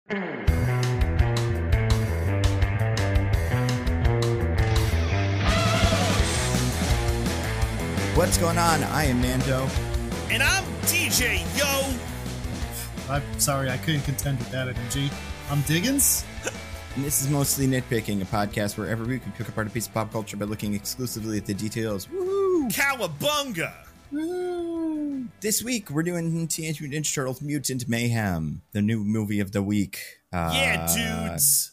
What's going on? I am Nando. And I'm DJ, yo! I'm sorry, I couldn't contend with that energy. I'm Diggins. And this is Mostly Nitpicking, a podcast where every week we pick apart a piece of pop culture by looking exclusively at the details. Woo! Cowabunga! Woo! This week we're doing Teenage Mutant Ninja Turtles Mutant Mayhem, the new movie of the week. Yeah, dudes!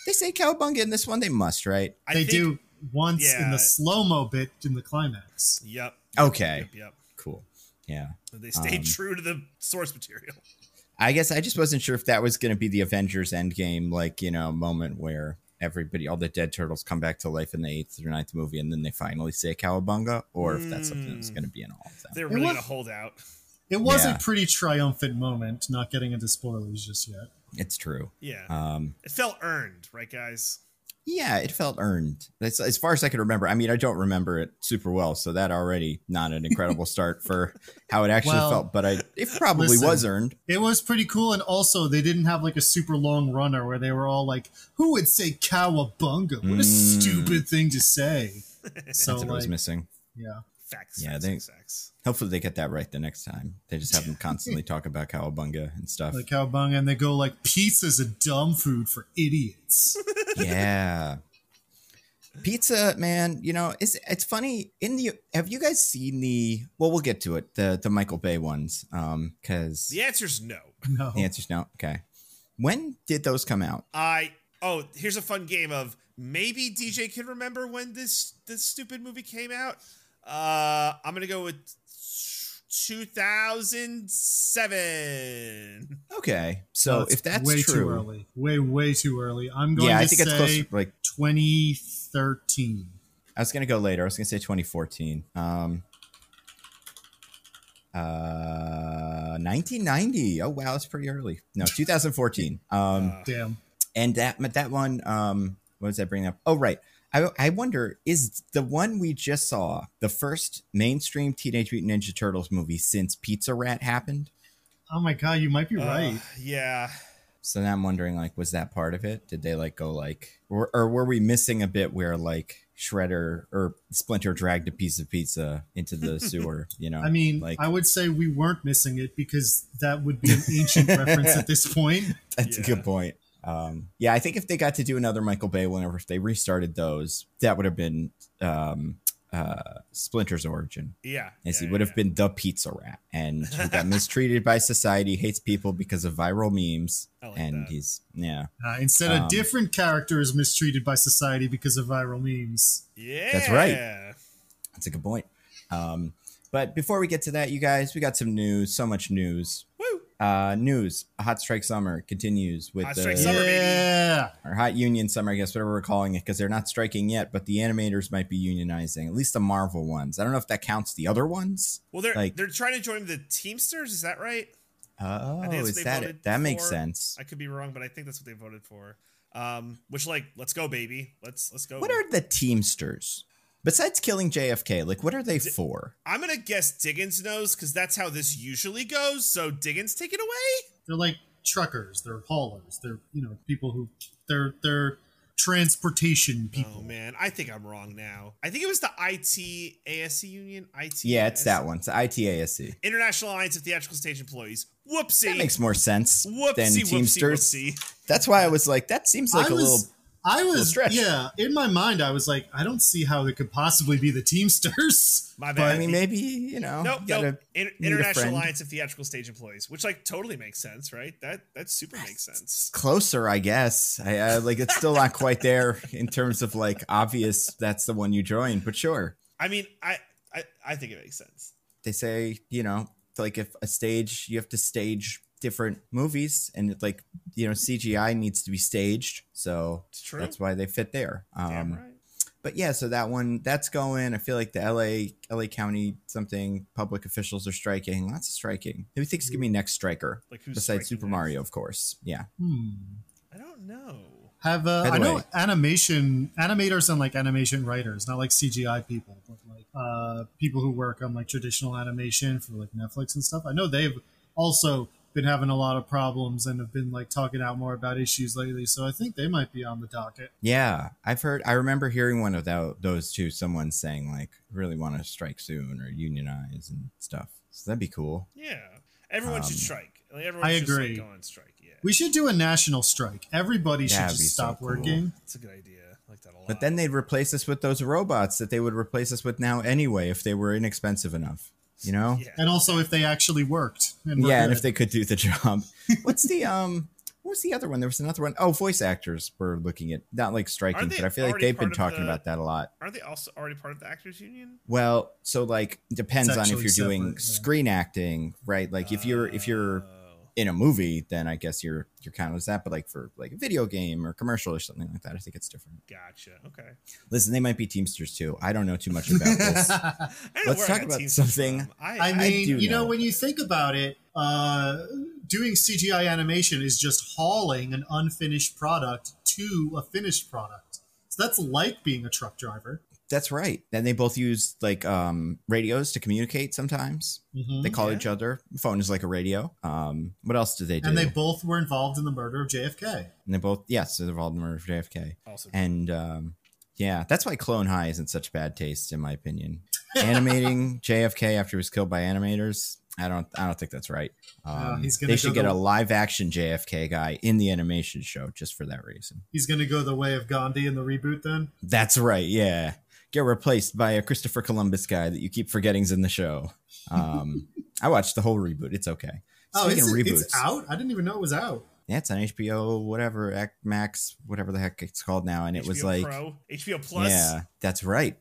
They say cowabunga in this one. They must, right? They do once in the slow-mo bit in the climax. Yep. Okay. Yep. Cool. Yeah. They stayed true to the source material. I guess I just wasn't sure if that was going to be the Avengers Endgame, like, you know, moment where everybody, all the dead turtles come back to life in the 8th or 9th movie and then they finally say cowabunga, or if that's something that's going to be in all of them. They're really going to hold out. It was a pretty triumphant moment, not getting into spoilers just yet. It's true. Yeah. It felt earned, right, guys? Yeah, it felt earned. As far as I can remember. I mean, I don't remember it super well, so that already not an incredible start for how it actually felt, but it probably was earned. It was pretty cool, and also they didn't have like a super long runner where they were all like, who would say cowabunga? What a stupid thing to say. So that's what I was missing. Yeah. Facts. Hopefully they get that right the next time. They just have them constantly talk about cowabunga and stuff. Like cowabunga, and they go like, pizza's a dumb food for idiots. Yeah. Pizza, man, you know, it's funny. Have you guys seen we'll get to it, the Michael Bay ones, because the answer's no. No. The answer's no. Okay. When did those come out? Here's a fun game of maybe DJ can remember when this stupid movie came out. I'm gonna go with 2007. Okay, so if that's way true, too early, way too early. I'm going to I think say it's close to, like 2013. I was gonna go later. I was gonna say 2014. 1990. Oh wow, that's pretty early. No, 2014. Damn. And that one. What was I bringing up? Oh right. I wonder, is the one we just saw the first mainstream Teenage Mutant Ninja Turtles movie since Pizza Rat happened? Oh my god, you might be right. Yeah. So now I'm wondering, like, was that part of it? Did they like go like, or were we missing a bit where like Shredder or Splinter dragged a piece of pizza into the sewer? You know, I mean, like, I would say we weren't missing it because that would be an ancient reference at this point. That's a good point. Yeah, I think if they got to do another Michael Bay one, or if they restarted those, that would have been Splinter's origin. Yeah. He would have been the Pizza Rat, and he got mistreated by society, hates people because of viral memes, and that. He's instead of different characters mistreated by society because of viral memes. Yeah, that's right. That's a good point. But before we get to that, you guys, we got some news. So much news. Woo! News. Hot Strike Summer continues with Hot Strike Summer, baby. Or Hot Union Summer, I guess, whatever we're calling it, because they're not striking yet, but the animators might be unionizing, at least the Marvel ones. I don't know if that counts the other ones. Well, they're trying to join the Teamsters, is that right? Oh, is that it? That makes sense. I could be wrong, but I think that's what they voted for. Which, like, let's go, baby. Let's go. What are the Teamsters? Besides killing JFK, like, what are they for? I'm going to guess Diggins knows, because that's how this usually goes. So, Diggins, take it away. They're like truckers. They're haulers. They're, people who... They're transportation people. Oh, man. I think I'm wrong now. I think it was the ITASC union. Yeah, it's that one. It's the ITASC. International Alliance of Theatrical Stage Employees. Whoopsie. That makes more sense than Teamsters. Whoopsie. That's why I was like, that seems like a little... Yeah, in my mind, I was like, I don't see how it could possibly be the Teamsters. My bad. But, I mean, maybe, Nope. International Alliance of Theatrical Stage Employees, which, like, totally makes sense, right? That super makes sense. It's closer, I guess. I like, it's still not quite there in terms of, like, obvious that's the one you join, but sure. I mean, I think it makes sense. They say, like, if a stage, you have to stage different movies, and like, CGI needs to be staged, so that's why they fit there. Damn right. But yeah, so that's going. I feel like the LA County something public officials are striking. Lots of striking. Who thinks is gonna be next striker? Like, who's besides Super Mario, of course. Yeah. I don't know. I know animators and like animation writers, not like CGI people, but like people who work on like traditional animation for like Netflix and stuff. I know they've also been having a lot of problems and have been like talking out more about issues lately. So I think they might be on the docket. Yeah, I remember hearing one of those two, someone saying like, really want to strike soon or unionize and stuff. So that'd be cool. Yeah. Everyone should strike. Like, everyone I should agree. Just, like, go on strike. Yeah. We should do a national strike. Everybody should just stop working. That's a good idea. I like that a lot. But then they'd replace us with those robots that they would replace us with now anyway if they were inexpensive enough. You know? Yeah. And also if they actually worked. And if they could do the job. What's the other one? There was another one. Oh, voice actors were looking at, not like striking, but I feel like they've been talking about that a lot. Aren't they also already part of the Actors Union? Well, so like depends on if you're doing screen acting, right? Like if you're in a movie, then I guess you're counted as that. But like for like a video game or commercial or something like that, I think it's different. Gotcha. Okay. Listen, they might be Teamsters too. I don't know too much about this. Let's talk about something. I mean, you know, when you think about it, doing CGI animation is just hauling an unfinished product to a finished product. So that's like being a truck driver. That's right. And they both use like radios to communicate sometimes. Mm-hmm. They call each other. Phone is like a radio. What else do they do? And they both were involved in the murder of JFK. And they both, yes, they're involved in the murder of JFK. Also and yeah, that's why Clone High isn't such bad taste, in my opinion. Animating JFK after he was killed by animators, I don't think that's right. They should get a live action JFK guy in the animation show just for that reason. He's going to go the way of Gandhi in the reboot then? That's right, yeah. Get replaced by a Christopher Columbus guy that you keep forgetting's in the show. I watched the whole reboot. It's okay. Speaking of reboots, it's out? I didn't even know it was out. Yeah, it's on HBO, whatever, Max, whatever the heck it's called now. And it was like Pro, HBO Plus. Yeah, that's right.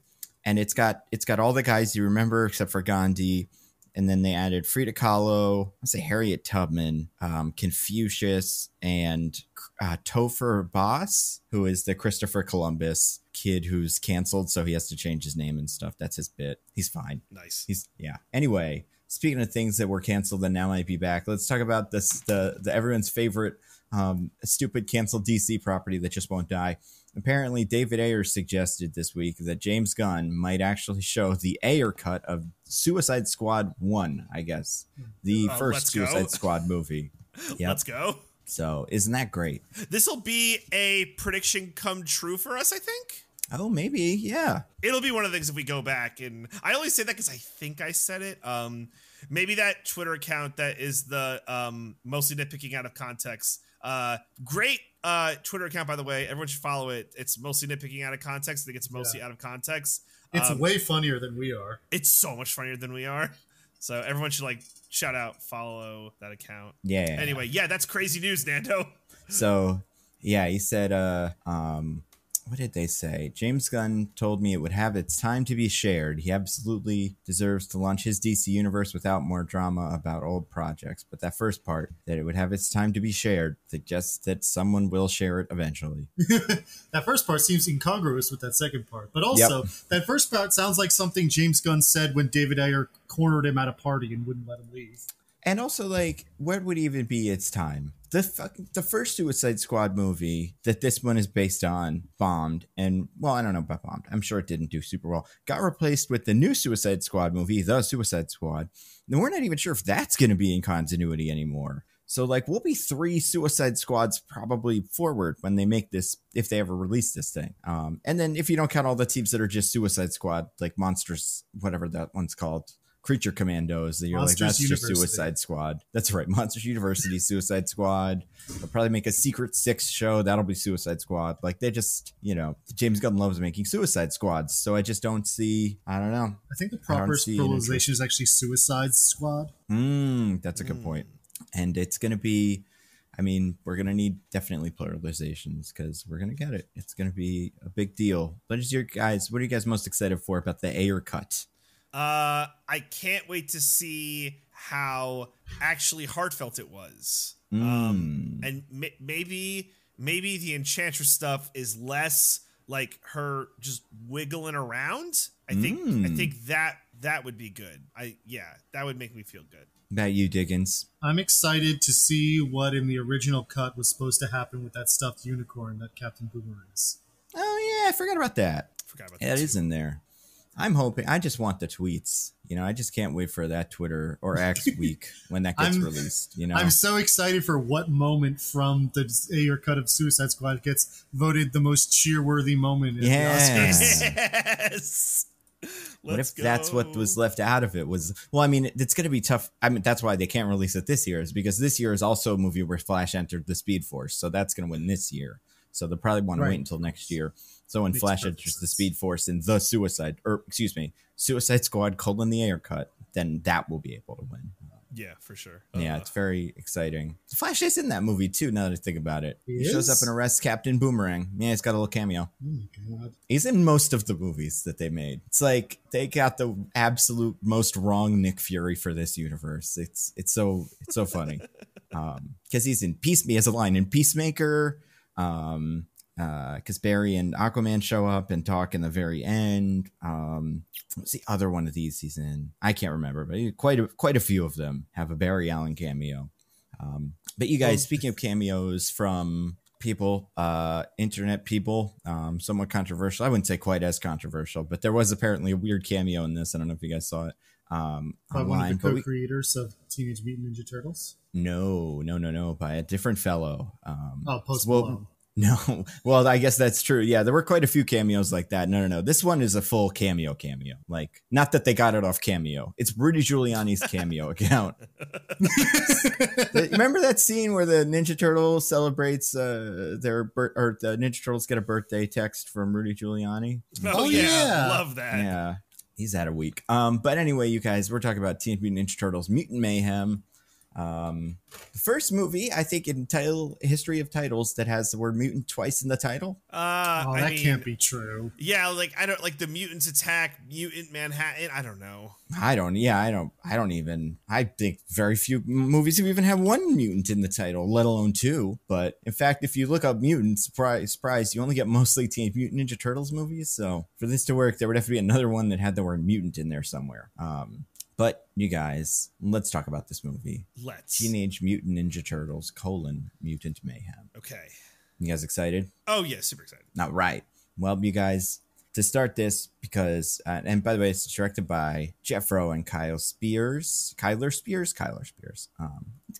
And it's got all the guys you remember except for Gandhi. And then they added Frida Kahlo, I say Harriet Tubman, Confucius, and Topher Boss, who is the Christopher Columbus kid who's canceled, so he has to change his name and stuff. That's his bit. He's fine. Nice. Anyway, speaking of things that were canceled and now might be back, let's talk about this the everyone's favorite stupid canceled DC property that just won't die. Apparently, David Ayer suggested this week that James Gunn might actually show the Ayer cut of Suicide Squad 1, I guess. The first Suicide Squad movie. Yep. Let's go. So, isn't that great? This will be a prediction come true for us, I think. Oh, maybe, yeah. It'll be one of the things if we go back, and I only say that because I think I said it. Maybe that Twitter account that is the mostly nitpicking out of context. Great Twitter account, by the way. Everyone should follow it. It's mostly nitpicking out of context. I think it's mostly out of context. It's way funnier than we are. It's so much funnier than we are. So everyone should like shout out, follow that account. Yeah. Anyway, yeah, that's crazy news, Nando. So yeah, he said, what did they say? James Gunn told me it would have its time to be shared. He absolutely deserves to launch his DC universe without more drama about old projects. But that first part, that it would have its time to be shared, suggests that someone will share it eventually. That first part seems incongruous with that second part. But also, that first part sounds like something James Gunn said when David Ayer cornered him at a party and wouldn't let him leave. And also, like, what would even be its time? The first Suicide Squad movie that this one is based on bombed. And, well, I don't know about bombed. I'm sure it didn't do super well. Got replaced with the new Suicide Squad movie, The Suicide Squad. And we're not even sure if that's going to be in continuity anymore. So, like, we'll be 3 Suicide Squads probably forward when they make this, if they ever release this thing. And then if you don't count all the teams that are just Suicide Squad, like Monsters, whatever that one's called, Creature Commandos, that you're Monsters like, that's University. just Suicide Squad. That's right. Monsters University, Suicide Squad. They'll probably make a Secret Six show. That'll be Suicide Squad. Like, they just, you know, James Gunn loves making Suicide Squads. So I just don't see, I don't know. I think the proper pluralization is actually Suicide Squad. That's a good point. And it's going to be, I mean, we're going to need definitely pluralizations because we're going to get it. It's going to be a big deal. What are you guys most excited for about the Ayer cut? I can't wait to see how actually heartfelt it was. And maybe the Enchantress stuff is less like her just wiggling around. I think that would be good. That would make me feel good. About you, Diggins? I'm excited to see what in the original cut was supposed to happen with that stuffed unicorn that Captain Boomerang is. Oh yeah, I forgot about that. That is in there. I'm hoping. I just want the tweets. I just can't wait for that Twitter or X week when that gets released. I'm so excited for what moment from the Ayer cut of Suicide Squad gets voted the most cheer-worthy moment in the Oscars. Yes. What if that's what was left out of it? Well, I mean, it's going to be tough. I mean, that's why they can't release it this year, is because this year is also a movie where Flash entered the Speed Force, so that's going to win this year. So they'll probably want to wait until next year. So when Flash enters the Speed Force in the Suicide Squad : the Ayer cut, then that will be able to win. Yeah, for sure. Yeah, it's very exciting. Flash is in that movie too, now that I think about it. He shows up and arrests Captain Boomerang. Yeah, he's got a little cameo. Oh my God. He's in most of the movies that they made. It's like they got the absolute most wrong Nick Fury for this universe. It's so funny. Because he's in He has a line in Peacemaker. Because Barry and Aquaman show up and talk in the very end. What's the other one of these he's in? I can't remember, but quite a few of them have a Barry Allen cameo. But you guys, speaking of cameos from people, internet people, somewhat controversial. I wouldn't say quite as controversial, but there was apparently a weird cameo in this. I don't know if you guys saw it. By one of the co-creators of Teenage Mutant Ninja Turtles? No, by a different fellow. Post Malone. No, well, I guess that's true. Yeah, there were quite a few cameos like that. No. This one is a full cameo. Like, not that they got it off Cameo. It's Rudy Giuliani's Cameo account. Remember that scene where the Ninja Turtle celebrates the Ninja Turtles get a birthday text from Rudy Giuliani? Oh yeah, love that. Yeah, he's had a week. But anyway, you guys, we're talking about Teenage Mutant Ninja Turtles: Mutant Mayhem. The first movie, I think, in history of titles that has the word mutant twice in the title. That can't be true. Yeah, like I don't like the mutants attack Mutant Manhattan. I don't know. I think very few movies have even had one mutant in the title, let alone two. But in fact, if you look up mutant, surprise, you only get mostly Teenage Mutant Ninja Turtles movies. So for this to work, there would have to be another one that had the word mutant in there somewhere. But you guys, let's talk about this movie. Let's. Teenage Mutant Ninja Turtles: Mutant Mayhem. Okay. You guys excited? Oh, yeah, super excited. All right. Well, you guys, to start this, because, and by the way, it's directed by Jeff Rowe and Kyler Spears. I'm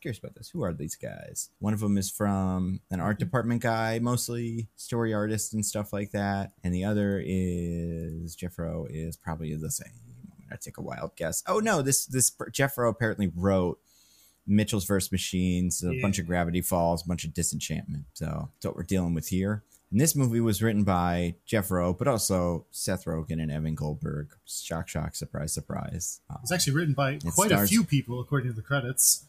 curious about this. Who are these guys? One of them is from an art department guy, mostly story artist and stuff like that. And the other is, Jeff Rowe is probably the same. I take a wild guess. Oh no, this Jeff Rowe apparently wrote Mitchell's vs. Machines, a bunch of Gravity Falls, a bunch of Disenchantment. So that's what we're dealing with here. And this movie was written by Jeff Rowe, but also Seth Rogen and Evan Goldberg. Shock, surprise, surprise. It's actually written by quite a few people, according to the credits.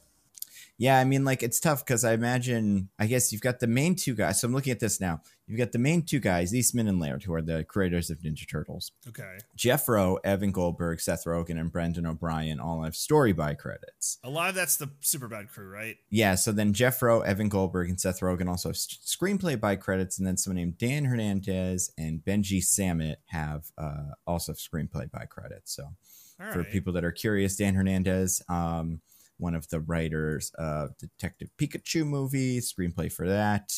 Yeah, I mean, like, it's tough because I guess you've got the main two guys. So I'm looking at this now. You've got the main two guys, Eastman and Laird, who are the creators of Ninja Turtles. Okay. Jeff Rowe, Evan Goldberg, Seth Rogen, and Brendan O'Brien all have story by credits. A lot of that's the Superbad crew, right? Yeah, so then Jeff Rowe, Evan Goldberg, and Seth Rogen also have screenplay by credits, and then someone named Dan Hernandez and Benji Samit have also screenplay by credits. So for people that are curious, Dan Hernandez, one of the writers of Detective Pikachu movie, screenplay for that.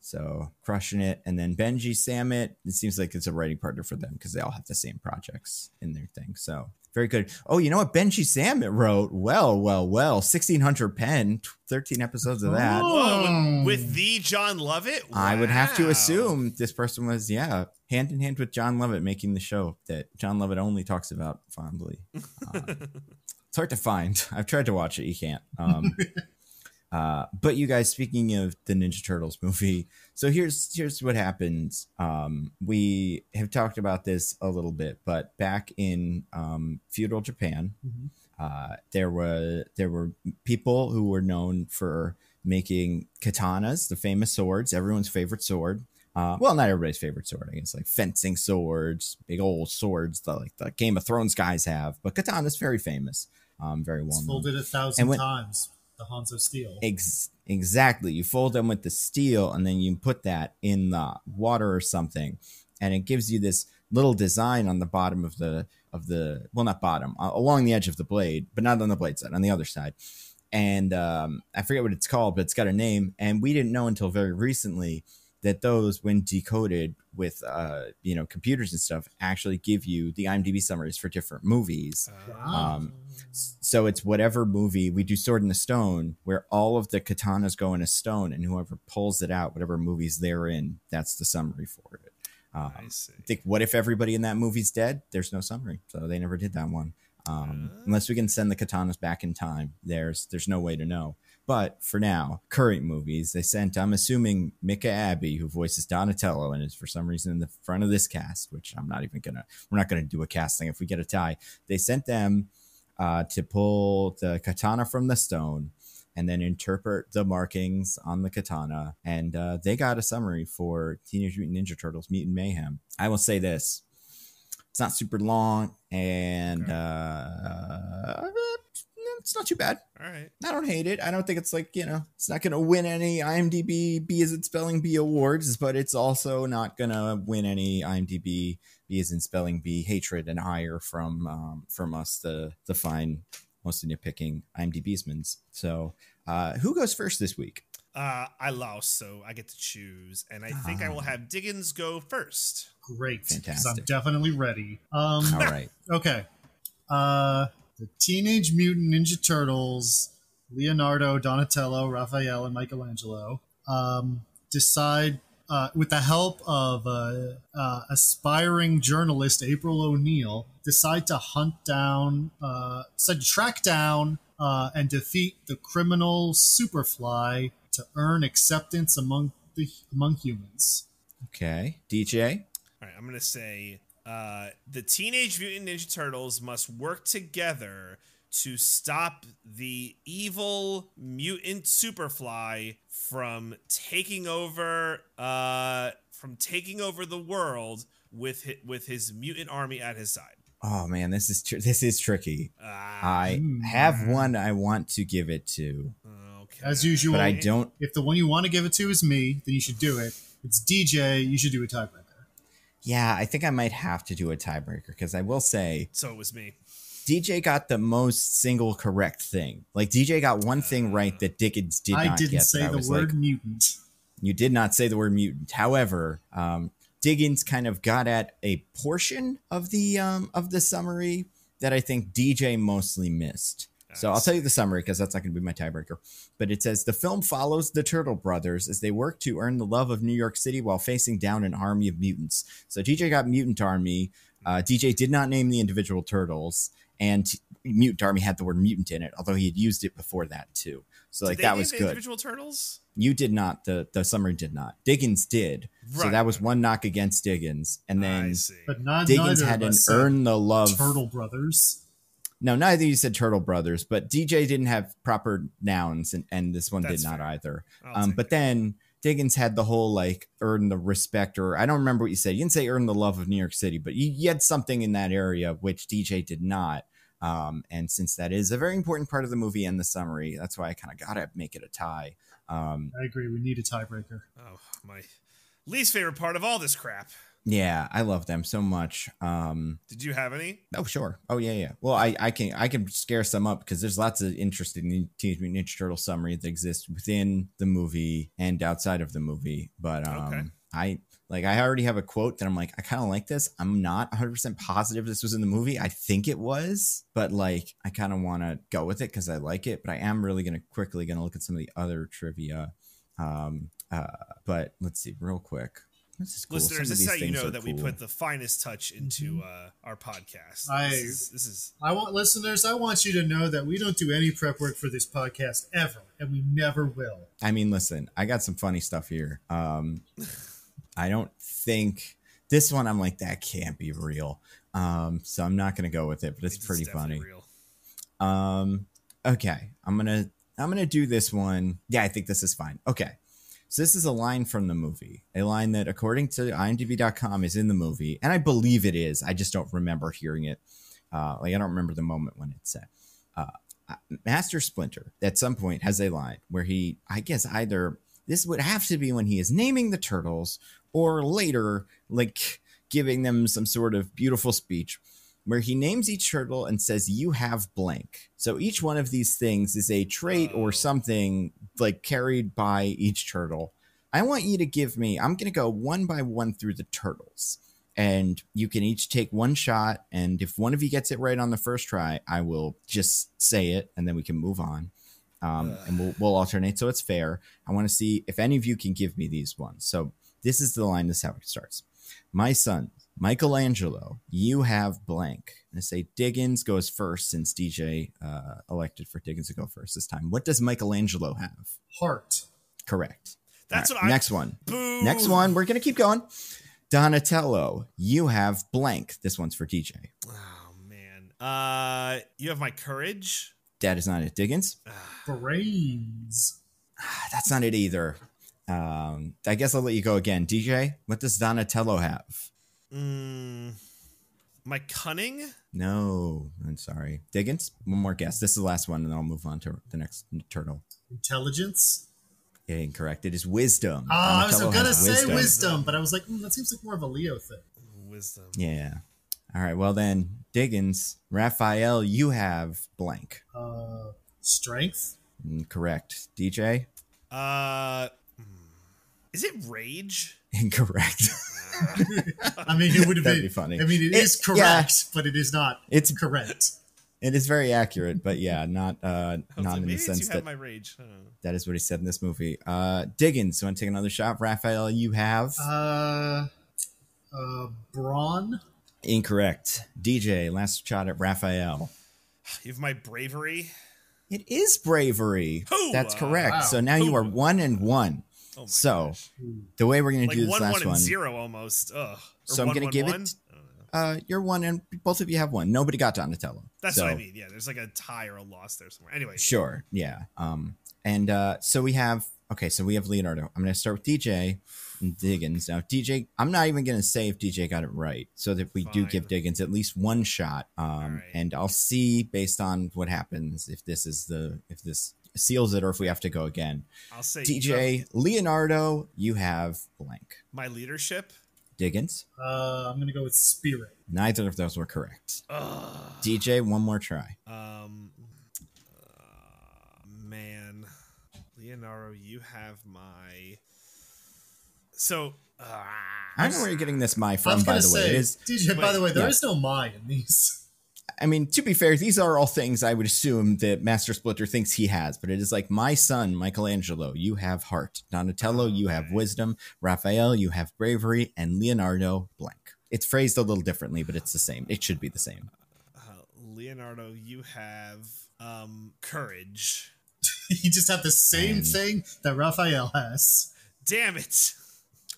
So crushing it. And then Benji Samit, it seems like it's a writing partner for them because they all have the same projects in their thing. So very good. Oh, you know what Benji Samit wrote? Well, 1600 Pen, 13 episodes of that. Whoa, with the John Lovett? Wow. I would have to assume this person was, hand in hand with John Lovett making the show that John Lovett only talks about fondly. It's hard to find. I've tried to watch it. You can't. But you guys, speaking of the Ninja Turtles movie, so here's what happens. We have talked about this a little bit, but back in feudal Japan, there were people who were known for making katanas, the famous swords, everyone's favorite sword. Well, not everybody's favorite sword, I guess, like fencing swords, big old swords like the Game of Thrones guys have. But katana's very famous, very well known. It's folded 1,000 times, the Hanzo steel. Exactly. You fold them with the steel, and then you put that in the water or something, and it gives you this little design on the bottom of the well, not bottom, along the edge of the blade, but not on the blade side, on the other side. And I forget what it's called, but it's got a name. And we didn't know until very recently that those, when decoded with computers and stuff, actually give you the IMDb summaries for different movies. So it's whatever movie we do, Sword in the Stone, where all of the katanas go in a stone, and whoever pulls it out, whatever movies they're in, that's the summary for it. I see. Think, what if everybody in that movie's dead? There's no summary, so they never did that one. Unless we can send the katanas back in time, there's no way to know. But for now, current movies, they sent, I'm assuming, Mika Abbey, who voices Donatello and is for some reason in the front of this cast, which we're not going to do a casting if we get a tie. They sent them to pull the katana from the stone and then interpret the markings on the katana. And they got a summary for Teenage Mutant Ninja Turtles, Mutant Mayhem. I will say this. It's not super long, and it's not too bad. All right. I don't hate it. I don't think it's like, it's not going to win any IMDb B as in spelling B awards, but it's also not going to win any IMDb B as in spelling B hatred and ire from us, the fine, mostly nitpicking IMDb'smans. So who goes first this week? I lost, so I get to choose, and I think I will have Diggins go first. Great. Fantastic. I'm definitely ready. All right. Okay. The Teenage Mutant Ninja Turtles, Leonardo, Donatello, Raphael, and Michelangelo decide, with the help of aspiring journalist April O'Neil, decide to track down and defeat the criminal Superfly to earn acceptance among humans. Okay. DJ? All right, I'm going to say the Teenage Mutant Ninja Turtles must work together to stop the evil mutant Superfly from taking over the world with his mutant army at his side. Oh man, this is tricky. I have one I want to give it to. Okay. As usual, but I don't. If the one you want to give it to is me, then you should do it. If it's DJ, you should do a tiebreaker. Yeah, I think I might have to do a tiebreaker because I will say. So it was me. DJ got the most single correct thing. Like DJ got one thing right that Dickens did not get. I didn't say the word mutant. You did not say the word mutant. However, Diggins kind of got at a portion of the summary that I think DJ mostly missed. So I'll tell you the summary because that's not going to be my tiebreaker. But it says the film follows the Turtle brothers as they work to earn the love of New York City while facing down an army of mutants. So DJ got Mutant Army. DJ did not name the individual turtles, and Mutant Army had the word mutant in it, although he had used it before that too. So like that was good. Individual turtles? You did not. The summary did not. Diggins did. Right. So that was one knock against Diggins. And then Diggins had an earn the love. Turtle brothers. No, neither you said Turtle brothers, but DJ didn't have proper nouns, and this one did not either. But then Diggins had the whole like earn the respect, or I don't remember what you said. You didn't say earn the love of New York City, but you had something in that area which DJ did not. And since that is a very important part of the movie and the summary, that's why I kind of gotta make it a tie. I agree. We need a tiebreaker. Oh, my least favorite part of all this crap. Yeah, I love them so much. Did you have any? Oh, sure. Oh, yeah. Well, I can scare some up because there's lots of interesting Teenage Mutant Ninja Turtle summary that exists within the movie and outside of the movie. But I already have a quote that I'm like, I kind of like this. I'm not 100% positive this was in the movie. I think it was, but like, I kind of want to go with it because I like it. But I am really quickly going to look at some of the other trivia. But let's see real quick. This is cool. Listeners, this is how you know that we put the finest touch into our podcast. I want listeners. I want you to know that we don't do any prep work for this podcast ever, and we never will. I mean, listen, I got some funny stuff here. I don't think this one. I'm like, that can't be real. So I'm not gonna go with it, but it's pretty funny. Real. Okay, I'm gonna do this one. Yeah, I think this is fine. Okay. So this is a line from the movie, a line that according to IMDb.com is in the movie. And I believe it is. I just don't remember hearing it. I don't remember the moment when it's said. Master Splinter at some point has a line where he, I guess either this would have to be when he is naming the turtles or later, like giving them some sort of beautiful speech where he names each turtle and says, you have blank. So each one of these things is a trait or something like carried by each turtle. I want you to give me, I'm going to go one by one through the Turtles. And you can each take one shot. And if one of you gets it right on the first try, I will just say it and then we can move on. And we'll alternate so it's fair. I want to see if any of you can give me these ones. So this is the line. This is how it starts. My son, Michelangelo, you have blank. And I say Diggins goes first since DJ elected for Diggins to go first this time. What does Michelangelo have? Heart. Correct. That's right, what next one. Boo. Next one. We're going to keep going. Donatello, you have blank. This one's for DJ. Oh, man. You have my courage? That is not it. Diggins? Brains. That's not it either. I guess I'll let you go again. DJ, what does Donatello have? My cunning? No, I'm sorry. Diggins, one more guess. This is the last one, and then I'll move on to the next turtle. Intelligence? Incorrect. It is wisdom. I was going to say wisdom, but I was like, that seems like more of a Leo thing. Wisdom. Yeah. All right. Well, then, Diggins, Raphael, you have blank. Strength? Correct. DJ? Is it rage? Incorrect. I mean, it would have That'd be funny. I mean, it is correct, but it is not. It's correct. It is very accurate, but yeah, not in the sense you that have my rage. That is what he said in this movie. Diggins, you want to take another shot? Raphael, you have brawn. Incorrect. DJ, last shot at Raphael. You have my bravery. It is bravery. Ooh, that's correct. Wow. So now you are 1 and 1. Oh my gosh. The way we're going to do this last 1 one. and 0 almost. Ugh. So I'm going to give it. You're 1 and both of you have 1. Nobody got Donatello. That's what I mean. Yeah, there's like a tie or a loss there somewhere. Anyway. Sure. Yeah. So we have Leonardo. I'm going to start with DJ and Diggins. Now, DJ, I'm not even going to say if DJ got it right, so that we do give Diggins at least one shot. Right. And I'll see based on what happens if this seals it or if we have to go again. I'll say DJ Leonardo, you have blank. My leadership. Diggins. I'm going to go with spirit. Neither of those were correct. DJ, one more try. Man, Leonardo, you have my. So I don't know where you're getting this "my" from. By the way, it is DJ. By the way, there is no "my" in these. I mean, to be fair, these are all things I would assume that Master Splitter thinks he has, but it is like my son, Michelangelo, you have heart. Donatello, you have wisdom. Raphael, you have bravery. And Leonardo, blank. It's phrased a little differently, but it's the same. It should be the same. Leonardo, you have courage. You just have the same thing that Raphael has. Damn it.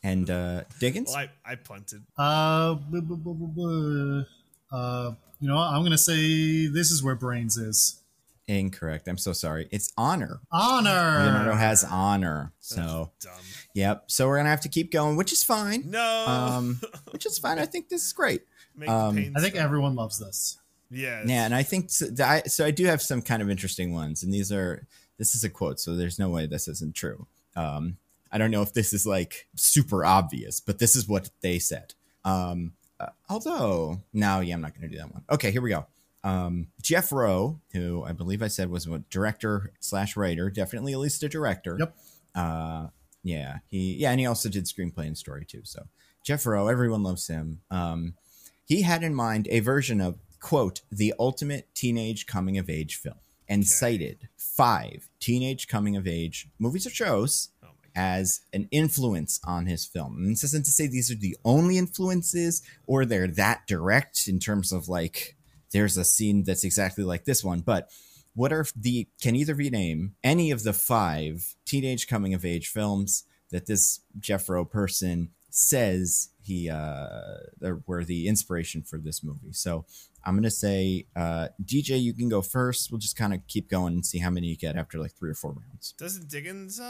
And Diggins? Well, I punted. You know what? I'm going to say this is where brains is. Incorrect. I'm so sorry. It's honor. Honor. Leonardo has honor. So, dumb. Yep. So we're going to have to keep going, which is fine. No. Which is fine. I think this is great. I think everyone loves this. Yeah. Yeah. And I think, so I do have some kind of interesting ones. And this is a quote, so there's no way this isn't true. I don't know if this is like super obvious, but this is what they said. Although, no, yeah, I'm not going to do that one. Okay, here we go. Jeff Rowe, who I believe I said was a director/writer, definitely at least a director. Yep. And he also did screenplay and story too. So Jeff Rowe, everyone loves him. He had in mind a version of, quote, the ultimate teenage coming of age film, and cited 5 teenage coming of age movies or shows as an influence on his film. And this isn't to say these are the only influences or they're that direct in terms of like there's a scene that's exactly like this one, but can either of you name any of the 5 teenage coming of age films that this Jeff Rowe person says were the inspiration for this movie? So I'm going to say, DJ, you can go first. We'll just kind of keep going and see how many you get after like 3 or 4 rounds. Doesn't Diggins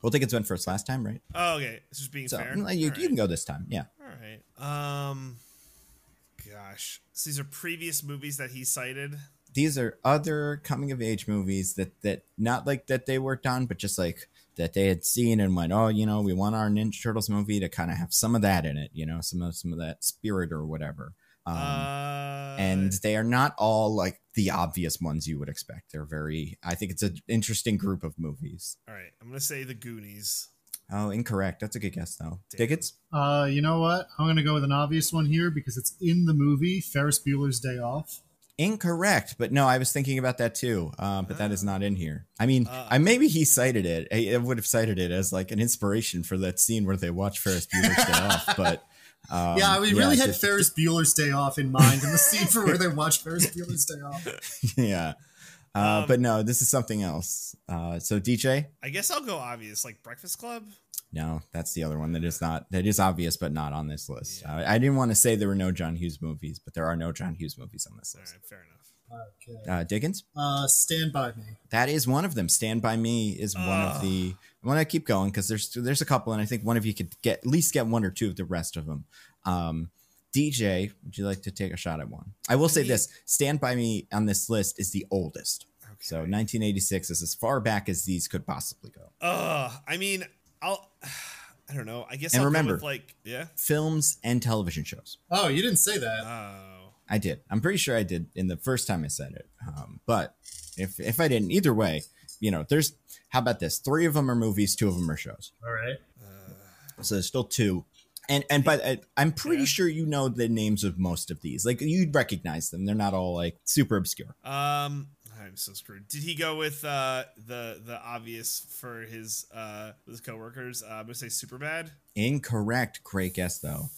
Well, Diggins went first last time, right? Oh, okay. It's just being fair. You can go this time, yeah. All right. Gosh. So these are previous movies that he cited? These are other coming-of-age movies that not like that they worked on, but just like that they had seen and went, oh, we want our Ninja Turtles movie to kind of have some of that in it, some of that spirit or whatever. And they are not all like the obvious ones you would expect. I think it's an interesting group of movies. All right. I'm going to say The Goonies. Oh, incorrect. That's a good guess, though. Diggins? You know what? I'm going to go with an obvious one here because it's in the movie Ferris Bueller's Day Off. Incorrect, but no, I was thinking about that too. But that is not in here. I mean, maybe he cited it. I would have cited it as like an inspiration for that scene where they watch Ferris Bueller's Day Off. But yeah, we really had Ferris Bueller's Day Off in mind in the scene for where they watch Ferris Bueller's Day Off. Yeah. But no, this is something else. So DJ? I guess I'll go obvious, like Breakfast Club. No, that's the other one that is obvious, but not on this list. Yeah. I didn't want to say there were no John Hughes movies, but there are no John Hughes movies on this list. All right, fair enough. Okay. Diggins? Stand By Me. That is one of them. Stand By Me is one of the. I want to keep going because there's a couple, and I think one of you could at least get one or two of the rest of them. DJ, would you like to take a shot at one? I will say this: Stand By Me on this list is the oldest. Okay. So 1986 is as far back as these could possibly go. I mean, I don't know. I guess and I'll remember, go with films and television shows. Oh, you didn't say that. Oh, I did. I'm pretty sure I did in the first time I said it. But if I didn't, either way, there's. How about this? 3 of them are movies, 2 of them are shows. All right. So there's still 2. And but I'm pretty sure you know the names of most of these. Like you'd recognize them. They're not all like super obscure. I'm so screwed. Did he go with the obvious for his coworkers? I'm gonna say Superbad. Incorrect. Great guess though.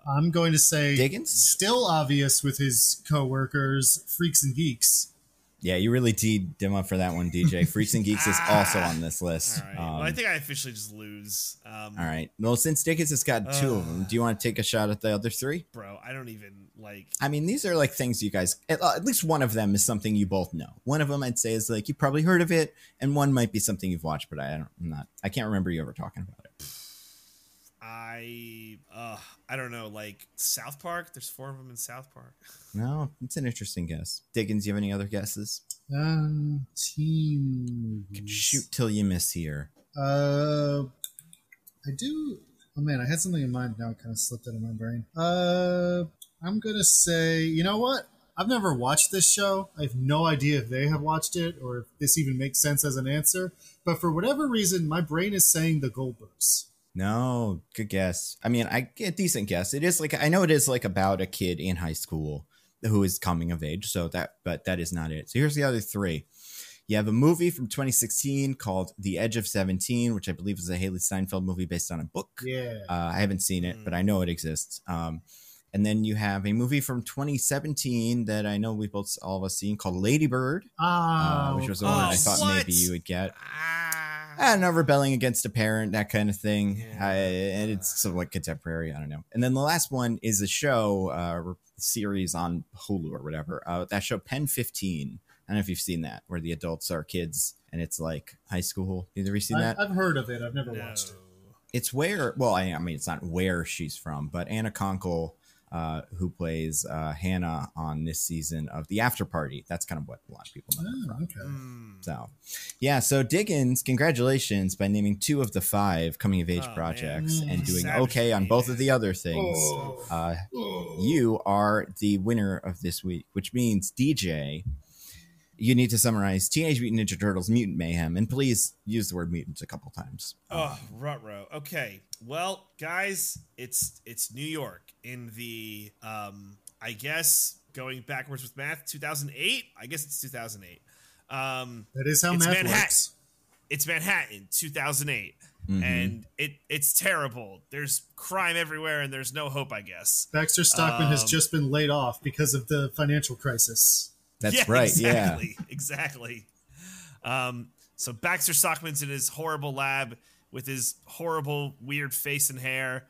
I'm going to say Diggins? Still obvious with his coworkers, Freaks and Geeks. Yeah, you really teed him up for that one, DJ. Freaks and Geeks is also on this list. All right. Well, I think I officially just lose. All right. Well, since Dickens has got 2 of them, do you want to take a shot at the other 3? Bro, I don't even like. I mean, these are like things you guys. At least one of them is something you both know. One of them I'd say is like you probably heard of it, and one might be something you've watched, but I can't remember you ever talking about it. I don't know, like South Park. There's 4 of them in South Park. No, it's an interesting guess. Diggins, you have any other guesses? Team. Shoot till you miss here. I do. Oh man, I had something in mind. Now it kind of slipped out of my brain. I'm gonna say, you know what? I've never watched this show. I have no idea if they have watched it or if this even makes sense as an answer. But for whatever reason, my brain is saying the Goldbergs. No, good guess. I mean, I get a decent guess. It is like I know it is like about a kid in high school who is coming of age. But that is not it. So here's the other 3. You have a movie from 2016 called The Edge of 17, which I believe is a Haley Steinfeld movie based on a book. Yeah, I haven't seen it, but I know it exists. And then you have a movie from 2017 that I know all of us seen called Lady Bird, which was the one that I thought maybe you would get. I don't know, rebelling against a parent, that kind of thing. Yeah. And it's sort of like contemporary. I don't know. And then the last one is a show, series on Hulu or whatever. That show, Pen 15. I don't know if you've seen that, where the adults are kids and it's like high school. Have you ever seen that? I've heard of it. I've never watched it. It's where, well, I mean, it's not where she's from, but Anna Konkle, who plays Hannah on this season of The After Party. That's kind of what a lot of people know her from. Okay. So, yeah. So Diggins, congratulations by naming 2 of the 5 coming of age projects and doing okay on both of the other things. You are the winner of this week, which means DJ, you need to summarize Teenage Mutant Ninja Turtles Mutant Mayhem, and please use the word mutants a couple times. Ruh-roh. Okay. Well, guys, it's New York in the I guess going backwards with math, 2008. I guess it's 2008. That is how math works. It's Manhattan, 2008. And it's terrible. There's crime everywhere and there's no hope, I guess. Baxter Stockman has just been laid off because of the financial crisis. That's right. Exactly. So Baxter Stockman's in his horrible lab with his horrible, weird face and hair,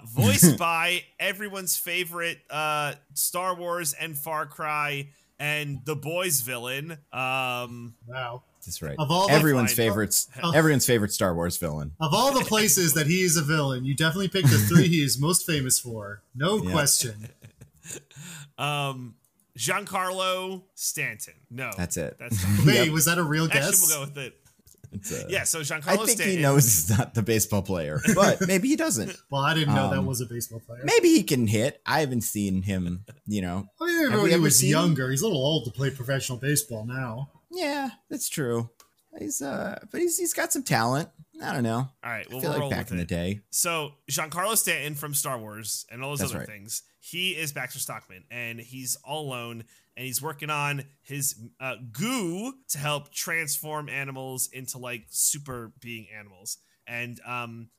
voiced by everyone's favorite Star Wars and Far Cry and The Boys villain. Wow. That's right. Everyone's favorite Star Wars villain. Of all the places that he is a villain, you definitely picked the 3 he is most famous for. No question. Giancarlo Stanton. No. That's it. Wait, was that a real guess? Actually, we'll go with it. So Giancarlo Stanton. I think he knows he's not the baseball player, but maybe he doesn't. Well, I didn't know that was a baseball player. Maybe he can hit. I haven't seen him, I mean, when he was younger. He's a little old to play professional baseball now. Yeah, that's true. he's got some talent. I don't know. All right, well, I feel we'll like back in the day. So Giancarlo Stanton from Star Wars and all those That's other right. things, he is Baxter Stockman, and he's all alone, and he's working on his goo to help transform animals into like super being animals. And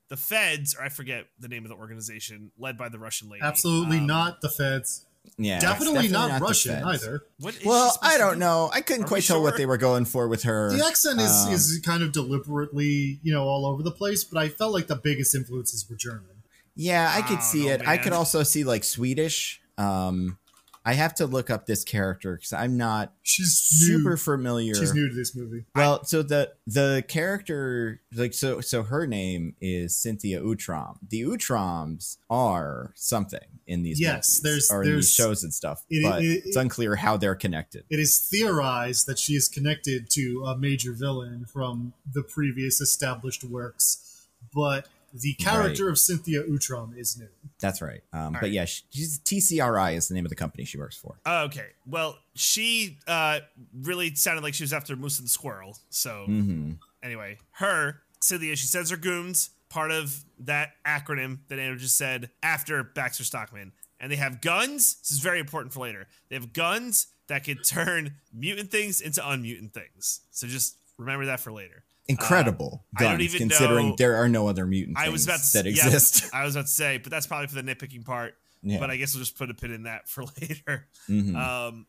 the feds, or I forget the name of the organization, led by the Russian lady. Absolutely not the feds. Yeah, definitely not the Russian feds. either. Well, I don't know. I couldn't quite tell what they were going for with her. The accent is kind of deliberately, all over the place, but I felt like the biggest influences were German. Yeah, I could see it. Man. I could also see like Swedish. I have to look up this character because I'm not super familiar. She's new to this movie. Well, so the character, like, so her name is Cynthia Utrom. The Utroms are something in these movies, or in these shows and stuff, but it's unclear how they're connected. It is theorized that she is connected to a major villain from the previous established works, but the character of Cynthia Utrom is new. That's right. But yeah, she's TCRI is the name of the company she works for. Okay. Well, she really sounded like she was after Moose and the Squirrel. So anyway, Cynthia, she sends her goons, part of that acronym that Andrew just said, after Baxter Stockman. And they have guns. This is very important for later. They have guns that can turn mutant things into unmutant things. So just remember that for later. Incredible guns, considering there are no other mutant things that exist. I was about to say, but that's probably for the nitpicking part. Yeah. But I guess we'll just put a pin in that for later.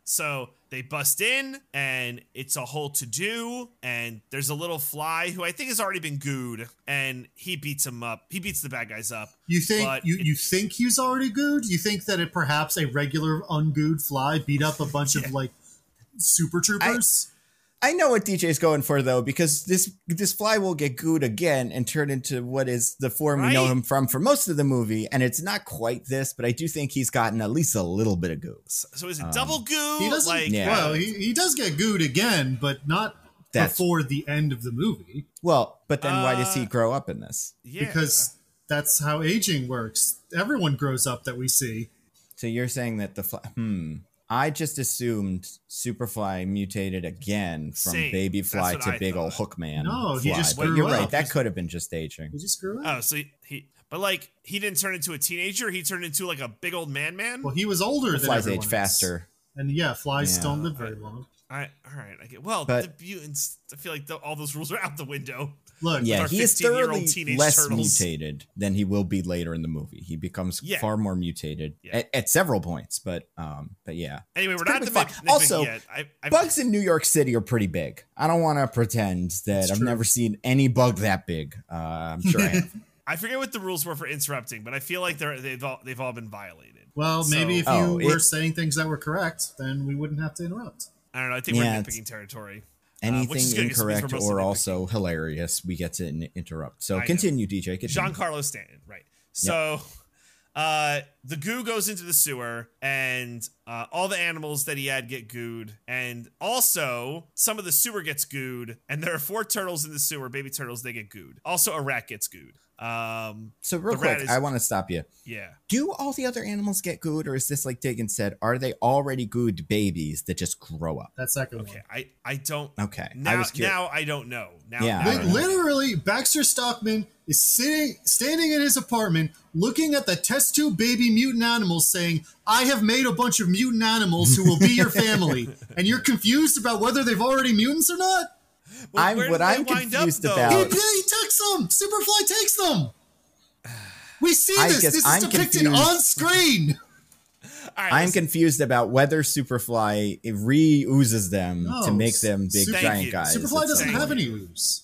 So they bust in, and it's a whole to-do, and there's a little fly who I think has already been gooed, and he beats him up. He beats the bad guys up. You think you think he's already gooed? You think that perhaps a regular ungooed fly beat up a bunch of like super troopers? I know what DJ's going for, though, because this fly will get gooed again and turn into what is the form we know him from for most of the movie, and it's not quite this, but I do think he's gotten at least a little bit of goo. So is it double goo? He doesn't. Well, he does get gooed again, but not before the end of the movie. Well, but then why does he grow up in this? Yeah. Because that's how aging works. Everyone grows up that we see. So you're saying that the fly... I just assumed Superfly mutated again from baby fly to big old Hookman. No, he just grew up. You're right. That could have been just aging. He just grew up. Oh, so but like he didn't turn into a teenager. He turned into like a big old man. Well, he was older than flies everyone age faster. And flies don't live very long. All right. I get. Well, the mutants. I feel like all those rules are out the window. Look, he is thoroughly less turtles. mutated than he will be later in the movie. He becomes far more mutated at several points, but yeah. Anyway, we're not the also yet. bugs in New York City are pretty big. I don't want to pretend that I've never seen any bug that big. I'm sure I have. I forget what the rules were for interrupting, but I feel like they've all been violated. Well, maybe if you were saying things that were correct, then we wouldn't have to interrupt. I don't know. I think we're nitpicking territory. Anything incorrect or also hilarious, we get to interrupt. So continue, DJ. Giancarlo Stanton, right. So the goo goes into the sewer, and all the animals that he had get gooed. And also, some of the sewer gets gooed, and there are 4 turtles in the sewer, baby turtles, they get gooed. Also, a rat gets gooed. So real quick, I want to stop you. Yeah. Do all the other animals get gooed, or is this like Diggins said? Are they already gooed babies that just grow up? That second one. I don't. Okay. Now I don't know. Literally, Baxter Stockman is standing in his apartment, looking at the test tube baby mutant animals, saying, "I have made a bunch of mutant animals who will be your family," and you're confused about whether they've already mutants or not. Well, I'm confused about. He takes them. Superfly takes them. We see this. This is depicted on screen. I'm confused about whether Superfly re-oozes them to make them big giant guys. Superfly doesn't have any ooze.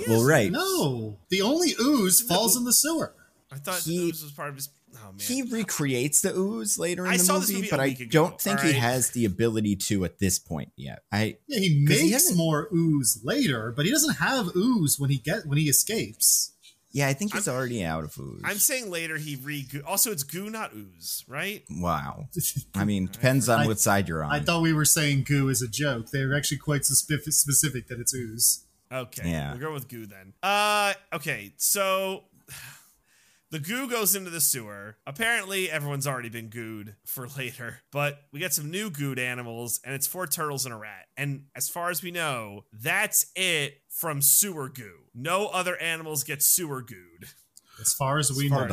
Right. No, the only ooze falls in the sewer. I thought the ooze was part of his. Oh, man. He recreates the ooze later in the movie, but I don't think he has the ability to at this point yet. He makes more ooze later, but he doesn't have ooze when he escapes. Yeah, I think he's already out of ooze. I'm saying later he also it's goo, not ooze, right? Wow. I mean, depends on what side you're on. I thought we were saying goo as a joke. They're actually quite specific that it's ooze. Okay, we'll go with goo then. Okay, so the goo goes into the sewer. Apparently, everyone's already been gooed for later, but we got some new gooed animals, and it's 4 turtles and a rat. And as far as we know, that's it from sewer goo. No other animals get sewer gooed. As far as we know.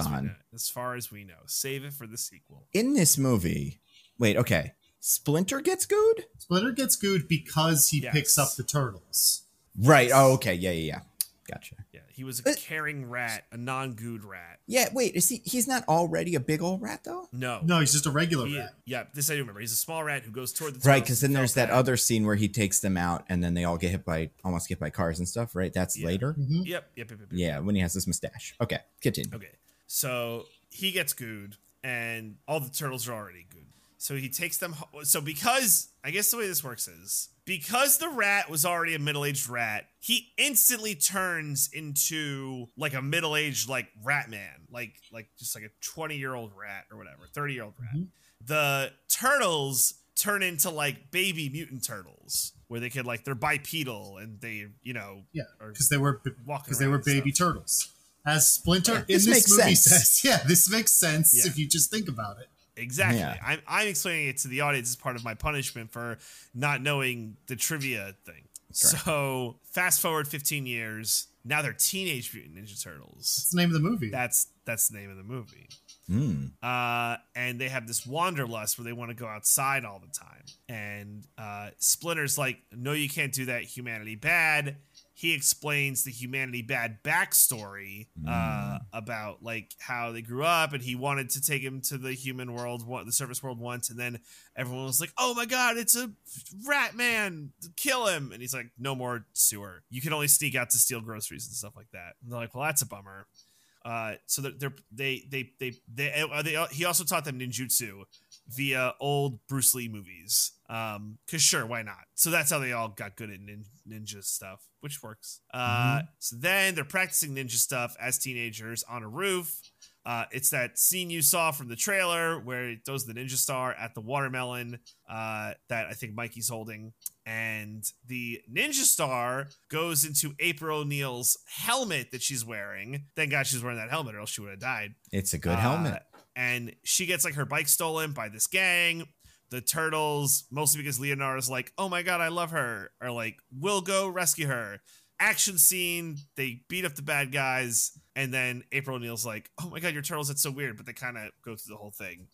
As far as we know. Save it for the sequel. In this movie, wait, okay. Splinter gets gooed? Splinter gets gooed because he picks up the turtles. Right. Oh, okay. Yeah. Gotcha. Yeah, he was a caring rat, a non-gooed rat. Yeah, wait, he's not already a big old rat, though? No, he's just a regular rat. Yeah, this I do remember. He's a small rat who goes toward the right, because then there's that other scene where he takes them out, and then they all almost get by cars and stuff, right? That's later? Mm-hmm. Yep. Yeah, when he has his mustache. Okay, continue. Okay, so he gets gooed, and all the turtles are already gooed. So he takes them. So because, I guess the way this works is, because the rat was already a middle-aged rat, he instantly turns into like a middle-aged like rat man, like just like a 20-year-old rat or whatever, 30-year-old rat. Mm-hmm. The turtles turn into like baby mutant turtles, where they could like they're bipedal and they because they were baby turtles. As Splinter in this movie says, this makes sense if you just think about it. Exactly. Yeah. I'm explaining it to the audience as part of my punishment for not knowing the trivia thing. Correct. So fast forward 15 years. Now they're Teenage Mutant Ninja Turtles. That's the name of the movie. That's the name of the movie. And they have this wanderlust where they want to go outside all the time. And Splinter's like, no, you can't do that. Humanity bad. He explains the humanity bad backstory about like how they grew up, and he wanted to take him to the human world, the surface world once, and then everyone was like, "Oh my god, it's a rat man! Kill him!" And he's like, "No more sewer. You can only sneak out to steal groceries and stuff like that." And they're like, "Well, that's a bummer." So he also taught them ninjutsu via old Bruce Lee movies. Cause sure, why not? So that's how they all got good at ninja stuff, which works. So then they're practicing ninja stuff as teenagers on a roof. It's that scene you saw from the trailer where it throws the ninja star at the watermelon that I think Mikey's holding. And the ninja star goes into April O'Neil's helmet that she's wearing. Thank God she's wearing that helmet, or else she would have died. It's a good helmet. And she gets like her bike stolen by this gang. The turtles, mostly because Leonardo's like, oh my god, I love her, are like, we'll go rescue her. Action scene, they beat up the bad guys, and then April O'Neil's like, oh my god, your turtles, that's so weird, but they kind of go through the whole thing.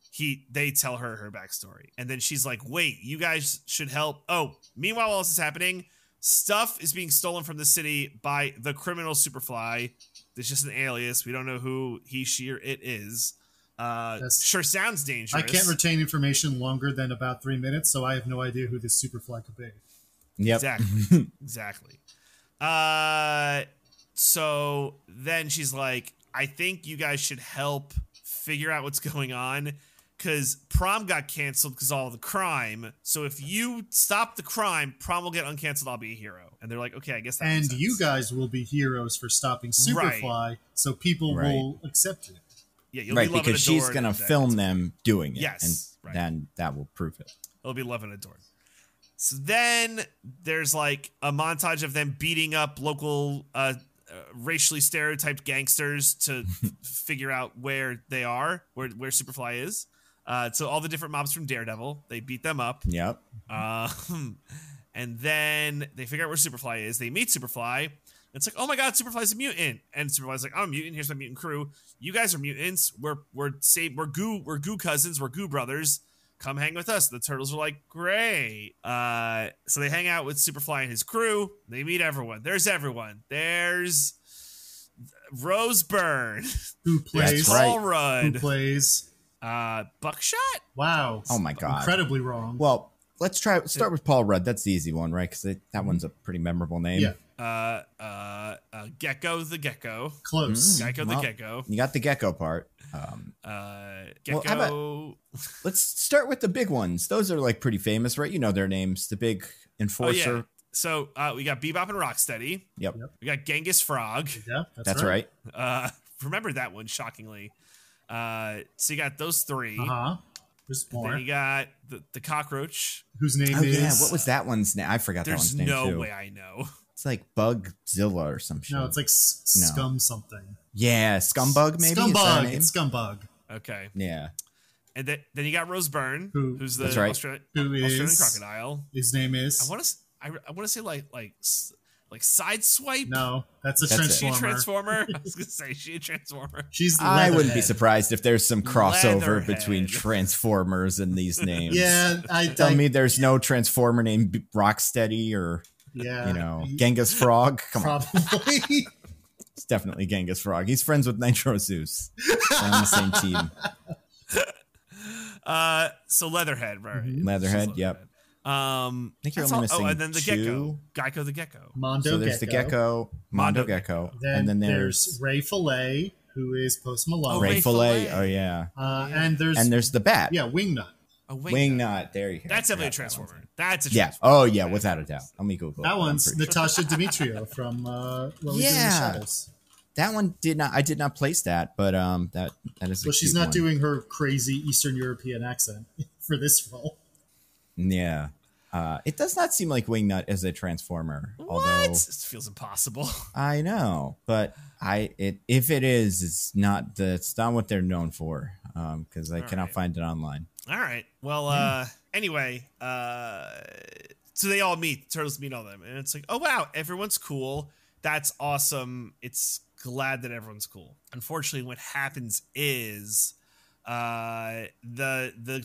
They tell her backstory, and then she's like, wait, you guys should help. Oh, meanwhile, while this is happening, stuff is being stolen from the city by the criminal Superfly. There's just an alias. We don't know who he, she, or it is. Sure sounds dangerous. I can't retain information longer than about 3 minutes, so I have no idea who this Superfly could be. Yep. Exactly. So then she's like, I think you guys should help figure out what's going on, because prom got canceled because of all the crime. So if you stop the crime, prom will get uncanceled. I'll be a hero. And they're like, okay, I guess that makes sense. You guys will be heroes for stopping Superfly, so people will accept you. Yeah, you'll right, be because she's going to film them doing it. Yes. And then that will prove it. It'll be love and adored. So then there's like a montage of them beating up local racially stereotyped gangsters to figure out where they are, where Superfly is. So all the different mobs from Daredevil, they beat them up. Yep. And then they figure out where Superfly is. They meet Superfly. It's like, oh my god, Superfly's a mutant, and Superfly's like, I'm a mutant. Here's my mutant crew. You guys are mutants. We're goo cousins. We're goo brothers. Come hang with us. The turtles are like, great. So they hang out with Superfly and his crew. They meet everyone. There's everyone. There's Rose Byrne, who plays Paul Rudd, who plays Buckshot. Wow. Oh my god. Incredibly wrong. Well, let's start with Paul Rudd. That's the easy one, right? Because that one's a pretty memorable name. Yeah. Gecko the Gecko. Close. Gecko the Gecko. You got the gecko part. Gecko. Well, let's start with the big ones. Those are like pretty famous, right? You know their names. The big enforcer. Oh, yeah. So we got Bebop and Rocksteady. Yep. We got Genghis Frog. Yeah, that's right. Remember that one, shockingly. So you got those three. There's more. Then you got the cockroach. Whose name is... Yeah, what was that one's name? I forgot that one's name, too. There's no way I know. It's like Bugzilla or some shit. No, it's like Scum something. Yeah, Scumbug maybe? Scumbug. It's Scumbug. Okay. Yeah. And then you got Rose Byrne, who's the Australian crocodile. His name is. I want to say like Sideswipe. No, that's a transformer. She a transformer. I was gonna say she a transformer. She's. I wouldn't be surprised if there's some crossover between Transformers and these names. Yeah, tell me there's no Transformer named Rocksteady or Genghis Frog. Come on. Probably. It's definitely Genghis Frog. He's friends with Nitro Zeus. On the same team. So Leatherhead, right? Leatherhead, yep. I think you're only missing and then the two. Gecko the Gecko. So there's the Gecko, Mondo Gecko, and then there's Ray Fillet, who is Post Malone. Ray Fillet, oh yeah. And there's the Bat. Yeah, Wingnut. Wingnut, there you go. That's definitely a Transformer. That's a Transformer. Yeah. Oh yeah, without a doubt. Let me Google that. One's Natasha Demetrio from What We Do in the Shadows. That one I did not place that, but that is. Well, she's not doing her crazy Eastern European accent for this role. Yeah, it does not seem like Wingnut is a Transformer. What? Although This feels impossible. I know, but if it is, it's not what they're known for. Because I cannot find it online. All right. Well, anyway, so they all meet. The Turtles meet all of them, and it's like, oh wow, everyone's cool. That's awesome. It's glad that everyone's cool. Unfortunately, what happens is the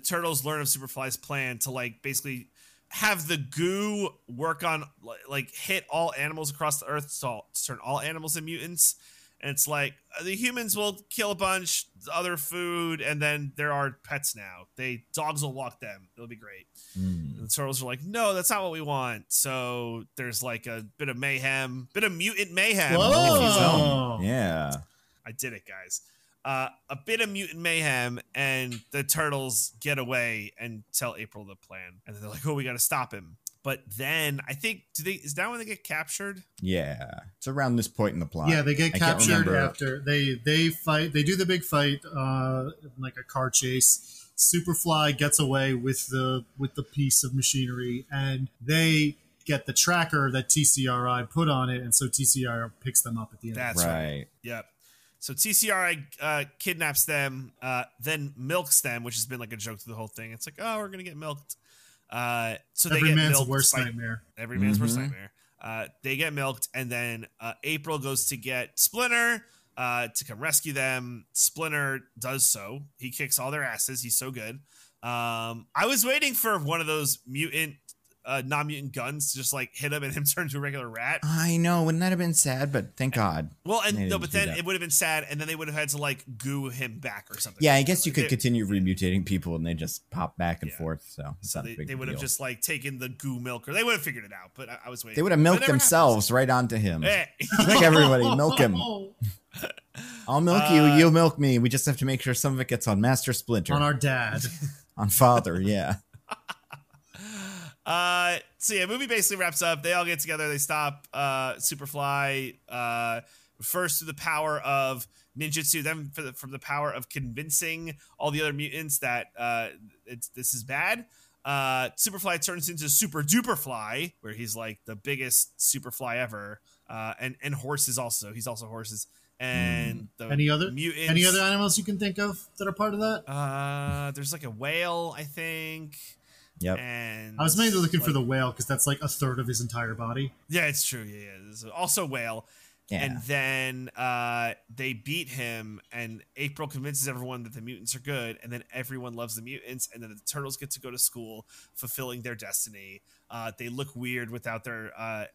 Turtles learn of Superfly's plan to like basically have the goo work on like hit all animals across the earth to turn all animals into mutants. And it's like the humans will kill a bunch, other food, and then there are pets now. Dogs will walk them. It'll be great. And the Turtles are like, no, that's not what we want. So there's like a bit of mayhem, bit of mutant mayhem. Whoa! Yeah, I did it, guys. A bit of mutant mayhem, and the Turtles get away and tell April the plan. And they're like, oh, we got to stop him. But then I think is that when they get captured? Yeah, it's around this point in the plot. Yeah, they get captured after they fight. They do the big fight, like a car chase. Superfly gets away with the piece of machinery, and they get the tracker that TCRI put on it, and so TCRI picks them up at the end. That's right. Yep. So TCRI kidnaps them, then milks them, which has been like a joke to the whole thing. It's like, oh, we're gonna get milked. So they get milked. Worst nightmare. Every man's worst nightmare. They get milked, and then April goes to get Splinter to come rescue them. Splinter does so. He kicks all their asses. He's so good. I was waiting for one of those non-mutant guns to just like hit him and him turn into a regular rat. I know, wouldn't that have been sad? But thank God. Well, and no, but then it would have been sad, and then they would have had to like goo him back or something. Yeah, I guess you could continue remutating people, and they just pop back and forth. So they would have just like taken the goo milk, or they would have figured it out. But I was waiting. They would have milked themselves right onto him. Hey. Like everybody, milk him. I'll milk you. You'll milk me. We just have to make sure some of it gets on Master Splinter, on our dad, on Father. Yeah. So yeah, movie basically wraps up. They all get together. They stop Superfly first through the power of ninjutsu, then from the power of convincing all the other mutants that this is bad. Superfly turns into Super Duper Fly, where he's like the biggest Superfly ever. And horses also. He's also horses. And any other mutants, any other animals you can think of that are part of that? There's like a whale, I think. Yep. And I was mainly looking for the whale because that's like a third of his entire body. Yeah, it's true. Yeah. There's also whale. Yeah. And then they beat him, and April convinces everyone that the mutants are good, and then everyone loves the mutants, and then the Turtles get to go to school, fulfilling their destiny. They look weird without their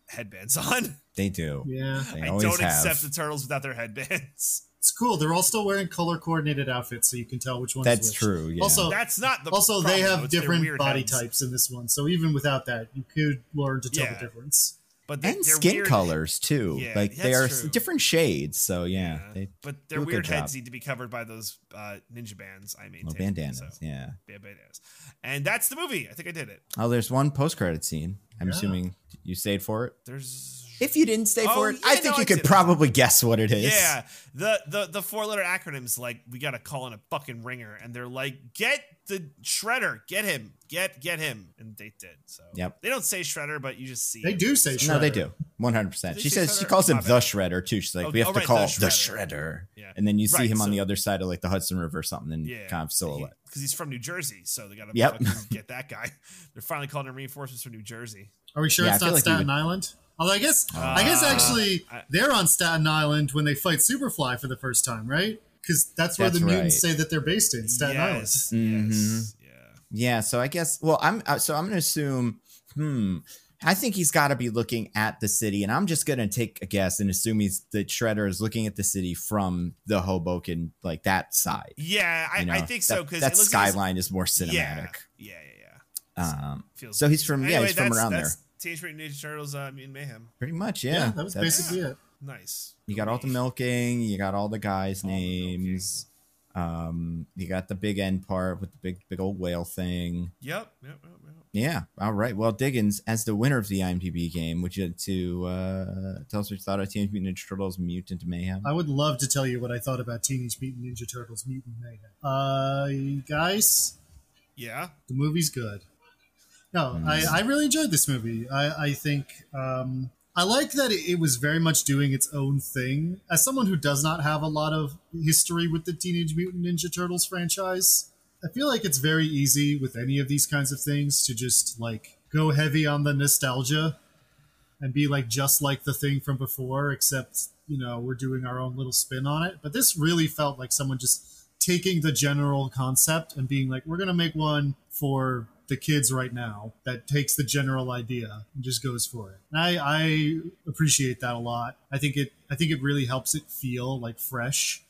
headbands on. They do. Yeah. I don't accept the Turtles without their headbands. It's cool. They're all still wearing color-coordinated outfits, so you can tell which one's That's which. true, yeah. Also, that's not the problem, they have different body heads. types in this one, so even without that, you could learn to tell the difference. But and skin colors, too. Yeah, like, they are true. different shades, so yeah. But their weird heads need to be covered by those ninja bands, I mean. Bandanas, yeah. Bandanas. And that's the movie. I think I did it. Oh, there's one post-credit scene. I'm assuming you stayed for it? There's... If you didn't stay for it, I think you could probably guess what it is. Yeah, the 4-letter acronyms, like, we got to call in a fucking ringer, and they're like, get the Shredder. Get him. Get him. And they did. So they don't say Shredder, but you just see they do say Shredder. No, they do. 100%. She says Shredder? She calls him the Shredder too. She's like, we have to call the Shredder. Yeah. And then you see him on the other side of like the Hudson River or something and kind of silhouette. Because he's from New Jersey, so they got to fucking get that guy. They're finally calling in reinforcements from New Jersey. Are we sure it's not Staten Island? Although I guess actually they're on Staten Island when they fight Superfly for the first time, right? Because that's where the mutants say that they're based in, Staten Island. Yes. Yeah. So I guess. Well, I'm going to assume. I think he's got to be looking at the city, and I'm just going to take a guess and assume the Shredder is looking at the city from the Hoboken, like that side. Yeah, I think so, because that skyline is more cinematic. Yeah. So he's from he's from around there. Teenage Mutant Ninja Turtles, Mutant Mayhem. Pretty much, yeah. That was basically it. Nice. You got all the milking. You got all the guys' names. You got the big end part with the big old whale thing. Yep. Yeah. All right. Well, Diggins, as the winner of the IMDb game, would you like to tell us what you thought of Teenage Mutant Ninja Turtles Mutant Mayhem? I would love to tell you what I thought about Teenage Mutant Ninja Turtles Mutant Mayhem. Guys? Yeah? The movie's good. No, I really enjoyed this movie. I think I like that it was very much doing its own thing. As someone who does not have a lot of history with the Teenage Mutant Ninja Turtles franchise, I feel like it's very easy with any of these kinds of things to just like go heavy on the nostalgia and be like just like the thing from before, except, you know, we're doing our own little spin on it. But this really felt like someone just taking the general concept and being like, we're going to make one for the kids right now that takes the general idea and just goes for it. And I appreciate that a lot. I think it really helps it feel like fresh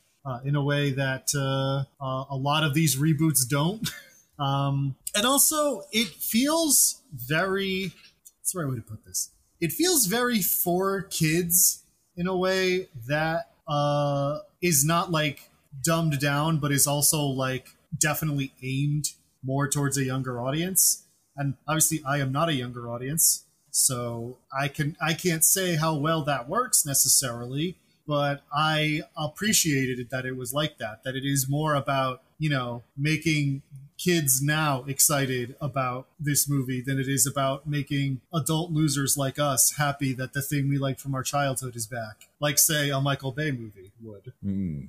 in a way that a lot of these reboots don't. And also it feels very, what's the right way to put this? It feels very for kids in a way that is not like dumbed down, but is also like definitely aimed more towards a younger audience. And obviously I am not a younger audience, so I can't say how well that works necessarily, but I appreciated that it was like that it is more about, you know, making kids now excited about this movie than it is about making adult losers like us happy that the thing we liked from our childhood is back, like say a Michael Bay movie would. And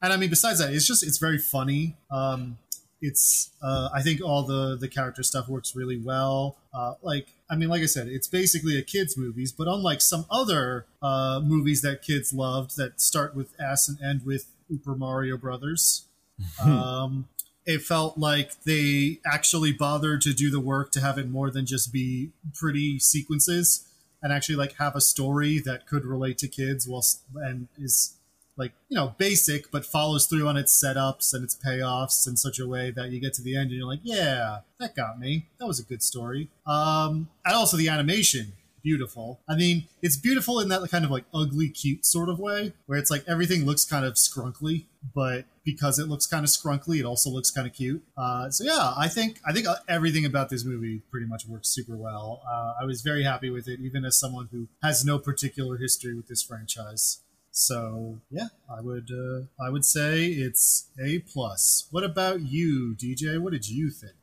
I mean, besides that, it's very funny. It's I think all the character stuff works really well. Like I said, it's basically a kids' movies, but unlike some other movies that kids loved that start with S and end with Super Mario Brothers, it felt like they actually bothered to do the work to have it more than just be pretty sequences and actually like have a story that could relate to kids and is like, you know, basic, but follows through on its setups and its payoffs in such a way that you get to the end and you're like, yeah, that got me. That was a good story. And also the animation, beautiful. I mean, it's beautiful in that kind of like ugly, cute sort of way, where it's like everything looks kind of scrunkly, but because it looks kind of scrunkly, it also looks kind of cute. So yeah, I think everything about this movie pretty much works super well. I was very happy with it, even as someone who has no particular history with this franchise. So yeah, I would say it's A+. What about you, DJ? What did you think?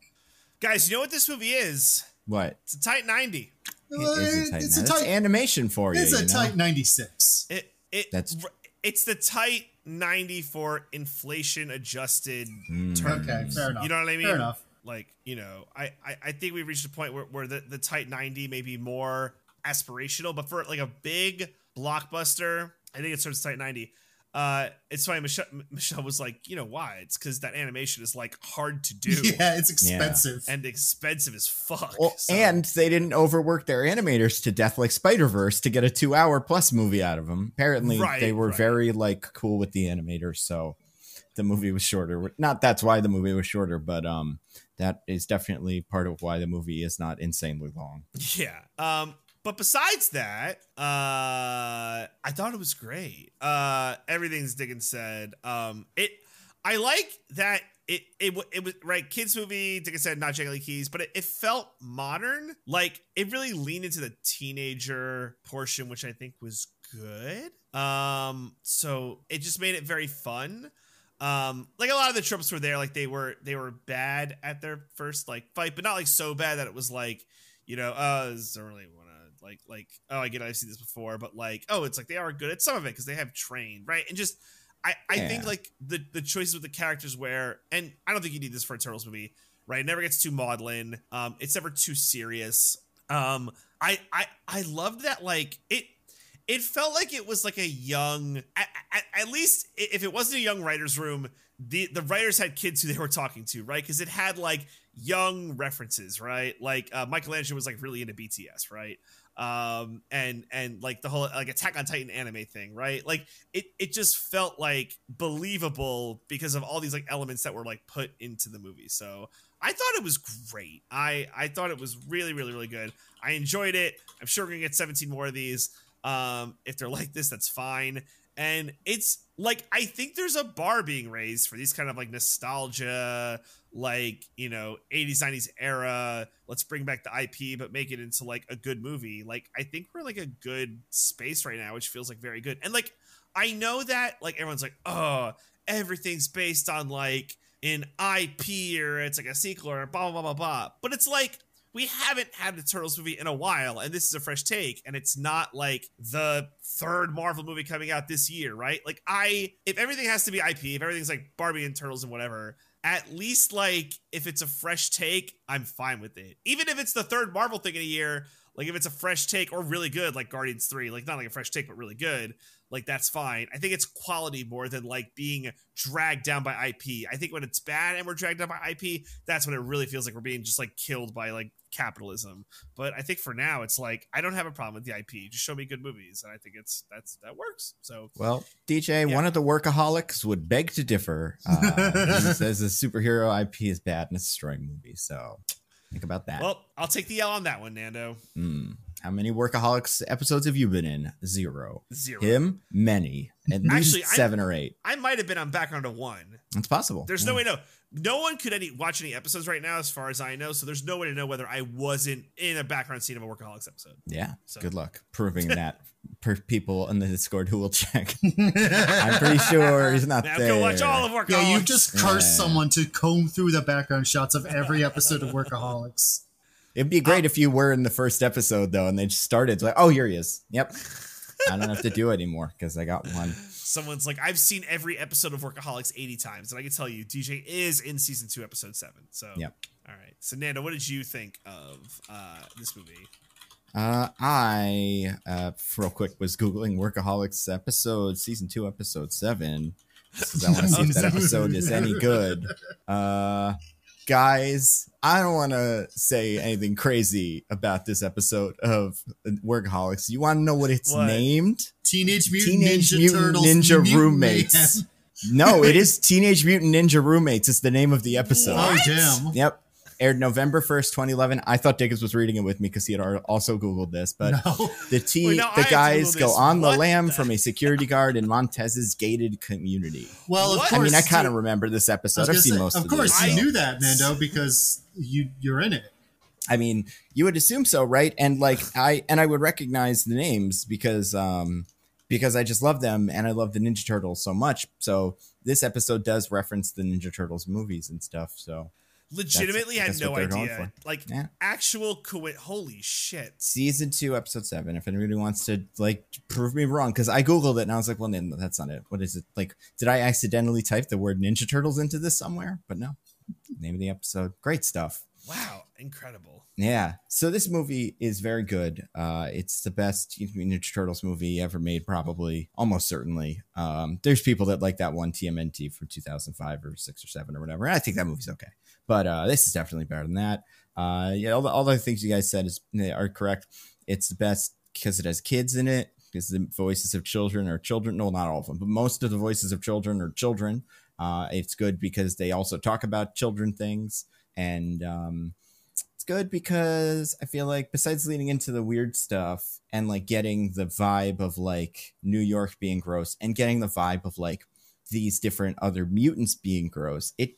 Guys, you know what this movie is? What? It's a tight 90. It's a tight animation for you. It's a tight 96. It's the tight 90 for inflation adjusted terms. Okay, fair enough. You know what I mean? Fair enough. Like, you know, I think we've reached a point where the tight 90 may be more aspirational, but for like a big blockbuster, I think it starts tight 90. It's funny. Michelle was like, you know why? It's because that animation is like hard to do. Yeah, it's expensive and expensive as fuck. Well, and they didn't overwork their animators to death like Spider-Verse to get a 2-hour plus movie out of them. Apparently, they were very like cool with the animators, so the movie was shorter. Not that's why the movie was shorter, but that is definitely part of why the movie is not insanely long. Yeah. But besides that, I thought it was great. Everything's Diggins said. I like that it was right. Kids movie, Diggins said, not Jangly Keys, but it felt modern. Like it really leaned into the teenager portion, which I think was good. So it just made it very fun. Like a lot of the tropes were there. Like they were bad at their first like fight, but not like so bad that it was like, you know, this don't really want to like, oh, I get it, I've seen this before, but like, oh, it's like they are good at some of it because they have trained, right? And just I think like the choices with the characters where, and I don't think you need this for a Turtles movie, right? It never gets too maudlin. It's never too serious. I loved that, like it felt like it was like a young, at least if it wasn't a young writer's room, the writers had kids who they were talking to, right? Because it had like young references, right? Like Michelangelo was like really into BTS, right? And like the whole like Attack on Titan anime thing, right? Like it just felt like believable because of all these like elements that were like put into the movie. So I thought it was great. I thought it was really, really, really good. I enjoyed it. I'm sure we're gonna get 17 more of these. If they're like this, that's fine. And it's like, I think there's a bar being raised for these kind of like nostalgia, like, you know, 80s, 90s era. Let's bring back the IP, but make it into like a good movie. Like, I think we're in like a good space right now, which feels like very good. And like, I know that like everyone's like, oh, everything's based on like an IP or it's like a sequel or blah, blah, blah, blah, blah. But it's like, we haven't had a Turtles movie in a while, and this is a fresh take, and it's not like the third Marvel movie coming out this year, right? Like, if everything has to be IP, if everything's like Barbie and Turtles and whatever, at least like if it's a fresh take, I'm fine with it. Even if it's the third Marvel thing in a year, like if it's a fresh take or really good, like Guardians 3, like not like a fresh take, but really good, like that's fine. I think it's quality more than like being dragged down by IP. I think when it's bad and we're dragged down by IP, that's when it really feels like we're being just like killed by like capitalism. But I think for now, it's like, I don't have a problem with the IP. Just show me good movies. And I think that works. So, well, DJ, one of the workaholics would beg to differ. He says the superhero IP is bad and it's destroying movies. So think about that. Well, I'll take the L on that one, Nando. How many Workaholics episodes have you been in? Zero. Him? Many. At least 7 or 8. I might have been on background of 1. It's possible. There's no way, no one could watch any episodes right now, as far as I know. So there's no way to know whether I wasn't in a background scene of a Workaholics episode. Yeah. So. Good luck proving that per people in the Discord who will check. I'm pretty sure he's not there. Go watch all of Workaholics. Yeah, you've just cursed someone to comb through the background shots of every episode of Workaholics. It'd be great if you were in the first episode, though, and they just started. It's like, oh, here he is. Yep. I don't have to do it anymore because I got one. Someone's like, I've seen every episode of Workaholics 80 times. And I can tell you, DJ is in season 2, episode 7. So, yep. All right. So, Nando, what did you think of this movie? I, real quick, was Googling Workaholics season 2, episode 7. Because I want to see if that episode is any good. Guys, I don't want to say anything crazy about this episode of Workaholics. You want to know what it's named? Teenage Mutant Ninja Turtles Ninja Roommates. No, it is Teenage Mutant Ninja Roommates. It's the name of the episode. What? Oh, damn. Yep. Aired November 1st, 2011. I thought Diggins was reading it with me because he had also Googled this. But the guys go on the lam from a security guard in Montez's gated community. Well, of course. I mean, I kind of remember this episode. I've seen most of it. Of course, you knew that, Nando, because you're in it. I mean, you would assume so, right? And like I would recognize the names because I just love them and I love the Ninja Turtles so much. So this episode does reference the Ninja Turtles movies and stuff. So legitimately had no idea. Like actual holy shit. Season 2, episode 7. If anybody wants to like prove me wrong, because I Googled it and I was like, well, no, that's not it. What is it? Like, did I accidentally type the word Ninja Turtles into this somewhere? But no. Name of the episode. Great stuff. Wow, incredible. Yeah. So this movie is very good. It's the best Ninja Turtles movie ever made, probably, almost certainly. There's people that like that one TMNT from 2005 or 6 or 7 or whatever. And I think that movie's okay. But this is definitely better than that. Yeah, all the things you guys said are correct. It's the best because it has kids in it, because the voices of children are children. No, not all of them, but most of the voices of children are children. It's good because they also talk about children things. And it's good because I feel like besides leaning into the weird stuff and like getting the vibe of like New York being gross and getting the vibe of like these different other mutants being gross, it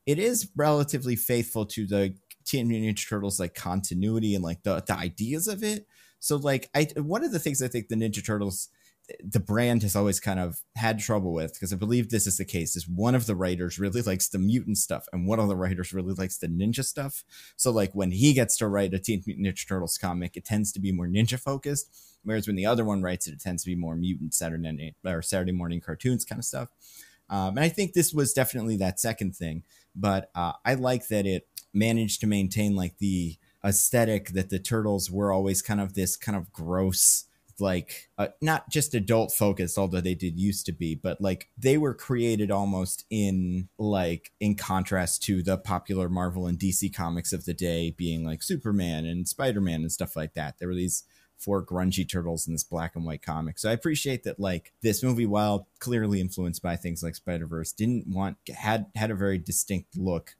is relatively faithful to the Teenage Mutant Ninja Turtles like continuity and like the ideas of it. So like one of the things I think the Ninja Turtles, the brand has always kind of had trouble with, because I believe this is the case, is one of the writers really likes the mutant stuff and one of the writers really likes the ninja stuff. So like when he gets to write a Teen Mutant Ninja Turtles comic, it tends to be more ninja focused, whereas when the other one writes it, it tends to be more mutant Saturday morning cartoons kind of stuff. And I think this was definitely that second thing, but I like that it managed to maintain like the aesthetic that the Turtles were always kind of this kind of gross, like not just adult focused, although they did used to be, but like they were created almost in contrast to the popular Marvel and DC comics of the day, being like Superman and Spider-Man and stuff like that. There were these 4 grungy turtles in this black and white comic. So I appreciate that like this movie, while clearly influenced by things like Spider-Verse, had a very distinct look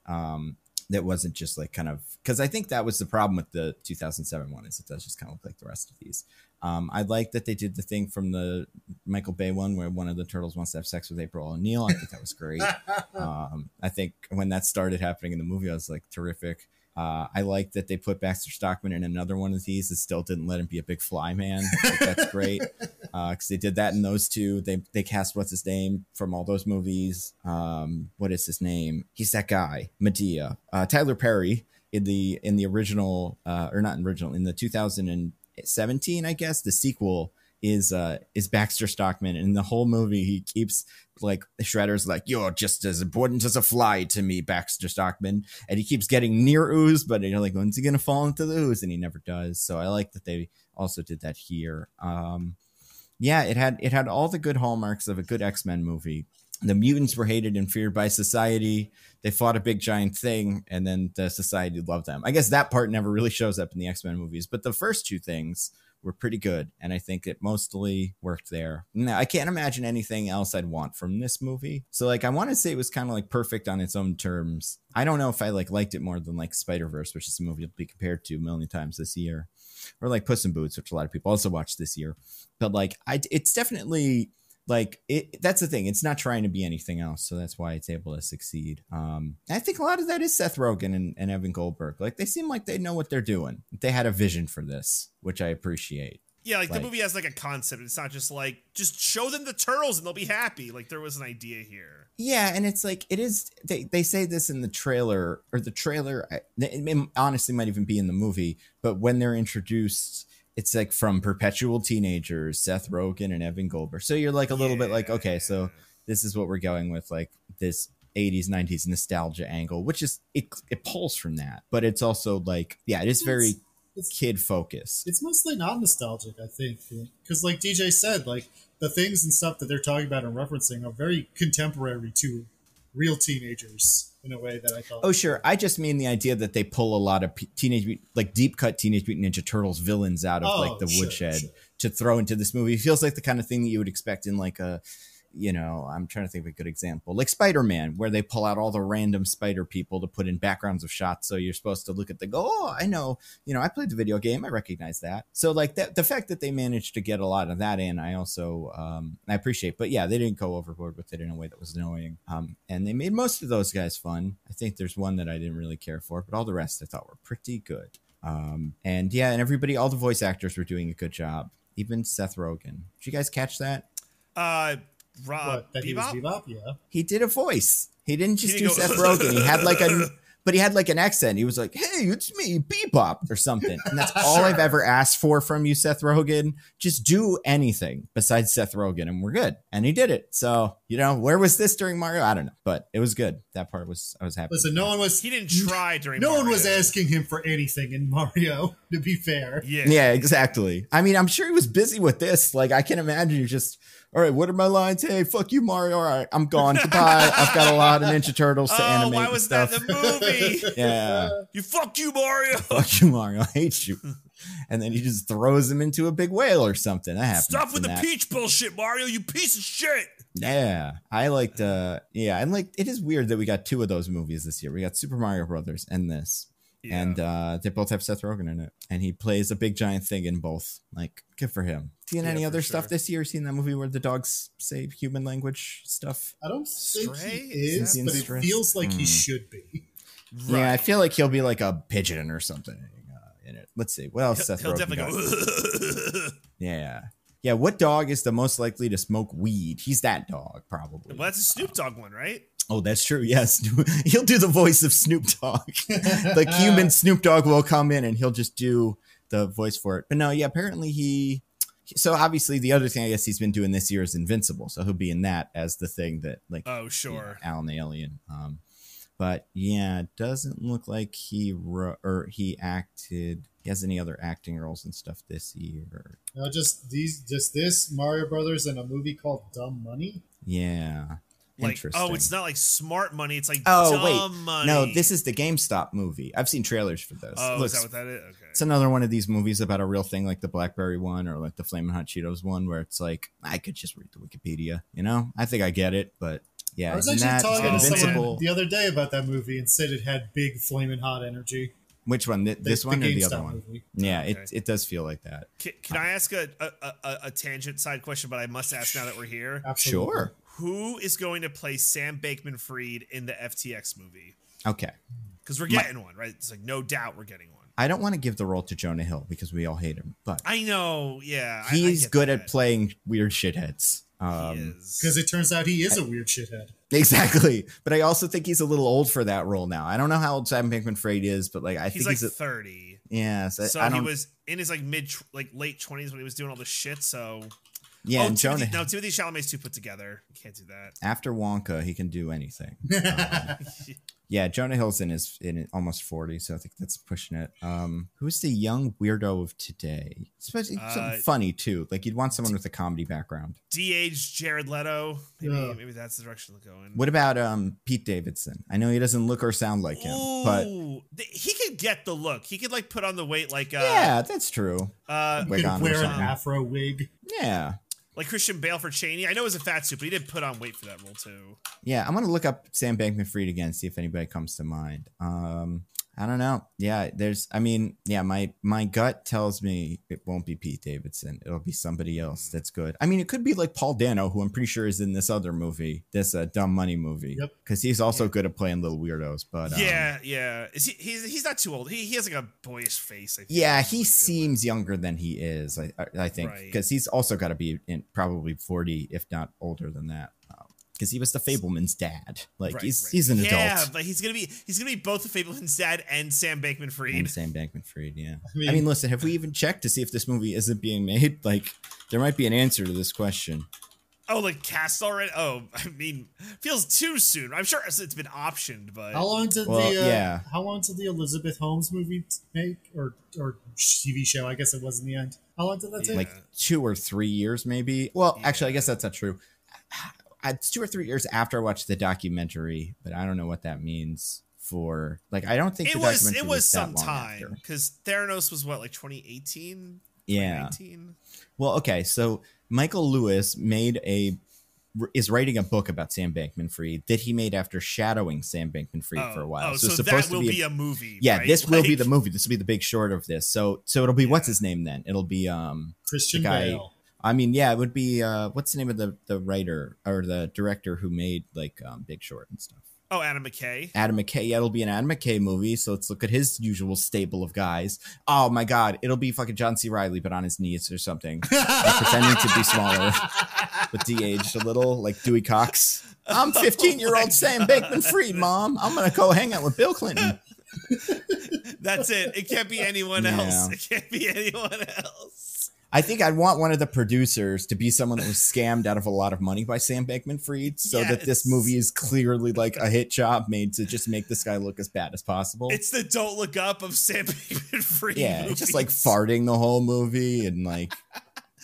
that wasn't just like kind of, because I think that was the problem with the 2007 one, is it does just kind of look like the rest of these. I like that they did the thing from the Michael Bay one where one of the turtles wants to have sex with April O'Neil. I think that was great. I think when that started happening in the movie, I was like, terrific. I like that they put Baxter Stockman in another one of these that still didn't let him be a big fly man. Like, that's great. Because they did that in those two. They cast what's his name from all those movies. What is his name? He's that guy, Medea. Tyler Perry in the original, or not original, in the 2017, I guess, the sequel is Baxter Stockman, and in the whole movie he keeps like Shredder's like, you're just as important as a fly to me, Baxter Stockman, and he keeps getting near ooze, but you're like, when's he gonna fall into the ooze? And he never does. So I like that they also did that here. Yeah, it had all the good hallmarks of a good X-Men movie. The mutants were hated and feared by society. They fought a big giant thing, and then the society loved them. I guess that part never really shows up in the X-Men movies, but the first two things were pretty good, and I think it mostly worked there. Now, I can't imagine anything else I'd want from this movie. So, like, I want to say it was kind of like perfect on its own terms. I don't know if I liked it more than like Spider-Verse, which is a movie it'll be compared to a million times this year, or like Puss in Boots, which a lot of people also watched this year. But like, it's definitely like that's the thing. It's not trying to be anything else, so that's why it's able to succeed. I think a lot of that is Seth Rogen and Evan Goldberg. Like, they seem like they know what they're doing. They had a vision for this, which I appreciate. Yeah, like the movie has like a concept. It's not just like, just show them the turtles and they'll be happy. Like, there was an idea here. Yeah, and it's like, it is, they say this in the trailer, or the trailer, it honestly might even be in the movie, but when they're introduced, it's like from perpetual teenagers, Seth Rogen and Evan Goldberg. So you're like a little bit like, okay, so this is what we're going with, like this 80s, 90s nostalgia angle, which is, it pulls from that. But it's also like, yeah, it is very kid focused. It's mostly not nostalgic, I think. Because like DJ said, like the things and stuff that they're talking about and referencing are very contemporary to real teenagers in a way that I thought. Oh, sure. I just mean the idea that they pull a lot of deep cut Teenage Mutant Ninja Turtles villains out of like the woodshed to throw into this movie. It feels like the kind of thing that you would expect in like a, you know, I'm trying to think of a good example, like Spider-Man, where they pull out all the random spider people to put in backgrounds of shots. So you're supposed to look at oh, I know, you know, I played the video game, I recognize that. So like that, the fact that they managed to get a lot of that in, I also, I appreciate, but yeah, they didn't go overboard with it in a way that was annoying. And they made most of those guys fun. I think there's one that I didn't really care for, but all the rest I thought were pretty good. And yeah, and everybody, all the voice actors were doing a good job. Even Seth Rogen. Did you guys catch that? That he was Bebop? Yeah. He did a voice. He didn't just do Seth Rogen. He had like an accent. He was like, hey, it's me, Bebop, or something. And that's all I've ever asked for from you, Seth Rogen. Just do anything besides Seth Rogen and we're good. And he did it. So, you know, where was this during Mario? I don't know, but it was good. That part was, I was happy. Listen, he didn't try during Mario. No one was asking him for anything in Mario, to be fair. Yeah, exactly. I mean, I'm sure he was busy with this. Like, I can imagine you just, all right, what are my lines? Hey, fuck you, Mario. All right, I'm gone. Goodbye. I've got a lot of Ninja Turtles to animate. Why was that in the movie? Yeah. Fuck you, Mario. Fuck you, Mario. I hate you. And then he just throws him into a big whale or something. That happens. Stop with the peach bullshit, Mario. You piece of shit. Yeah. I liked, it is weird that we got two of those movies this year. We got Super Mario Brothers and this. Yeah. And they both have Seth Rogen in it. And he plays a big giant thing in both. Like, good for him. Seen any other stuff this year? Seen that movie where the dogs say human language stuff? I don't think he is, but it feels like he should be. Right. Yeah, I feel like he'll be like a pigeon or something in it. Let's see. What else Seth Rogen got? Definitely go. Yeah. Yeah, what dog is the most likely to smoke weed? He's that dog, probably. Well, that's a Snoop Dogg one, right? Oh, that's true. Yes. He'll do the voice of Snoop Dogg. Like human Snoop Dogg will come in and he'll just do the voice for it. But no, yeah, apparently so obviously the other thing I guess he's been doing this year is Invincible. So he'll be in that as the thing that like, oh, sure. Alan the Alien. But yeah, it doesn't look like he has any other acting roles and stuff this year. No, just this Mario Brothers and a movie called Dumb Money. Yeah. Like, interesting. oh, it's not like Smart Money. It's like Dumb Money. No, this is the GameStop movie. I've seen trailers for this. Oh, is that what that is? Okay. It's another one of these movies about a real thing, like the Blackberry one or like the Flamin' Hot Cheetos one, where it's like, I could just read the Wikipedia, you know? I think I get it, but yeah. I was actually talking to someone the other day about that movie and said it had big Flamin' Hot energy. Which one? This one or the other one? Movie. Yeah, okay. it does feel like that. Can I ask a tangent side question, but I must ask now that we're here? Absolutely. Sure. Who is going to play Sam Bankman-Fried in the FTX movie? Okay. Because we're getting one, right? It's like no doubt we're getting one. I don't want to give the role to Jonah Hill because we all hate him, but I know, yeah. He's good at playing weird shitheads. He is. Because it turns out he is a weird shithead. Exactly. But I also think he's a little old for that role now. I don't know how old Sam Bankman-Fried is, but like he's think like 30. Yeah. So he was in his like late 20s when he was doing all this shit, so... Yeah, and Jonah. No, Timothée Chalamet's too put together. You can't do that. After Wonka, he can do anything. Yeah, Jonah Hill's in almost 40, so I think that's pushing it. Who's the young weirdo of today? Especially something funny too. Like you'd want someone with a comedy background. De-aged Jared Leto. Maybe that's the direction they're going. What about Pete Davidson? I know he doesn't look or sound like him, but he could get the look. He could like put on the weight like yeah, that's true. He could wear an afro wig. Yeah. Like Christian Bale for Cheney. I know it was a fat suit, but he did put on weight for that role too. Yeah, I'm going to look up Sam Bankman-Fried again, see if anybody comes to mind. I don't know. Yeah, my gut tells me it won't be Pete Davidson. It'll be somebody else that's good. I mean, it could be like Paul Dano, who I'm pretty sure is in this other movie, this Dumb Money movie. Yep. Because he's also good at playing little weirdos. But yeah. He's not too old. He has like a boyish face. I think. Yeah, he seems younger than he is, I think. Because he's also got to be probably 40, if not older than that. Because he was the Fableman's dad. Like he's an adult. Yeah, but he's gonna be both the Fableman's dad and Sam Bankman-Fried. And Sam Bankman-Fried, yeah. I mean, listen, have we even checked to see if this movie isn't being made? Like, there might be an answer to this question. Oh, like cast already? Oh, I mean, feels too soon. I'm sure it's been optioned, but how long did the Elizabeth Holmes movie make, or TV show? I guess it was in the end. How long did that take? Like 2 or 3 years, maybe. Well, actually, I guess that's not true. It's 2 or 3 years after I watched the documentary, but I don't know what that means for. Like, I don't think it was some time because Theranos was what, like 2018. Yeah. Well, okay, so Michael Lewis is writing a book about Sam Bankman-Fried that he made after shadowing Sam Bankman-Fried for a while. So that will be a movie. Yeah, right? this will be the movie. This will be the big short of this. So it'll be what's his name then? It'll be Christian Bale. I mean, yeah, it would be what's the name of the writer or the director who made like Big Short and stuff? Oh, Adam McKay. Adam McKay. Yeah, it'll be an Adam McKay movie. So let's look at his usual stable of guys. Oh my God, it'll be fucking John C. Reilly, but on his knees or something, like pretending to be smaller, but de-aged a little, like Dewey Cox. I'm 15-year-old Sam Bankman-Fried, Mom. I'm gonna go hang out with Bill Clinton. That's it. It can't be anyone else. It can't be anyone else. I think I'd want one of the producers to be someone that was scammed out of a lot of money by Sam Bankman-Fried so that this movie is clearly like a hit job made to just make this guy look as bad as possible. It's the Don't Look Up of Sam Bankman-Fried movies. Just like farting the whole movie and like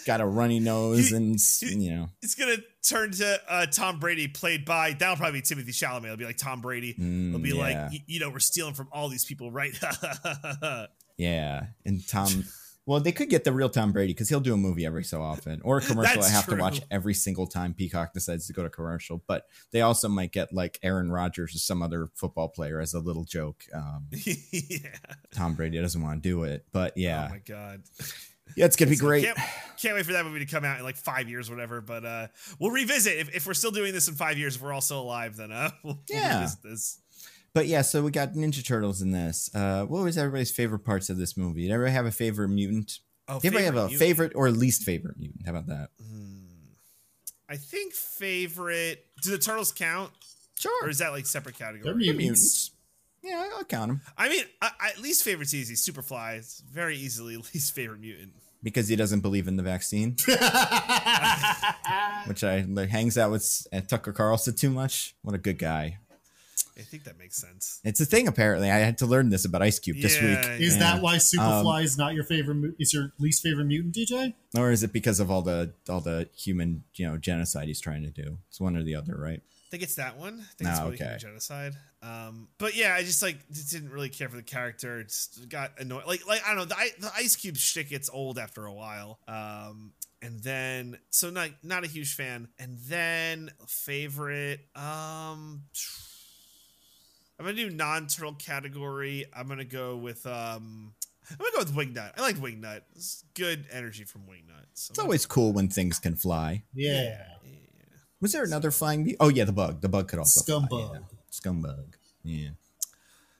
got a runny nose and, you know. It's going to turn to Tom Brady played by, that'll probably be Timothée Chalamet. It'll be like Tom Brady. It'll be like, we're stealing from all these people, right? Yeah. And Tom... Well, they could get the real Tom Brady because he'll do a movie every so often or a commercial I have to watch every single time Peacock decides to go to commercial. But they also might get like Aaron Rodgers or some other football player as a little joke. Tom Brady doesn't want to do it. But yeah. Oh, my God. Yeah, it's going to be great. Can't wait for that movie to come out in like 5 years or whatever. But we'll revisit. If we're still doing this in 5 years, if we're all still alive, then we'll revisit this. But yeah, so we got Ninja Turtles in this. What was everybody's favorite parts of this movie? Did everybody have a favorite mutant? Do you ever have a mutant. favorite or least favorite mutant? How about that? I think favorite. Do the turtles count? Sure. Or is that like separate category? They're mutants. Yeah, I'll count them. I mean, least favorite's easy. Superfly. It's very easily least favorite mutant. Because he doesn't believe in the vaccine. Which hangs out with Tucker Carlson too much. What a good guy. I think that makes sense. It's a thing, apparently. I had to learn this about Ice Cube this week. Is that why Superfly is not your favorite? Is your least favorite mutant, DJ? Or is it because of all the human genocide he's trying to do? It's one or the other, right? I think it's that one. I think it's really human genocide. But yeah, I just didn't really care for the character. It just got annoying. Like I don't know. The Ice Cube shtick gets old after a while. And then so not a huge fan. And then favorite. I'm gonna do non-turtle category. I'm gonna go with Wingnut. I like Wingnut. It's good energy from Wingnut. So it's always cool when things can fly. Yeah. Was there another flying? Oh yeah, the bug. The bug could also Scumbug. fly. Yeah. Scumbug. Yeah.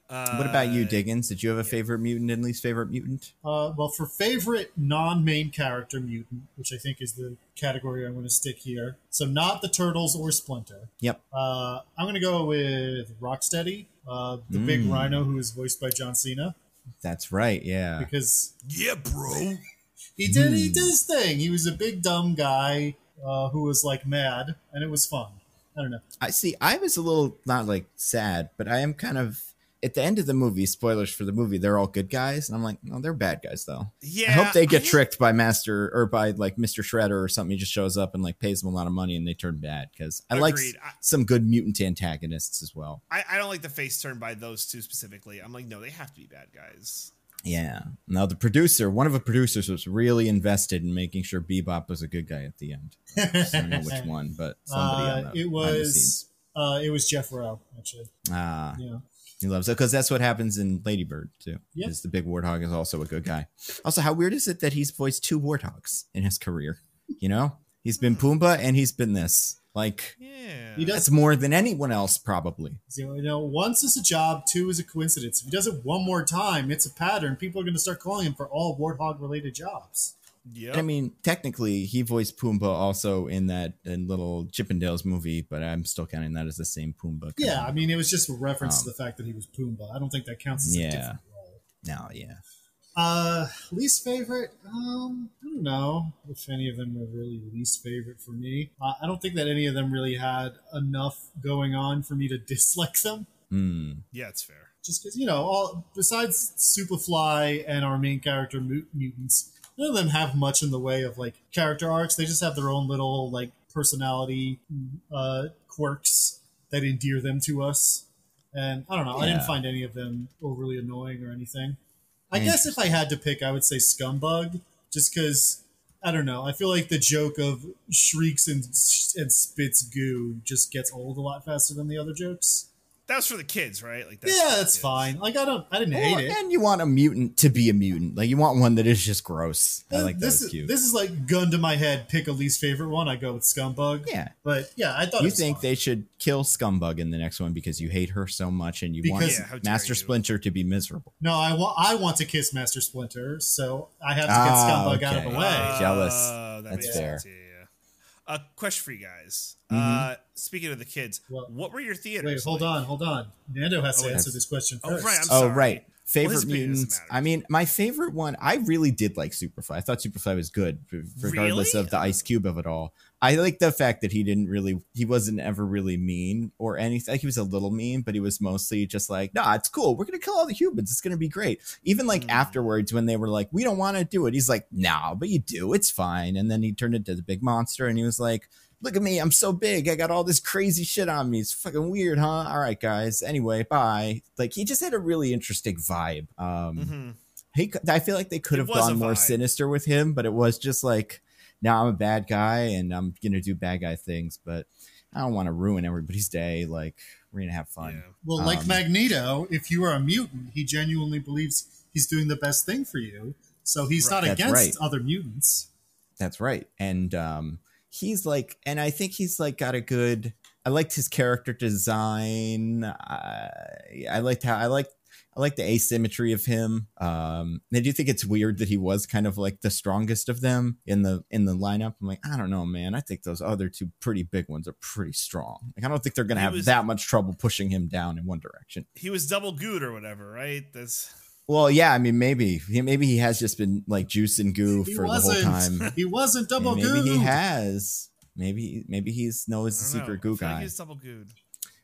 What about you, Diggins? Did you have a favorite mutant and least favorite mutant? Well, for favorite non-main character mutant, which I think is the category I'm going to stick here. So not the Turtles or Splinter. Yep. I'm going to go with Rocksteady, the big rhino who is voiced by John Cena. That's right, yeah. Because bro. He did his thing. He was a big dumb guy who was like mad, and it was fun. I don't know. I was a little not like sad, but I am kind of at the end of the movie, spoilers for the movie, they're all good guys. And I'm like, no, they're bad guys though. Yeah. I hope they get tricked by Mr. Shredder or something. He just shows up and like pays them a lot of money and they turn bad. Because I like some good mutant antagonists as well. I don't like the face turn by those two specifically. I'm like, no, they have to be bad guys. Yeah. Now one of the producers was really invested in making sure Bebop was a good guy at the end. I don't know which one, but somebody it was Jeff Rowe, actually. Yeah. He loves it because that's what happens in Lady Bird too. Yep. Is the big warthog is also a good guy. Also, how weird is it that he's voiced 2 warthogs in his career? He's been Pumbaa and he's been this. Like, that's more than anyone else probably. Once is a job, 2 is a coincidence. If he does it one more time, it's a pattern. People are going to start calling him for all warthog related jobs. Yeah, I mean, technically, he voiced Pumbaa also in that little Chippendales movie, but I'm still counting that as the same Pumbaa. Yeah, I mean, it was just a reference to the fact that he was Pumbaa. I don't think that counts as a different role. No, yeah. Least favorite? I don't know if any of them were really least favorite for me. I don't think that any of them really had enough going on for me to dislike them. Yeah, it's fair. Just because, besides Superfly and our main character, mutants, none of them have much in the way of like character arcs. They just have their own little like personality quirks that endear them to us. And I don't know. I didn't find any of them overly annoying or anything. I guess if I had to pick, I would say Scumbug, just because, I don't know. I feel like the joke of shrieks and spits goo just gets old a lot faster than the other jokes. That was for the kids, right? Like that's fine. Like I didn't hate it. And you want a mutant to be a mutant. Like you want one that is just gross. I like this. That cute. This is like gun to my head. Pick a least favorite one. I go with Scumbug. Yeah, but yeah, I thought you think they should kill Scumbug in the next one because you hate her so much and you want Master Splinter to be miserable. No, I want to kiss Master Splinter, so I have to get Scumbug out of the way. Jealous. That's fair. Question for you guys. Speaking of the kids, what were your theaters? Wait, hold on. Nando has to answer this question first. Right, I'm sorry. Right. Favorite mutants. I mean, my favorite one, I really did like Superfly. I thought Superfly was good, regardless of the Ice Cube of it all. I like the fact that he wasn't ever really mean or anything. Like, he was a little mean, but he was mostly just like, nah, it's cool. We're going to kill all the humans. It's going to be great. Even like afterwards when they were like, we don't want to do it. He's like, nah, but you do. It's fine. And then he turned into the big monster and he was like, look at me. I'm so big. I got all this crazy shit on me. It's fucking weird, huh? All right, guys. Anyway, bye. Like, he just had a really interesting vibe. I feel like they could have gone more sinister with him, but it was just like, now I'm a bad guy and I'm going to do bad guy things, but I don't want to ruin everybody's day. Like, we're going to have fun. Yeah. Well, like Magneto, if you are a mutant, he genuinely believes he's doing the best thing for you. So he's not against other mutants. That's right. And he's like, and I think he's like got a good, I liked his character design. I like the asymmetry of him. I do think it's weird that he was kind of like the strongest of them in the lineup. I'm like, I don't know, man. I think those other two pretty big ones are pretty strong. Like, I don't think they're gonna have that much trouble pushing him down in one direction. He was double good or whatever, right? Well, yeah, I mean, maybe he has just been like juice and goo for the whole time. He wasn't double goo. Maybe he has. Maybe he's knows the secret goo guy. He's double gooed.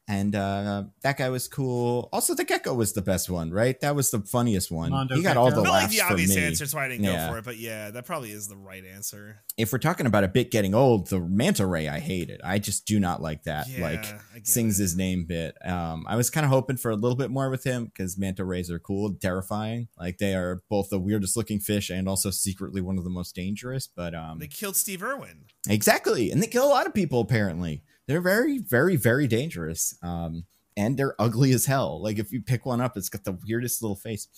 And that guy was cool. Also, the gecko was the best one, right? That was the funniest one. Nando he got all the not laughs like the obvious from me. answer, so I didn't go for it. But yeah, that probably is the right answer. If we're talking about a bit getting old, the manta ray I hated. I just do not like that. Yeah, like sings his name bit. I was kind of hoping for a little bit more with him because manta rays are cool and terrifying. Like they are both the weirdest looking fish and also secretly one of the most dangerous. But they killed Steve Irwin. Exactly, and they kill a lot of people apparently. They're very, very, very dangerous. And they're ugly as hell. Like if you pick one up, it's got the weirdest little face.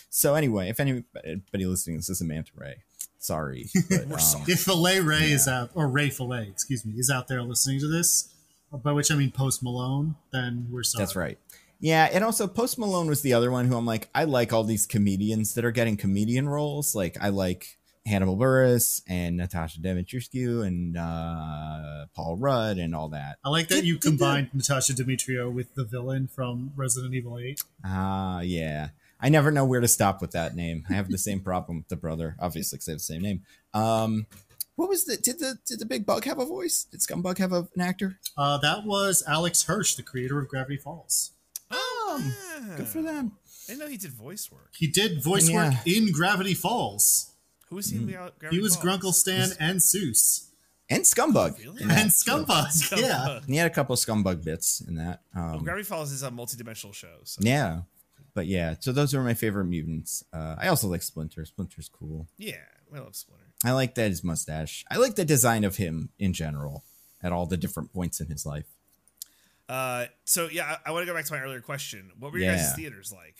So anyway, if anybody listening, this is a manta ray. Sorry. But, We're sorry. If Filet Ray is out, or Ray Filet, excuse me, is out there listening to this, by which I mean Post Malone, then we're sorry. That's right. Yeah, and also Post Malone was the other one who I'm like, I like all these comedians that are getting comedian roles. Like I like Hannibal Buress and Natasha Demetriou and Paul Rudd and all that. I like that you combined Natasha Demetriou with the villain from Resident Evil 8. Yeah. I never know where to stop with that name. I have the same problem with the brother, obviously, because they have the same name. What was did the big bug have a voice? Did Scumbug have an actor? That was Alex Hirsch, the creator of Gravity Falls. Good for them. I didn't know he did voice work. He did voice work in Gravity Falls. Who was he in Gravity He was Falls? Grunkle Stan and Seuss. And Scumbug. Really? And Scumbug, yeah. And he had a couple of Scumbug bits in that. Gravity Falls is a multi-dimensional show. So. Yeah. But yeah, so those are my favorite mutants. I also like Splinter. Splinter's cool. Yeah, I love Splinter. I like that his mustache. I like the design of him in general at all the different points in his life. So yeah, I want to go back to my earlier question. What were your guys' theaters like?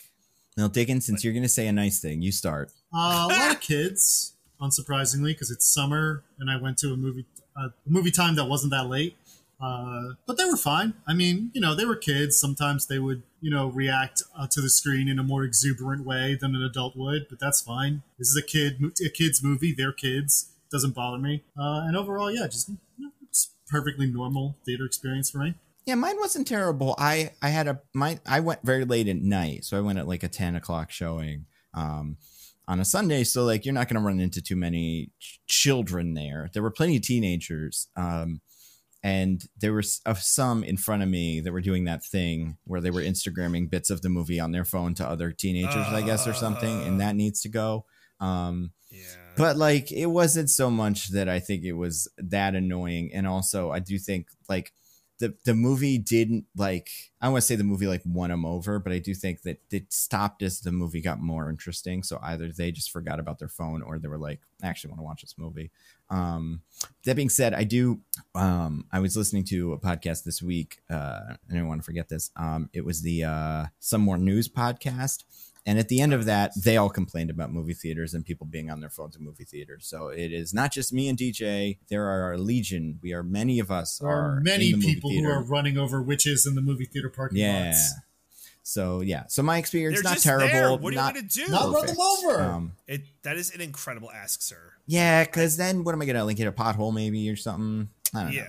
Now, Diggins, since you're going to say a nice thing, you start. A lot of kids, unsurprisingly, because it's summer, and I went to a movie time that wasn't that late. But they were fine. I mean, they were kids. Sometimes they would, react to the screen in a more exuberant way than an adult would, but that's fine. This is a kid's movie. They're kids. Doesn't bother me. And overall, yeah, just it's perfectly normal theater experience for me. Yeah, mine wasn't terrible. I went very late at night, so I went at like a 10 o'clock showing on a Sunday. So like you're not going to run into too many children there. There were plenty of teenagers. And there were some in front of me that were doing that thing where they were Instagramming bits of the movie on their phone to other teenagers, I guess, or something. And that needs to go. But like, it wasn't so much that I think it was that annoying. And also, I do think like the movie didn't like, I want to say the movie like won them over, but I do think that it stopped as the movie got more interesting. So either they just forgot about their phone or they were like, I actually want to watch this movie. That being said, I was listening to a podcast this week. I didn't want to forget this. It was the Some More News podcast. And at the end of that, they all complained about movie theaters and people being on their phones in movie theaters. So it is not just me and DJ. There are a legion. Many of us are many in the people movie who theater. are running over witches in the movie theater parking lots. So my experience They're not just terrible. there. What are you going to do? Not run them over. That is an incredible ask, sir. Yeah, because then what am I gonna like hit a pothole maybe or something? I don't know.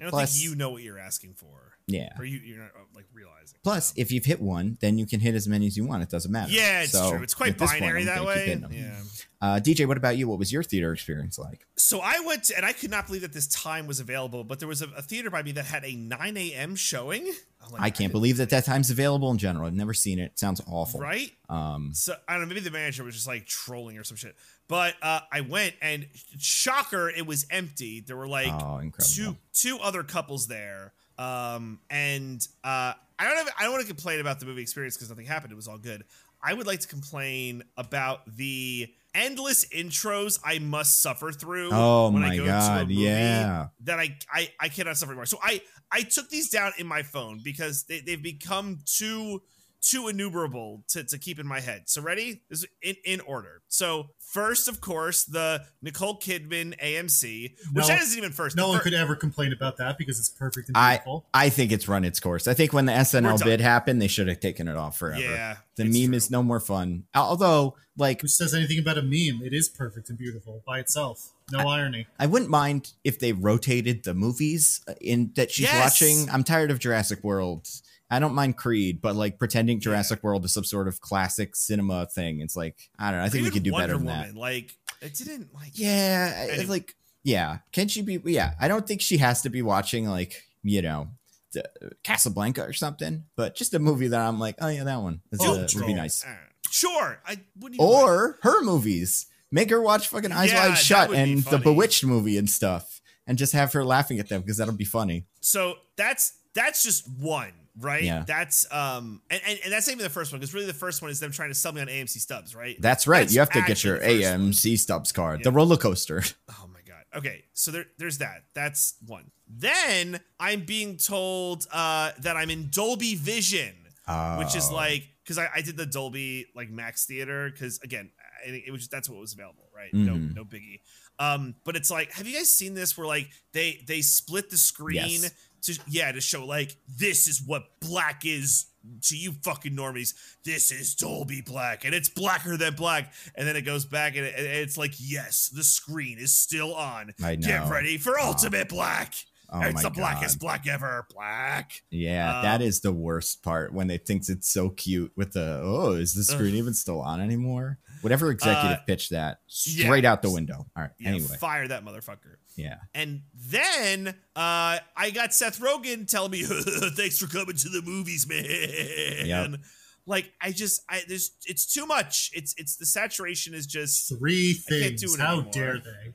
I don't think you know what you're asking for. Yeah, or you're not like realizing. Plus, if you've hit one, then you can hit as many as you want. It doesn't matter. Yeah, it's true. It's quite binary that way. Yeah. DJ, what about you? What was your theater experience like? So I went to, and I could not believe that this time was available, but there was a theater by me that had a 9 a.m. showing. Like, I can't believe that time's available in general. I've never seen it. It sounds awful. Right? So I don't know, maybe the manager was just like trolling or some shit. But I went, and shocker, it was empty. There were like two other couples there. And I don't want to complain about the movie experience because nothing happened. It was all good. I would like to complain about the endless intros I must suffer through when I go to a movie that I cannot suffer anymore. So I took these down in my phone because they've become too too innumerable to keep in my head. So ready? This is in order. So first, of course, the Nicole Kidman AMC, which that isn't even first. No one could ever complain about that because it's perfect and beautiful. I think it's run its course. I think when the SNL bid happened, they should have taken it off forever. Yeah, the meme is no more fun. Although, like, who says anything about a meme? It is perfect and beautiful by itself. No irony. I wouldn't mind if they rotated the movies in that she's watching. I'm tired of Jurassic World. I don't mind Creed, but like pretending Jurassic World is some sort of classic cinema thing. It's like, I don't know. I think we could do better than that. Like, it didn't like. Yeah. Anyway. Like, yeah. Can she be? Yeah. I don't think she has to be watching like, you know, Casablanca or something, but just a movie that I'm like, oh yeah, that one would be nice. Sure. I wouldn't even or her movies. Make her watch fucking Eyes Wide Shut and the Bewitched movie and stuff, and just have her laughing at them because that'll be funny. So that's just one, right? Yeah. That's and that's not even the first one, because really the first one is them trying to sell me on AMC stubs, right? That's right. You have to get your AMC stubs card, the roller coaster. Oh my god. Okay, so there's that. That's one. Then I'm being told that I'm in Dolby Vision, which is like, because I did the Dolby like Max Theater, because again, I think it was just, that's what was available, right? No biggie. But it's like, have you guys seen this where like they split the screen to show like, this is what black is to you fucking normies. This is Dolby Black, and it's blacker than black. And then it goes back and it's like, yes, the screen is still on. I know. Get ready for Ultimate Black. Oh it's my the God. blackest black ever. Black. Yeah, that is the worst part, when they think it's so cute with the, is the screen even still on anymore? Whatever executive pitched that, straight out the window. All right, anyway. Fire that motherfucker. Yeah. And then I got Seth Rogen telling me, thanks for coming to the movies, man. Yep. Like, it's too much. It's the saturation is just 3 things. I can't do it How anymore. dare they?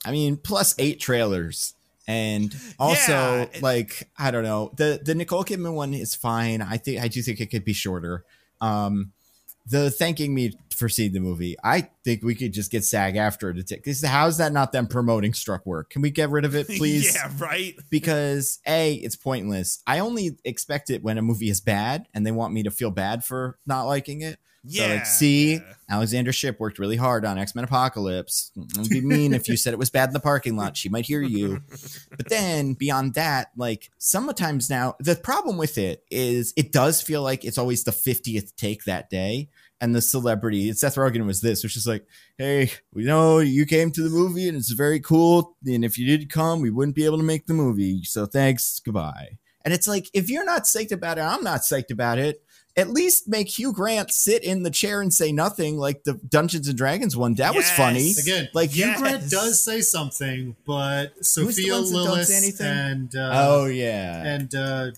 I mean, plus 8 trailers. And also, like, I don't know, the Nicole Kidman one is fine. I do think it could be shorter. The thanking me for seeing the movie, I think we could just get SAG after to take. How's that not them promoting Struck Work? Can we get rid of it, please? Yeah, right. Because it's pointless. I only expect it when a movie is bad and they want me to feel bad for not liking it. Yeah. So like, Alexandra Shipp worked really hard on X-Men Apocalypse. It would be mean if you said it was bad in the parking lot. She might hear you. But then beyond that, like, sometimes now, the problem with it is it does feel like it's always the 50th take that day. And the celebrity, Seth Rogen was this, which is like, hey, we know you came to the movie and it's very cool. And if you didn't come, we wouldn't be able to make the movie. So thanks, goodbye. And it's like, if you're not psyched about it, I'm not psyched about it. At least make Hugh Grant sit in the chair and say nothing, like the Dungeons and Dragons one. That was funny. Again, like Hugh Grant does say something, but Sophia Lillis and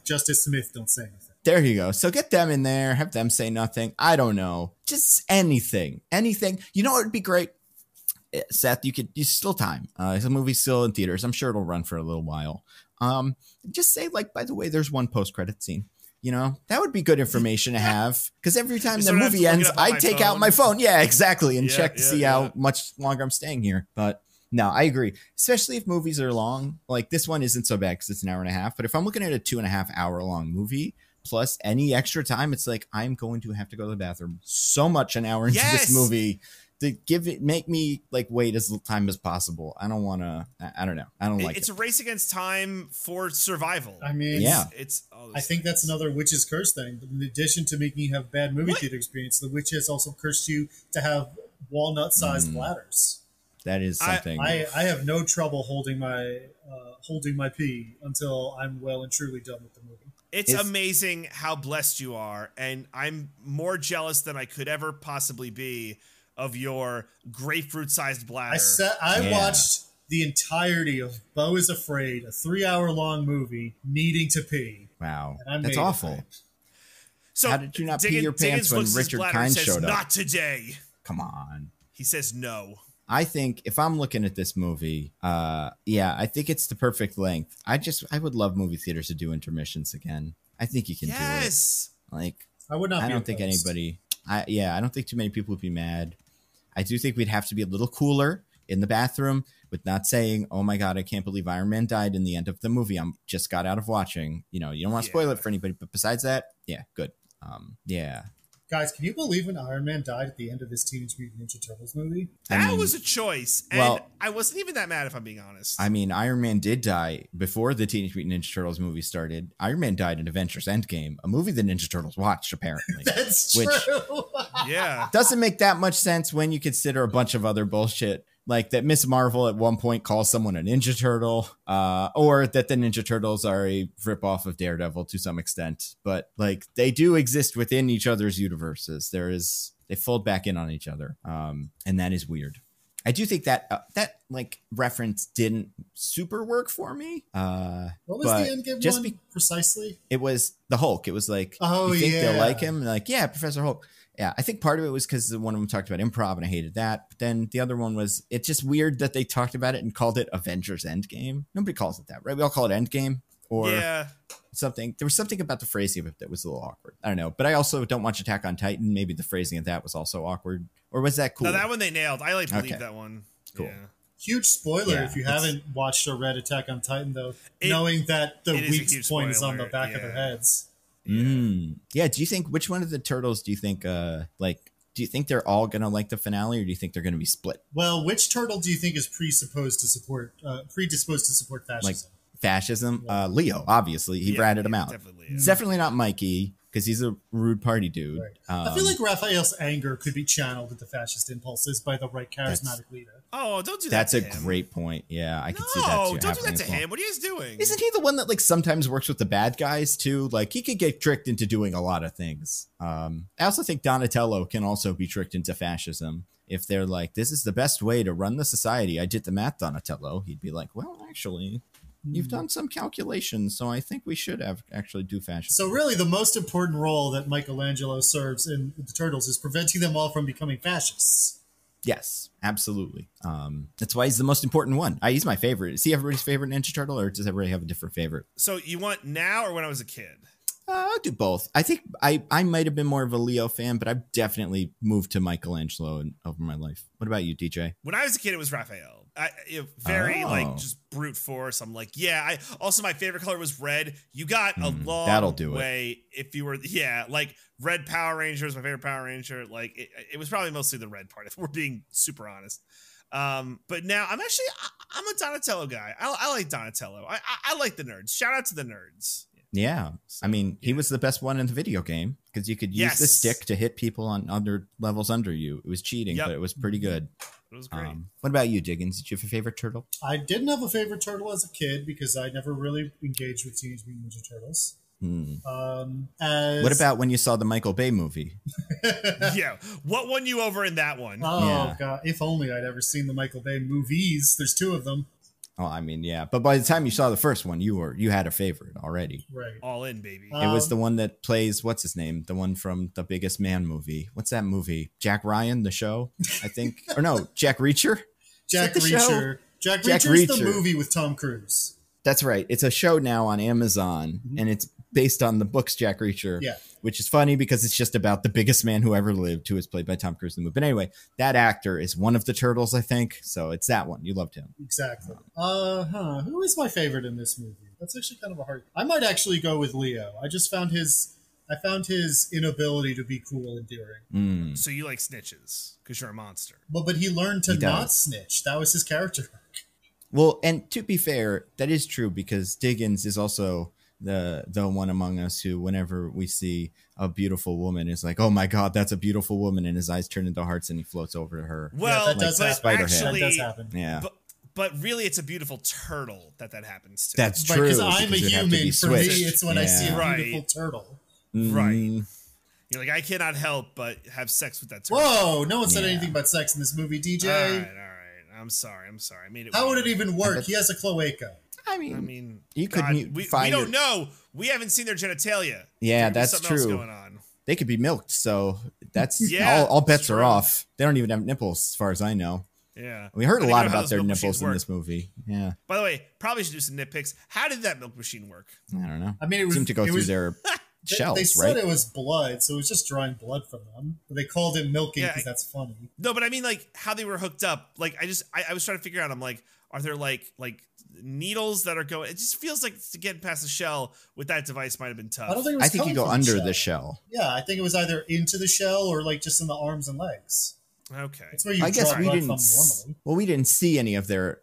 Justice Smith don't say anything. There you go. So get them in there, have them say nothing. I don't know. Just anything. You know what would be great? Seth, you still time. The movie's still in theaters. I'm sure it'll run for a little while. Just say, like, by the way, there's one post-credit scene. You know, that would be good information to have, because every time the movie ends, I take out my phone. Yeah, exactly. And check to see how much longer I'm staying here. But no, I agree. Especially if movies are long. Like, this one isn't so bad because it's an hour and a half. But if I'm looking at a 2.5 hour long movie, plus any extra time, it's like, I'm going to have to go to the bathroom so much an hour into this movie to make me like wait as little time as possible. I don't want to, I don't know. I don't like it. It's a race against time for survival. I mean, I think that's another witch's curse thing. In addition to making you have bad movie theater experience, the witch has also cursed you to have walnut-sized bladders. That is something. I have no trouble holding my pee until I'm well and truly done with the movie. It's amazing how blessed you are, and I'm more jealous than I could ever possibly be of your grapefruit-sized bladder. I watched the entirety of Beau is Afraid, a 3-hour-long movie, needing to pee. Wow, that's awful. So how did you not pee your pants when Richard Kind showed up? Not today. Come on. He says no. I think if I'm looking at this movie, I think it's the perfect length. I would love movie theaters to do intermissions again. I think you can do it. Like, I would not. I don't think anybody. I don't think too many people would be mad. I do think we'd have to be a little cooler in the bathroom with not saying, "Oh my God, I can't believe Iron Man died in the end of the movie. I'm just got out of watching." You know, you don't want to spoil it for anybody, but besides that, yeah, good. Yeah. Guys, can you believe when Iron Man died at the end of this Teenage Mutant Ninja Turtles movie? That was a choice. And I wasn't even that mad, if I'm being honest. I mean, Iron Man did die before the Teenage Mutant Ninja Turtles movie started. Iron Man died in Avengers Endgame, a movie the Ninja Turtles watched, apparently. That's true. Yeah. Doesn't make that much sense when you consider a bunch of other bullshit. Like that Miss Marvel at one point calls someone a Ninja Turtle, or that the Ninja Turtles are a ripoff of Daredevil to some extent. But like they do exist within each other's universes. They fold back in on each other, and that is weird. I do think that that like reference didn't super work for me. What was the Endgame one precisely? It was the Hulk. It was like, oh, you think they'll like him? Like, yeah, Professor Hulk. Yeah, I think part of it was because one of them talked about improv and I hated that. But then the other one was, it's just weird that they talked about it and called it Avengers Endgame. Nobody calls it that, right? We all call it Endgame or something. There was something about the phrasing of it that was a little awkward. I don't know. But I also don't watch Attack on Titan. Maybe the phrasing of that was also awkward. Or was that cool? No, that one they nailed. I believe that one. Cool. Yeah. Huge spoiler if you haven't watched or read Attack on Titan, though, knowing that the weak point is on the back of their heads. Yeah. Do you think, which one of the turtles do you think, do you think they're all going to like the finale, or do you think they're going to be split? Well, which turtle do you think is predisposed to support fascism? Like fascism? Yeah. Leo, obviously. He ratted him out. It's definitely not Mikey, because he's a rude party dude. Right. I feel like Raphael's anger could be channeled into fascist impulses by the right charismatic leader. Oh, don't do that. That's a great point. Yeah, I can see that too. No, don't do that to him. What are you guys doing? Isn't he the one that like sometimes works with the bad guys too? Like he could get tricked into doing a lot of things. I also think Donatello can also be tricked into fascism. If they're like, this is the best way to run the society. I did the math, Donatello. He'd be like, well, actually, you've done some calculations, so I think we should actually do fascism. So really, the most important role that Michelangelo serves in the Turtles is preventing them all from becoming fascists. Yes, absolutely. That's why he's the most important one. He's my favorite. Is he everybody's favorite Ninja Turtle, or does everybody have a different favorite? So you want now or when I was a kid? I'll do both. I think I might have been more of a Leo fan, but I've definitely moved to Michelangelo over my life. What about you, DJ? When I was a kid, it was Raphael. Like just brute force. I'm like, also my favorite color was red. You got a long way if you were, like red Power Ranger was my favorite Power Ranger. Like it was probably mostly the red part, if we're being super honest. But now I'm a Donatello guy. I like Donatello. I like the nerds. Shout out to the nerds. Yeah. So, I mean, he was the best one in the video game because you could use the stick to hit people on other levels under you. It was cheating, but it was pretty good. It was great. What about you, Diggins? Did you have a favorite turtle? I didn't have a favorite turtle as a kid because I never really engaged with Teenage Mutant Ninja Turtles. What about when you saw the Michael Bay movie? What won you over in that one? Oh, God. If only I'd ever seen the Michael Bay movies. There's two of them. Oh, I mean, yeah. But by the time you saw the first one, you had a favorite already. Right. All in, baby. It was the one that plays, what's his name? The one from The Biggest Man movie. What's that movie? Jack Ryan, the show, I think. Or no, Jack Reacher? Jack Reacher. Jack Reacher's the movie with Tom Cruise. That's right. It's a show now on Amazon, and it's based on the books Jack Reacher, which is funny because it's just about the biggest man who ever lived, who was played by Tom Cruise in the movie. But anyway, that actor is one of the turtles, I think. So it's that one. You loved him. Exactly. Who is my favorite in this movie? That's actually kind of a hard. I might actually go with Leo. I found his inability to be cool endearing. So you like snitches because you're a monster. But he learned to not snitch. That was his character arc. Well, and to be fair, that is true because Diggins is also the one among us who, whenever we see a beautiful woman, is like, oh my God, that's a beautiful woman, and his eyes turn into hearts and he floats over to her. Well, that does happen. Yeah. But really, it's a beautiful turtle that happens to. That's true. Because I'm a human. For me, it's when I see a beautiful turtle. Right. You're like, I cannot help but have sex with that turtle. Whoa, no one said anything about sex in this movie, DJ. All right. I'm sorry. I made it. How would it even work? He has a cloaca. I mean, you God, could we don't know. We haven't seen their genitalia. Yeah, that's true. Else going on. They could be milked, so that's all bets are off. They don't even have nipples, as far as I know. Yeah, we heard a lot about their nipples in this movie. Yeah. By the way, probably should do some nitpicks. How did that milk machine work? I don't know. I mean, it seemed to go through their shells, they right? said it was blood, so it was just drawing blood from them. But they called it milking because that's funny. No, but I mean, like how they were hooked up. Like I was trying to figure out. I'm like, are there like needles that are going. It just feels like to get past the shell with that device might have been tough. I don't think it was I think you coming go from under the shell. Yeah, I think it was either into the shell or like just in the arms and legs. Okay, That's where you I guess draw we blood didn't. from normally. Well, we didn't see any of their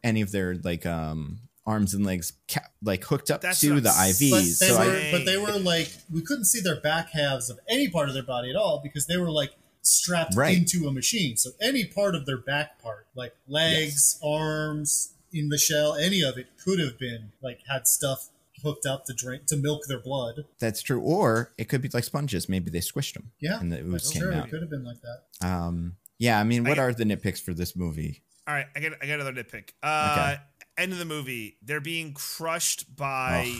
like arms and legs like hooked up That's to what the I'm IVs. But they were like, we couldn't see their back halves of any part of their body at all because they were like strapped into a machine. So any part of their back part, like legs, arms, in the shell, any of it could have been like had stuff hooked up to milk their blood. That's true. Or it could be like sponges. Maybe they squished them. Yeah, and the ooze came sure, out. it could have been like that. Yeah, I mean, what are the nitpicks for this movie? All right, I got another nitpick. Okay. End of the movie, they're being crushed by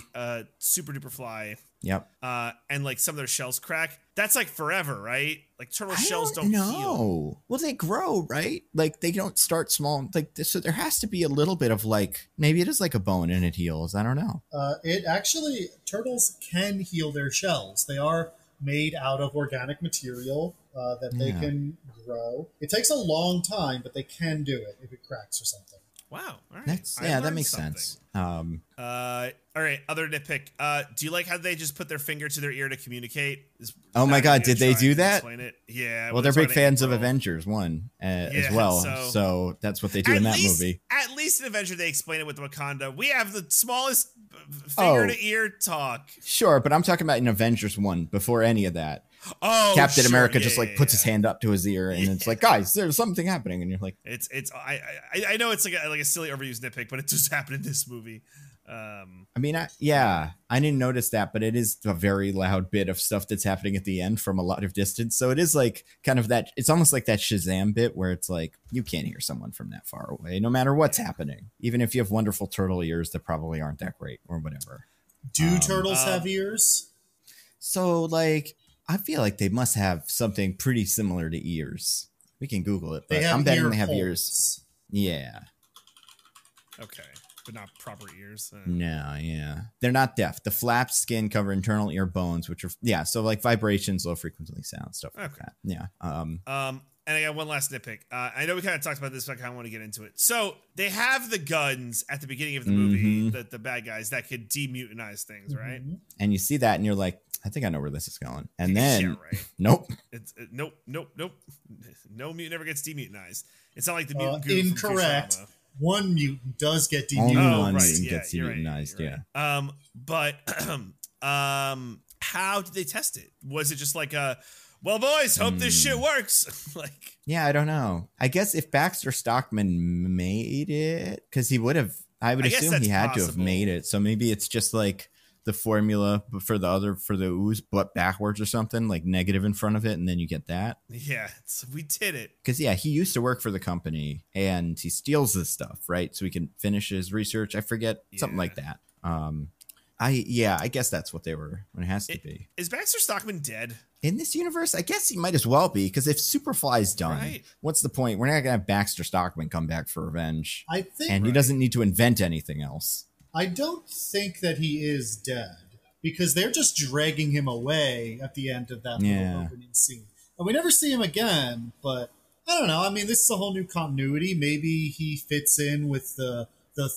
super duper fly. Yep. And like some of their shells crack. That's like forever, right? Like turtle shells don't know. heal. Well, they grow, right? Like they don't start small. Like this, so there has to be a little bit of like maybe it is like a bone and it heals. I don't know. Turtles can heal their shells. They are made out of organic material that they can grow. It takes a long time, but they can do it if it cracks or something. Wow. All right. That makes sense. All right. Other nitpick. Do you like how they just put their finger to their ear to communicate? Oh my God. Did they do that? Explain it. Yeah. Well, they're big fans of Avengers 1 as well. So that's what they do in that movie. At least in Avenger, they explain it with Wakanda. We have the smallest finger to ear talk. Sure. But I'm talking about in Avengers 1 before any of that. Oh, Captain America just puts his hand up to his ear and it's like, guys, there's something happening, and you're like, I know it's like a silly overused nitpick, but it just happened in this movie. I mean, I didn't notice that, but it is a very loud bit of stuff that's happening at the end from a lot of distance. So it is like kind of that. It's almost like that Shazam bit where it's like you can't hear someone from that far away, no matter what's happening, even if you have wonderful turtle ears that probably aren't that great or whatever. Do turtles have ears? So like. I feel like they must have something pretty similar to ears. We can Google it, but I'm betting they have ears. Yeah. Okay, but not proper ears. No, yeah. They're not deaf. The flaps, skin cover internal ear bones, which are, so like vibrations, low frequency sound, stuff like that. Yeah. And I got one last nitpick. I know we kind of talked about this, but I kind of want to get into it. So they have the guns at the beginning of the movie, the bad guys that could demutinize things, right? And you see that and you're like, I think I know where this is going. And then, nope. Nope. No mutant ever gets demutinized. It's not like the mutant goo incorrect. From Futurama. One mutant does get demutinized. Only one mutant gets demutinized, right. But how did they test it? Was it just like well, boys, hope this shit works? Like, yeah, I don't know. I guess if Baxter Stockman made it, because he would have, I would assume he had to have made it. So maybe it's just like the formula for the ooze, but backwards or something, like negative in front of it, and then you get that. Yeah, we did it. Because he used to work for the company, and he steals this stuff, right? So he can finish his research. I forget something like that. I guess that's what they were. It has to be. Is Baxter Stockman dead? In this universe, I guess he might as well be, because if Superfly's done, what's the point? We're not going to have Baxter Stockman come back for revenge. I think, and he doesn't need to invent anything else. I don't think that he is dead, because they're just dragging him away at the end of that little opening scene. And we never see him again, but I don't know. I mean, this is a whole new continuity. Maybe he fits in with the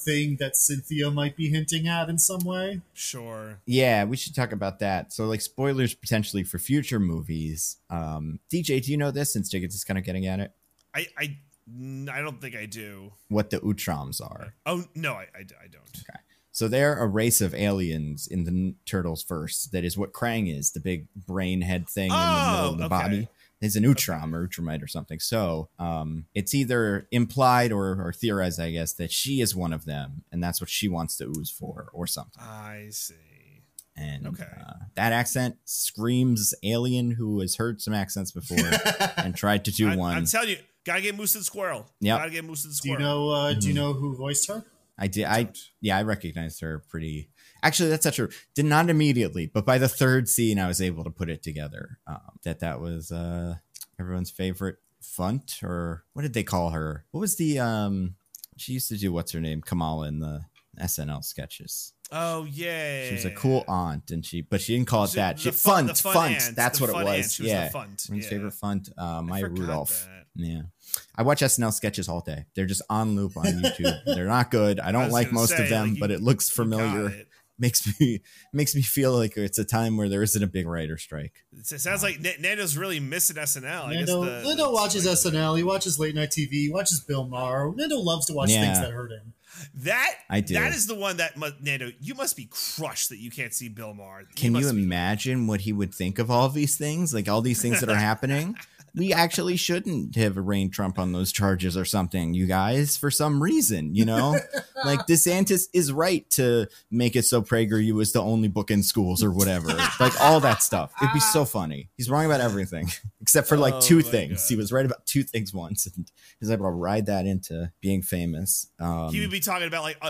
thing that Cynthia might be hinting at in some way. Sure. Yeah, we should talk about that. So, like, spoilers potentially for future movies. DJ, do you know this, since Diggins is kind of getting at it? I don't think I do. What the Utroms are. Oh, no, I don't. Okay. So they're a race of aliens in the Turtles verse. That is what Krang is, the big brain head thing in the middle of the body. Is an Utrom or Utromite or something. So it's either implied or theorized, I guess, that she is one of them, and that's what she wants to ooze for or something. I see. And that accent screams alien who has heard some accents before and tried to do one. I'm telling you, gotta get Moose and Squirrel. Yep. Gotta get Moose and Squirrel. Do you know who voiced her? I did. I recognized her pretty. Actually, that's not true. Did not immediately, but by the third scene, I was able to put it together. That was everyone's favorite Funt, or what did they call her? What was the she used to do? What's her name? Kamala in the SNL sketches. Oh yeah. She was a cool aunt, and but she didn't call it that. She the funt. aunt, That's what it was. Aunt. She was yeah. the funt. Ryan's favorite funt. Maya Rudolph. That. Yeah. I watch SNL sketches all day. They're just on loop on YouTube. They're not good. I don't like most of them, but it looks familiar. Makes me feel like it's a time where there isn't a big writer strike. It sounds like Nando's really missing SNL. Nando watches SNL. He watches late night TV. He watches Bill Maher. Nando loves to watch things that hurt him. I do. That is the one that Nando. You must be crushed that you can't see Bill Maher. Can you imagine what he would think of all these things? Like all these things that are happening. We actually shouldn't have arraigned Trump on those charges or something, you guys, for some reason, like DeSantis is right to make it so PragerU is the only book in schools or whatever, like all that stuff. It'd be so funny. He's wrong about everything except for like two things. God. He was right about two things once, and he's able to ride that into being famous. He would be talking about like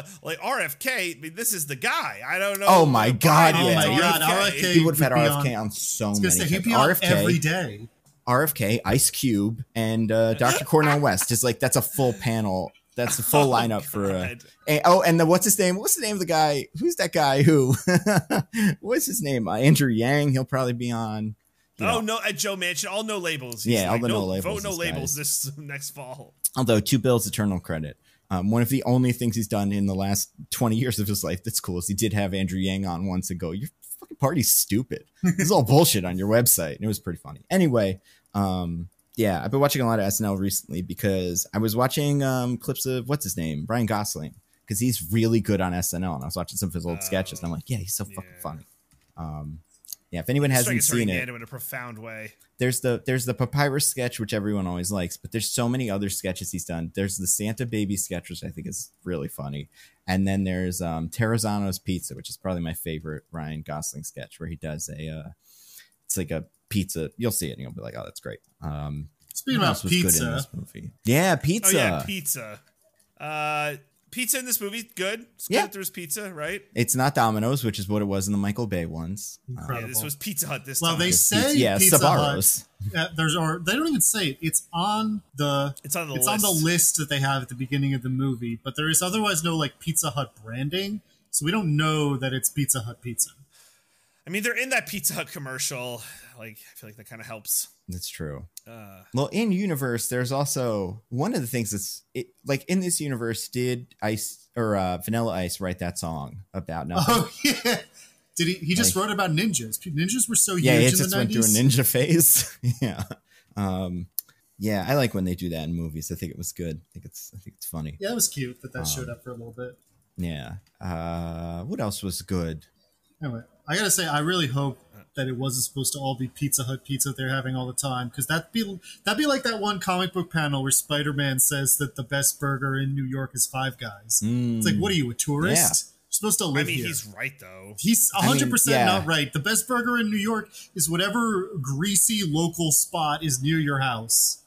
RFK. I mean, this is the guy. I don't know. Oh my God. Oh yeah. my God. RFK. He would have had RFK on so many. He'd be on every day. RFK, Ice Cube, and Dr. Cornel West. Just like that's a full panel. That's a full lineup for. And what's his name? What's the name of the guy? Who's that guy? Who? What's his name? Andrew Yang. He'll probably be on. No, at Joe Manchin. All no labels. Yeah, all the no labels. Vote no labels this next fall. Although to Bill's eternal credit, one of the only things he's done in the last 20 years of his life that's cool is he did have Andrew Yang on once and go, "Your fucking party's stupid. This is all bullshit on your website." And it was pretty funny. Anyway. Yeah, I've been watching a lot of SNL recently because I was watching clips of what's his name, Ryan Gosling, because he's really good on SNL, and I was watching some of his old sketches, and I'm like, yeah, he's so fucking funny. Yeah, if anyone hasn't seen it, in a profound way. There's the Papyrus sketch, which everyone always likes, but there's so many other sketches he's done. There's the Santa Baby sketch, which I think is really funny, and then there's Terrazano's Pizza, which is probably my favorite Ryan Gosling sketch, where he does it's like a pizza. You'll see it and you'll be like, oh, that's great. Speaking about pizza, good in this movie. Yeah, pizza. Oh yeah, pizza. Pizza in this movie, good. It's good that there's pizza, right? It's not Domino's, which is what it was in the Michael Bay ones. Yeah, this was Pizza Hut this time. Well, they say Pizza Hut. They don't even say it. It's on the list that they have at the beginning of the movie, but there is otherwise no like Pizza Hut branding, so we don't know that it's Pizza Hut pizza. I mean, they're in that Pizza Hut commercial. Like, I feel like that kind of helps. That's true. Well, in universe, there's also one of the things like in this universe, did Vanilla Ice write that song about nothing? Oh yeah, did he? He just wrote about ninjas. Ninjas were so huge. Yeah, it in just the went 90s. through a ninja phase. Yeah, yeah. I like when they do that in movies. I think it was good. I think it's funny. Yeah, it was cute that showed up for a little bit. Yeah. What else was good? Anyway, I gotta say, I really hope that it wasn't supposed to all be Pizza Hut pizza they're having all the time, because that'd be like that one comic book panel where Spider-Man says that the best burger in New York is Five Guys. It's like, what are you, a tourist? Yeah. You're supposed to live here. He's right though. He's 100% not right. The best burger in New York is whatever greasy local spot is near your house.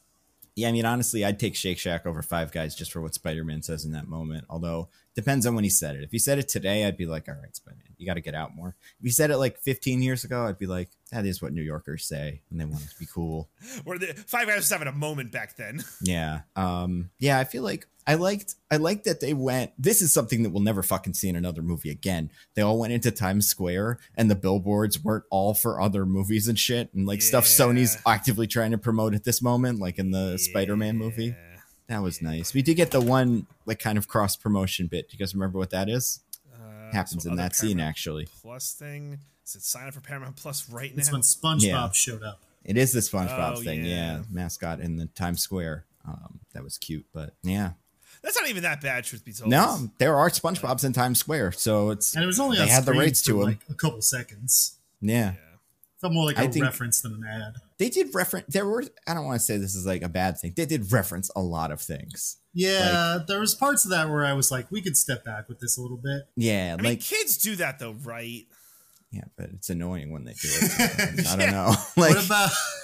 Yeah, I mean, honestly, I'd take Shake Shack over Five Guys just for what Spider-Man says in that moment. Although, depends on when he said it. If he said it today, I'd be like, all right, Spider-Man, you got to get out more. If he said it like 15 years ago, I'd be like, that is what New Yorkers say when they want to be cool. Or Five Guys was having a moment back then. Yeah. Yeah, I feel like I liked that they went, this is something that we'll never fucking see in another movie again. They all went into Times Square and the billboards weren't all for other movies and shit and like stuff Sony's actively trying to promote at this moment, like in the Spider-Man movie. That was nice. We did get the one like kind of cross promotion bit. Do you guys remember what that is? Happens in that scene actually. Plus thing. Is it sign up for Paramount Plus right now? It's when SpongeBob showed up. It is the SpongeBob thing. Yeah. Mascot in the Times Square. That was cute, but yeah. That's not even that bad, truth be told. No, there are SpongeBobs in Times Square, so it's and it was only they had the rights to them. Like a couple seconds. Yeah. Felt more like a reference than an ad. They did reference. There were. I don't want to say this is like a bad thing. They did reference a lot of things. Yeah, there was parts of that where I was like, we could step back with this a little bit. Yeah, I mean, kids do that though, right? Yeah, but it's annoying when they do it. I don't know. Like,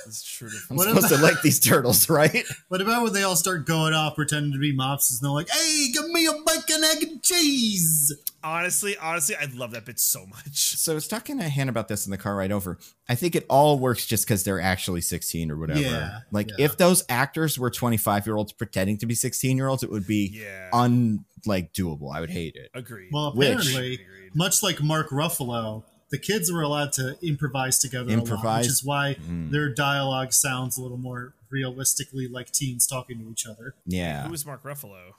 It's true. I'm supposed to like these turtles, right? What about when they all start going off pretending to be mobsters and they're like, hey, give me a bacon, egg, and cheese? Honestly, I love that bit so much. So I was talking to Han about this in the car ride over. I think it all works just because they're actually 16 or whatever. Yeah, if those actors were 25-year-olds pretending to be 16-year-olds, it would be doable. I would hate it. Agreed. Well, apparently, much like Mark Ruffalo, the kids were allowed to improvise together a lot, which is why their dialogue sounds a little more realistically like teens talking to each other. Yeah. Who is Mark Ruffalo?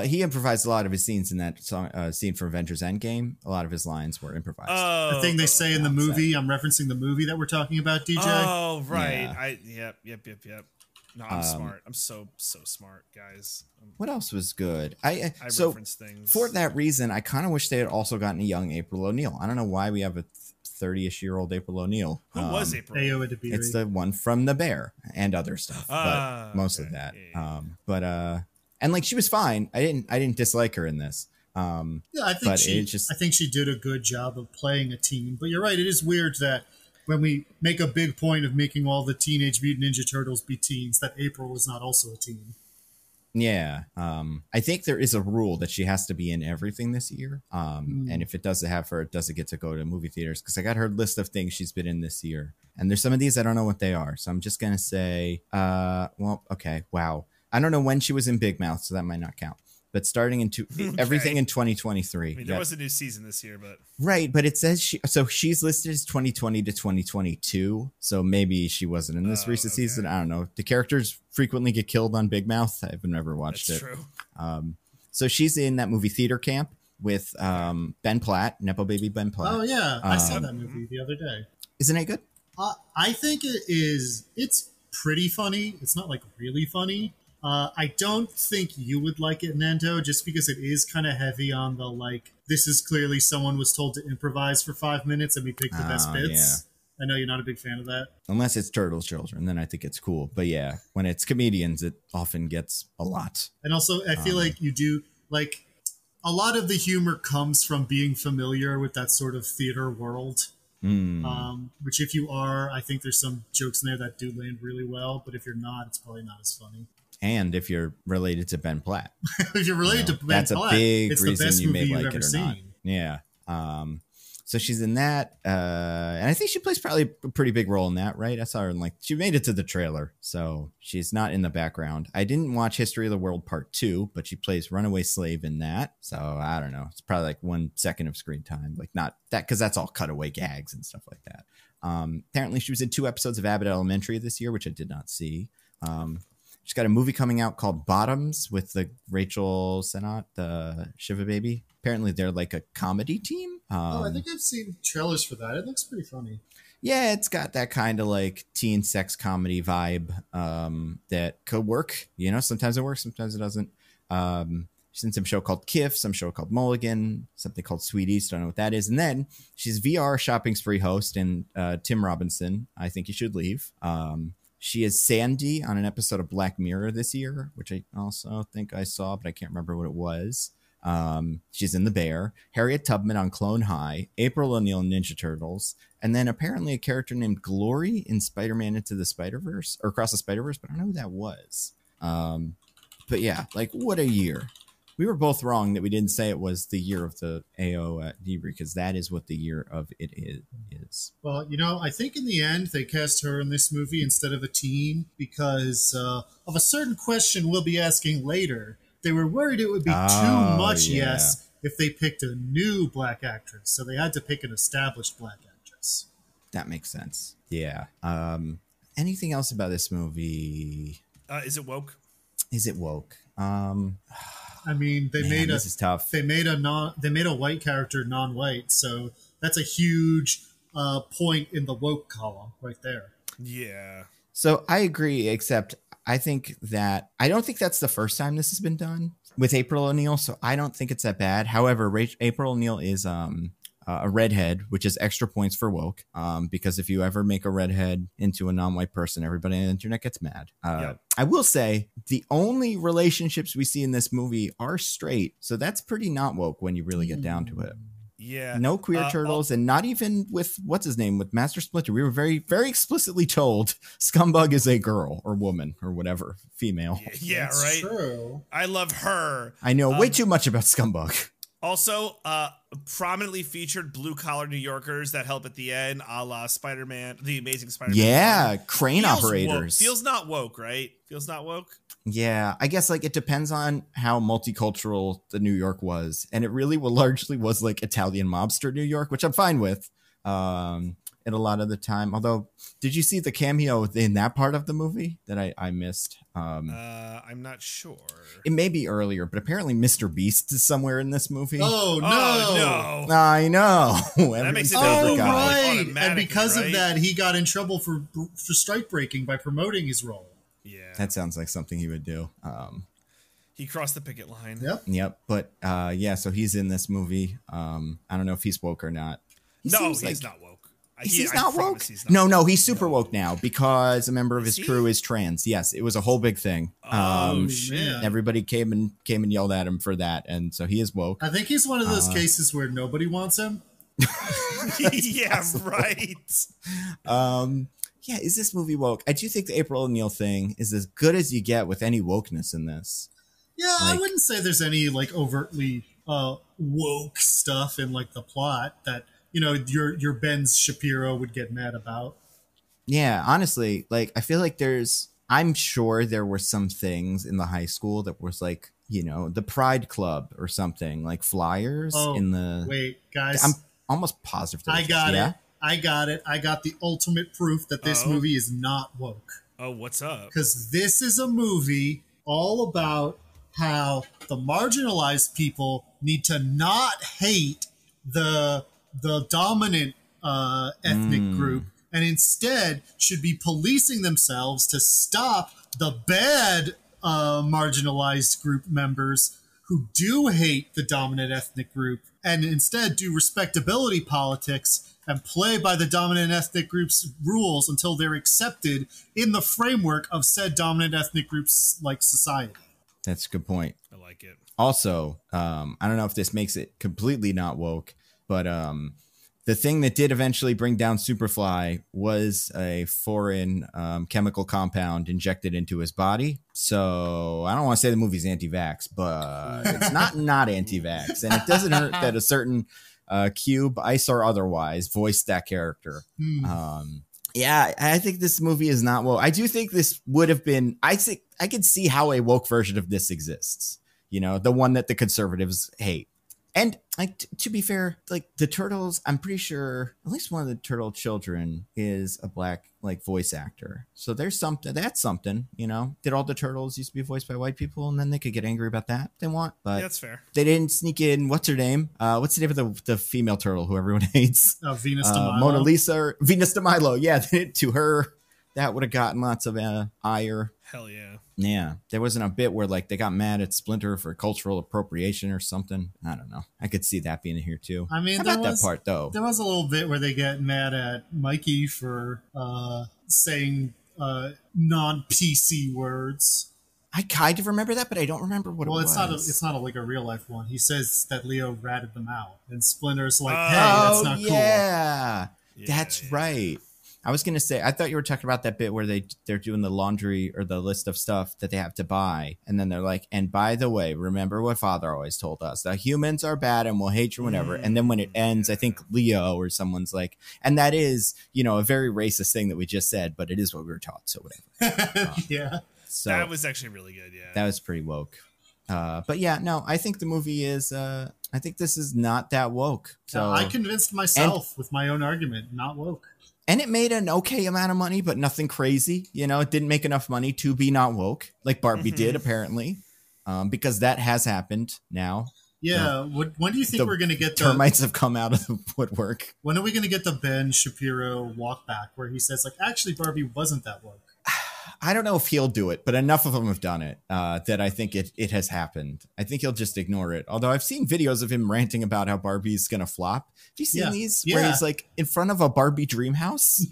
He improvised a lot of his scenes in that song, scene from Avengers Endgame. A lot of his lines were improvised. The thing they say in the movie, I'm referencing the movie that we're talking about, DJ. Oh, right. Yeah. Yep. No, I'm smart. I'm so smart, guys. What else was good? I reference things. For that reason, I kind of wish they had also gotten a young April O'Neil. I don't know why we have a 30-ish-year-old April O'Neil. Who was April? It's the one from The Bear and other stuff, but mostly that. Yeah. And like she was fine. I didn't dislike her in this. I think she did a good job of playing a teen. But you're right. It is weird that when we make a big point of making all the Teenage Mutant Ninja Turtles be teens, that April is not also a teen. Yeah. I think there is a rule that she has to be in everything this year. And if it doesn't have her, it doesn't get to go to movie theaters. Because I got her list of things she's been in this year. And there's some of these I don't know what they are. So I'm just going to say, okay, wow. I don't know when she was in Big Mouth, so that might not count. But starting in everything in 2023. I mean, there was a new season this year, but right. But it says she's listed as 2020 to 2022. So maybe she wasn't in this recent season. I don't know. Do characters frequently get killed on Big Mouth? I've never watched it. True. So she's in that movie Theater Camp with Ben Platt, Nepo Baby Ben Platt. Oh yeah, I saw that movie the other day. Isn't it good? I think it is. It's pretty funny. It's not like really funny. I don't think you would like it, Nando, just because it is kind of heavy on the this is clearly someone was told to improvise for 5 minutes and we picked the best bits. Yeah. I know you're not a big fan of that. Unless it's Turtles Children, then I think it's cool. But yeah, when it's comedians, it often gets a lot. And also, I feel like you do, a lot of the humor comes from being familiar with that sort of theater world. Which if you are, I think there's some jokes in there that do land really well. But if you're not, it's probably not as funny. And if you're related to Ben Platt. If you're related to Ben Platt, that's a big reason you may like it or seen. not. Yeah. So she's in that. And I think she plays probably a pretty big role in that, right? I saw her in she made it to the trailer. So she's not in the background. I didn't watch History of the World Part 2, but she plays Runaway Slave in that. So I don't know. It's probably 1 second of screen time. Not that, because that's all cutaway gags and stuff like that. Apparently she was in 2 episodes of Abbott Elementary this year, which I did not see. She's got a movie coming out called Bottoms with the Rachel Sennott, the Shiva baby. Apparently they're a comedy team. I think I've seen trailers for that. It looks pretty funny. Yeah, it's got that kind of teen sex comedy vibe that could work. Sometimes it works, sometimes it doesn't. She's in some show called Kif, some show called Mulligan, something called Sweeties. Don't know what that is. And then she's VR shopping spree host in Tim Robinson, I Think You Should Leave. She is Sandy on an episode of Black Mirror this year, which I also think I saw, but I can't remember what it was. She's in The Bear. Harriet Tubman on Clone High. April O'Neil in Ninja Turtles. And then apparently a character named Glory in Spider-Man Into the Spider-Verse, or Across the Spider-Verse, but I don't know who that was. But yeah, what a year. We were both wrong that we didn't say it was the year of the AO because that is what the year of it is. Well, I think in the end they cast her in this movie instead of a teen because of a certain question we'll be asking later. They were worried it would be too much if they picked a new black actress. So they had to pick an established black actress. That makes sense. Yeah. Anything else about this movie? Is it woke? Is it woke? I mean, this is tough. They made a white character non-white, so that's a huge point in the woke column right there. Yeah. So I agree, except I don't think that's the first time this has been done with April O'Neil, so I don't think it's that bad. However, April O'Neil is a redhead, which is extra points for woke, because if you ever make a redhead into a non-white person, everybody on the internet gets mad. Yep. I will say the only relationships we see in this movie are straight, so that's pretty not woke when you really get down to it. Yeah. No queer turtles, and not even with what's his name with Master Splinter. We were very, very explicitly told Scumbug is a girl or woman or whatever, female. Yeah, That's right. True. I love her. I know way too much about Scumbug. Also, prominently featured blue-collar New Yorkers that help at the end, a la Spider-Man, the Amazing Spider-Man. Yeah, crane Feels operators. Woke. Feels not woke, right? Feels not woke. Yeah, I guess like it depends on how multicultural the New York was, and it really largely was like Italian mobster New York, which I'm fine with. In a lot of the time, although, did you see the cameo in that part of the movie that I missed? I'm not sure. It may be earlier, but apparently Mr. Beast is somewhere in this movie. Oh no! I know. That makes it right. And because right? of that, he got in trouble for strike breaking by promoting his role. Yeah, that sounds like something he would do. He crossed the picket line. Yep. But yeah, so he's in this movie. I don't know if he's woke or not. He's not woke. He's not woke? No, he's super woke now because a member of his crew is trans. Yes, it was a whole big thing. Shit. Everybody came and yelled at him for that, and so he is woke. I think he's one of those cases where nobody wants him. Yeah, right. Yeah, is this movie woke? I do think the April O'Neil thing is as good as you get with any wokeness in this. Yeah, I wouldn't say there's any like overtly woke stuff in like the plot that your Ben Shapiro would get mad about. Yeah, honestly, like I feel like I'm sure there were some things in the high school that was like, the Pride Club or something, like flyers in the. Wait, guys, I'm almost positive. I got it. I got the ultimate proof that this movie is not woke. Oh, what's up? Because this is a movie all about how the marginalized people need to not hate the dominant ethnic group, and instead should be policing themselves to stop the bad marginalized group members who do hate the dominant ethnic group, and instead do respectability politics and play by the dominant ethnic group's rules until they're accepted in the framework of said dominant ethnic groups like society. That's a good point. I like it. Also, I don't know if this makes it completely not woke, but the thing that did eventually bring down Superfly was a foreign chemical compound injected into his body. So I don't want to say the movie's anti-vax, but it's not anti-vax. And it doesn't hurt that a certain Cube, Ice or otherwise, voiced that character. Yeah, I think this movie is not woke. I do think this would have been, I think I could see how a woke version of this exists. The one that the conservatives hate. And like to be fair, like the Turtles, I'm pretty sure at least one of the Turtle children is a black like voice actor. So there's something. That's something. Did all the Turtles used to be voiced by white people, and then they could get angry about that if they want? But yeah, that's fair. They didn't sneak in. What's her name? What's the name of the female turtle who everyone hates? Venus de Milo. Mona Lisa. Venus de Milo. Yeah, to her, that would have gotten lots of ire. Hell yeah. Yeah, there wasn't a bit where like they got mad at Splinter for cultural appropriation or something. I don't know. I could see that being here too. I mean, that part though. There was a little bit where they get mad at Mikey for saying non-PC words. I kind of remember that, but I don't remember what it was. Well, it's not like a real life one. He says that Leo ratted them out, and Splinter's like, "Hey, that's not cool." Yeah, that's right. I was going to say, I thought you were talking about that bit where they're doing the laundry or the list of stuff that they have to buy. And then they're like, and by the way, remember what Father always told us, that humans are bad and will hate you whenever. And then when it ends, I think Leo or someone's like, and that is, a very racist thing that we just said, but it is what we were taught. So whatever. Yeah. So that was actually really good. Yeah. That was pretty woke. But yeah, no, I think the movie is, I think this is not that woke. So I convinced myself with my own argument, not woke. And it made an okay amount of money, but nothing crazy. It didn't make enough money to be not woke, like Barbie did, apparently, because that has happened now. Yeah. When do you think we're going to get termites have come out of the woodwork? When are we going to get the Ben Shapiro walk back where he says, like, actually, Barbie wasn't that woke? I don't know if he'll do it, but enough of them have done it that I think it has happened. I think he'll just ignore it. Although I've seen videos of him ranting about how Barbie's going to flop. Have you seen these? Yeah. Where he's like in front of a Barbie dream house?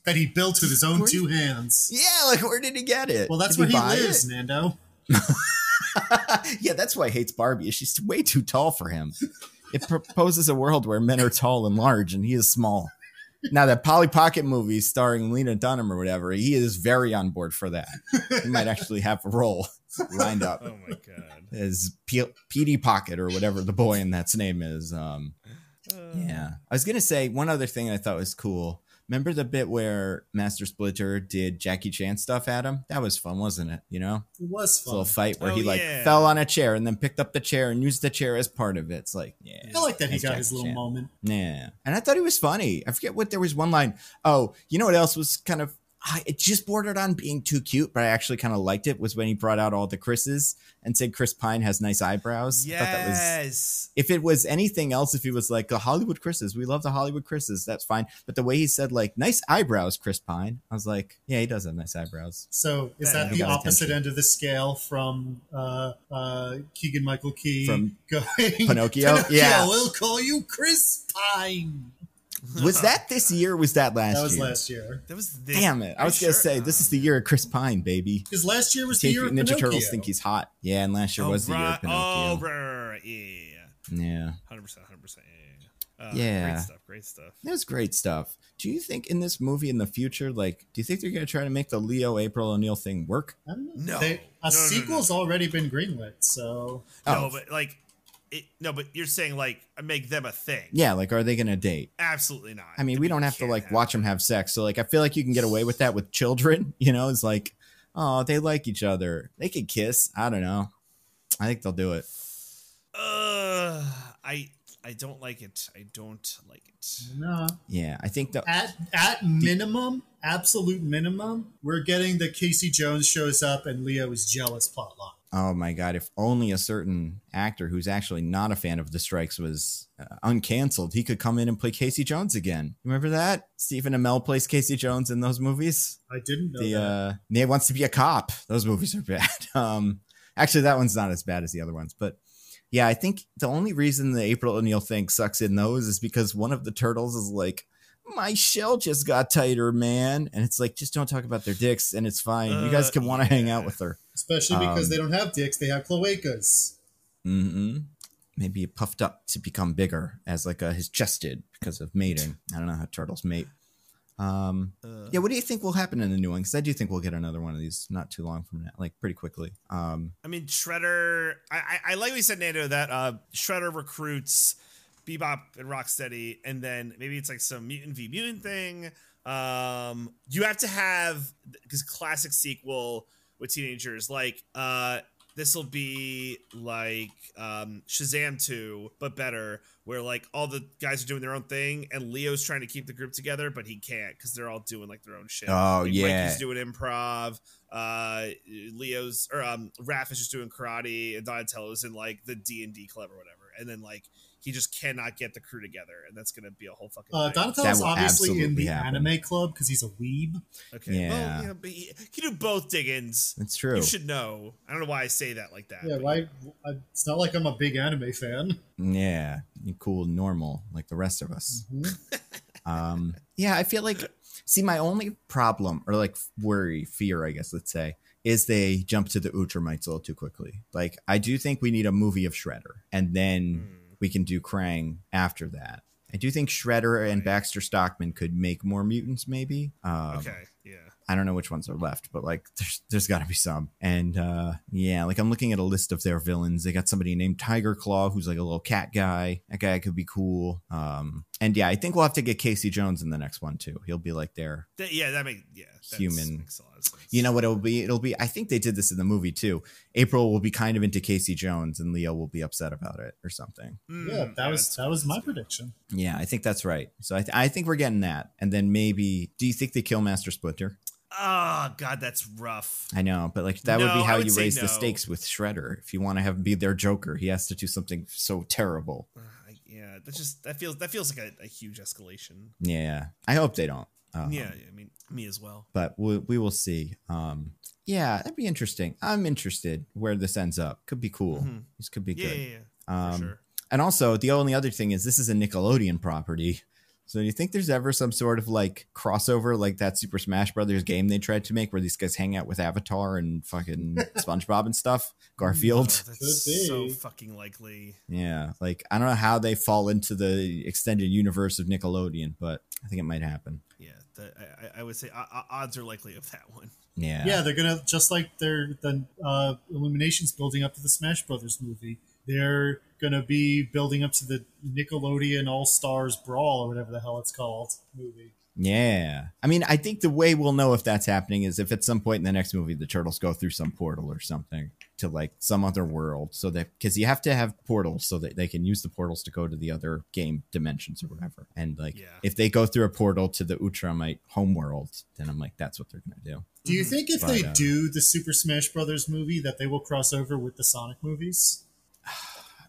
That he built with his own two hands. Yeah, like where did he get it? Well, that's where he lives, Nando. Yeah, that's why he hates Barbie. She's way too tall for him. It proposes a world where men are tall and large, and he is small. Now, that Polly Pocket movie starring Lena Dunham or whatever, he is very on board for that. He might actually have a role lined up. Oh my god! As Petey Pocket or whatever the boy in that's name is. Yeah, I was gonna say one other thing I thought was cool. Remember the bit where Master Splinter did Jackie Chan stuff at him? That was fun, wasn't it? You know, It was fun. a little fight where he yeah. fell on a chair and then picked up the chair and used the chair as part of it. It's like, yeah, I like that he that's got Jackie his little Chan. moment. Yeah, and I thought he was funny. I forget what there was one line. Oh, you know what else was kind of. It just bordered on being too cute, but I actually kind of liked it. Was when he brought out all the Chris's and said Chris Pine has nice eyebrows. Yes. I thought that was. If it was anything else, if he was like the Hollywood Chris's, we love the Hollywood Chris's, that's fine. But the way he said like nice eyebrows, Chris Pine, I was like, yeah, he does have nice eyebrows. So is that the opposite end of the scale from Keegan Michael Key from going Pinocchio? Yeah, we'll call you Chris Pine. Was that this year or was that last year? That was last year. That was this, Damn it. I was going to say, this is the year of Chris Pine, baby. Because last year was the year of Ninja Pinocchio. Turtles think he's hot. Yeah, and last year was the year of Pinocchio. Oh, right. Yeah. 100%. Yeah. Great stuff. That was great stuff. Do you think in this movie in the future, like, do you think they're going to try to make the Leo April O'Neil thing work? I don't know. No. A sequel's already been greenlit, so... No, but like... but you're saying like make them a thing. Yeah, like are they gonna date? Absolutely not. I mean, we don't have to like watch them have sex. So like I feel like you can get away with that with children, you know, it's like, oh, they like each other. They could kiss. I don't know. I think they'll do it. I don't like it. I don't like it. No. Yeah, I think that at minimum, absolute minimum, we're getting the Casey Jones shows up and Leo is jealous plotline. Oh my God, if only a certain actor who's actually not a fan of the Strikes was uncanceled, he could come in and play Casey Jones again. Remember that? Stephen Amell plays Casey Jones in those movies. I didn't know that. Nate Wants to Be a Cop. Those movies are bad. Actually, that one's not as bad as the other ones. But yeah, I think the only reason the April O'Neil thing sucks in those is because one of the turtles is like, my shell just got tighter, man. And it's like, just don't talk about their dicks and it's fine. You guys can want to hang out with her. Especially because they don't have dicks, they have cloacas. Mm-hmm. Maybe it puffed up to become bigger as like his chest did because of mating. I don't know how turtles mate. Yeah, what do you think will happen in the new one? Because I do think we'll get another one of these not too long from now, like pretty quickly. I mean, Shredder, I like what you said, Nando, that Shredder recruits Bebop and Rocksteady, and then maybe it's like some mutant v mutant thing. You have to have, because classic sequel with teenagers, like this will be like Shazam 2, but better, where like all the guys are doing their own thing and Leo's trying to keep the group together, but he can't because they're all doing like their own shit. Oh, like, yeah. Mikey's doing improv, Leo's or Raph is just doing karate, and Donatello's in like the D&D club or whatever, and then like he just cannot get the crew together, and that's gonna be a whole fucking thing. Donatello's obviously in the anime club because he's a weeb. Okay, yeah. well, you know, but you can do both, Diggins. That's true. You should know. I don't know why I say that like that. Yeah, why? It's not like I'm a big anime fan. Yeah, you cool, normal, like the rest of us. Mm-hmm. Yeah, I feel like, see, my only problem, or like worry, fear, I guess, let's say, is they jump to the Ultramites a little too quickly. Like, I do think we need a movie of Shredder, and then we can do Krang after that. I do think Shredder and Baxter Stockman could make more mutants, maybe. Okay, yeah. I don't know which ones are left, but like there's got to be some. And yeah, like I'm looking at a list of their villains. They got somebody named Tiger Claw, who's like a little cat guy. That guy could be cool. And yeah, I think we'll have to get Casey Jones in the next one too. He'll be like their human. Makes a lot of sense. You know what it'll be? It'll be, I think they did this in the movie too. April will be kind of into Casey Jones and Leo will be upset about it or something. Yeah, that was my prediction. Yeah, I think that's right. So I think we're getting that. And then maybe, do you think they kill Master Splinter? Oh God, that's rough. I know, but like that would be how you raise no. the stakes with Shredder. If you want to have him be their Joker, he has to do something so terrible. Yeah, that feels like a huge escalation. Yeah, I hope they don't. Yeah, I mean, me as well. But we will see. Yeah, that'd be interesting. I'm interested where this ends up. Could be cool. Mm-hmm. This could be good. Yeah, for sure. And also, the only other thing is this is a Nickelodeon property. So do you think there's ever some sort of like crossover like that Super Smash Brothers game they tried to make where these guys hang out with Avatar and fucking SpongeBob and stuff? Garfield. Oh, that's so fucking likely. Yeah, like I don't know how they fall into the extended universe of Nickelodeon, but I think it might happen. Yeah, I would say odds are likely of that one. Yeah, they're gonna just like the Illumination's building up to the Smash Brothers movie. They're gonna be building up to the Nickelodeon All Stars Brawl or whatever the hell it's called movie. Yeah, I mean, I think the way we'll know if that's happening is if at some point in the next movie the Turtles go through some portal or something to like some other world, so that because you have to have portals so that they can use the portals to go to the other game dimensions or whatever. And like if they go through a portal to the Ultramite homeworld, then I'm like, that's what they're gonna do. Do you think if they do the Super Smash Brothers movie that they will cross over with the Sonic movies?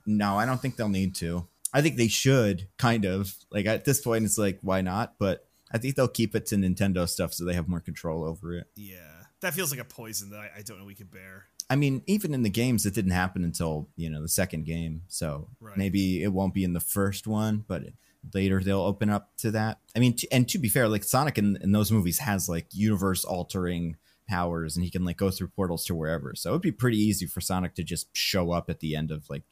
No, I don't think they'll need to. I think they should, kind of. Like, at this point, it's like, why not? But I think they'll keep it to Nintendo stuff so they have more control over it. Yeah. That feels like a poison that I don't know we can bear. I mean, even in the games, it didn't happen until, the second game. So maybe it won't be in the first one, but later they'll open up to that. I mean, and to be fair, like, Sonic in those movies has, like, universe-altering powers, and he can like go through portals to wherever, so it would be pretty easy for Sonic to just show up at the end of like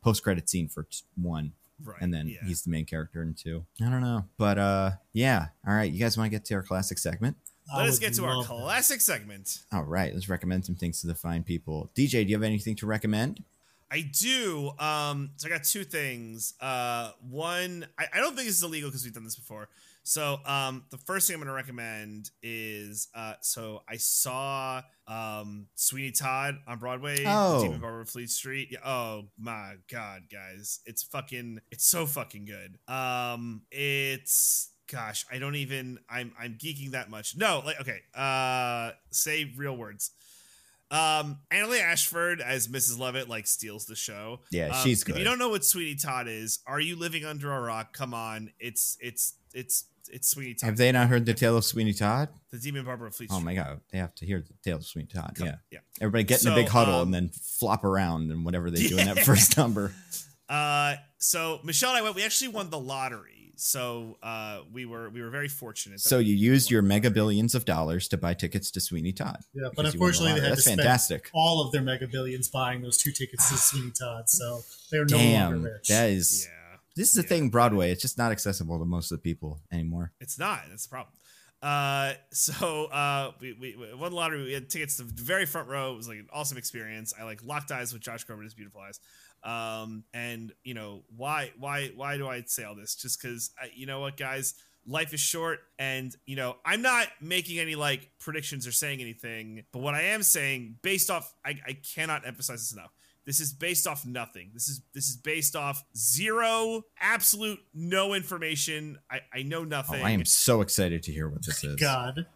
post-credit scene for 1, and then he's the main character in 2. I don't know, but yeah, all right, you guys want to get to our classic segment? Let us get to our classic segment. All right, let's recommend some things to the fine people. DJ, do you have anything to recommend? I do. So I got 2 things. One, I don't think this is illegal because we've done this before. So the first thing I'm going to recommend is so I saw Sweeney Todd on Broadway, the Demon Barber of Fleet Street. Yeah, oh my god, guys, it's so fucking good. It's gosh, I'm geeking that much. No, like okay, say real words. Annalee Ashford as Mrs. Lovett like steals the show. Yeah, she's good. If you don't know what Sweeney Todd is, are you living under a rock? Come on, it's Sweeney Todd. Have they not heard the tale of Sweeney Todd? The Demon Barber of Fleet Street. Oh my god, they have to hear the tale of Sweeney Todd. Yeah. Everybody get in a big huddle and then flop around and whatever they do in that first number. So Michelle and I went. We actually won the lottery. So we were very fortunate. So you used your mega billions of dollars to buy tickets to Sweeney Todd. Yeah, but unfortunately they had to spend all of their mega billions buying those 2 tickets to Sweeney Todd. So they're no longer rich. That is. Yeah. This is the thing, Broadway. It's just not accessible to most of the people anymore. It's not. That's the problem. So we won the lottery. We had tickets to the very front row. It was like an awesome experience. I like locked eyes with Josh Groban, his beautiful eyes. And why do I say all this? Just because you know what, guys, life is short, and I'm not making any like predictions or saying anything, but what I am saying, based off, I cannot emphasize this enough. This is based off nothing. This is based off zero, absolute no information. I know nothing. Oh, I am so excited to hear what this is. God.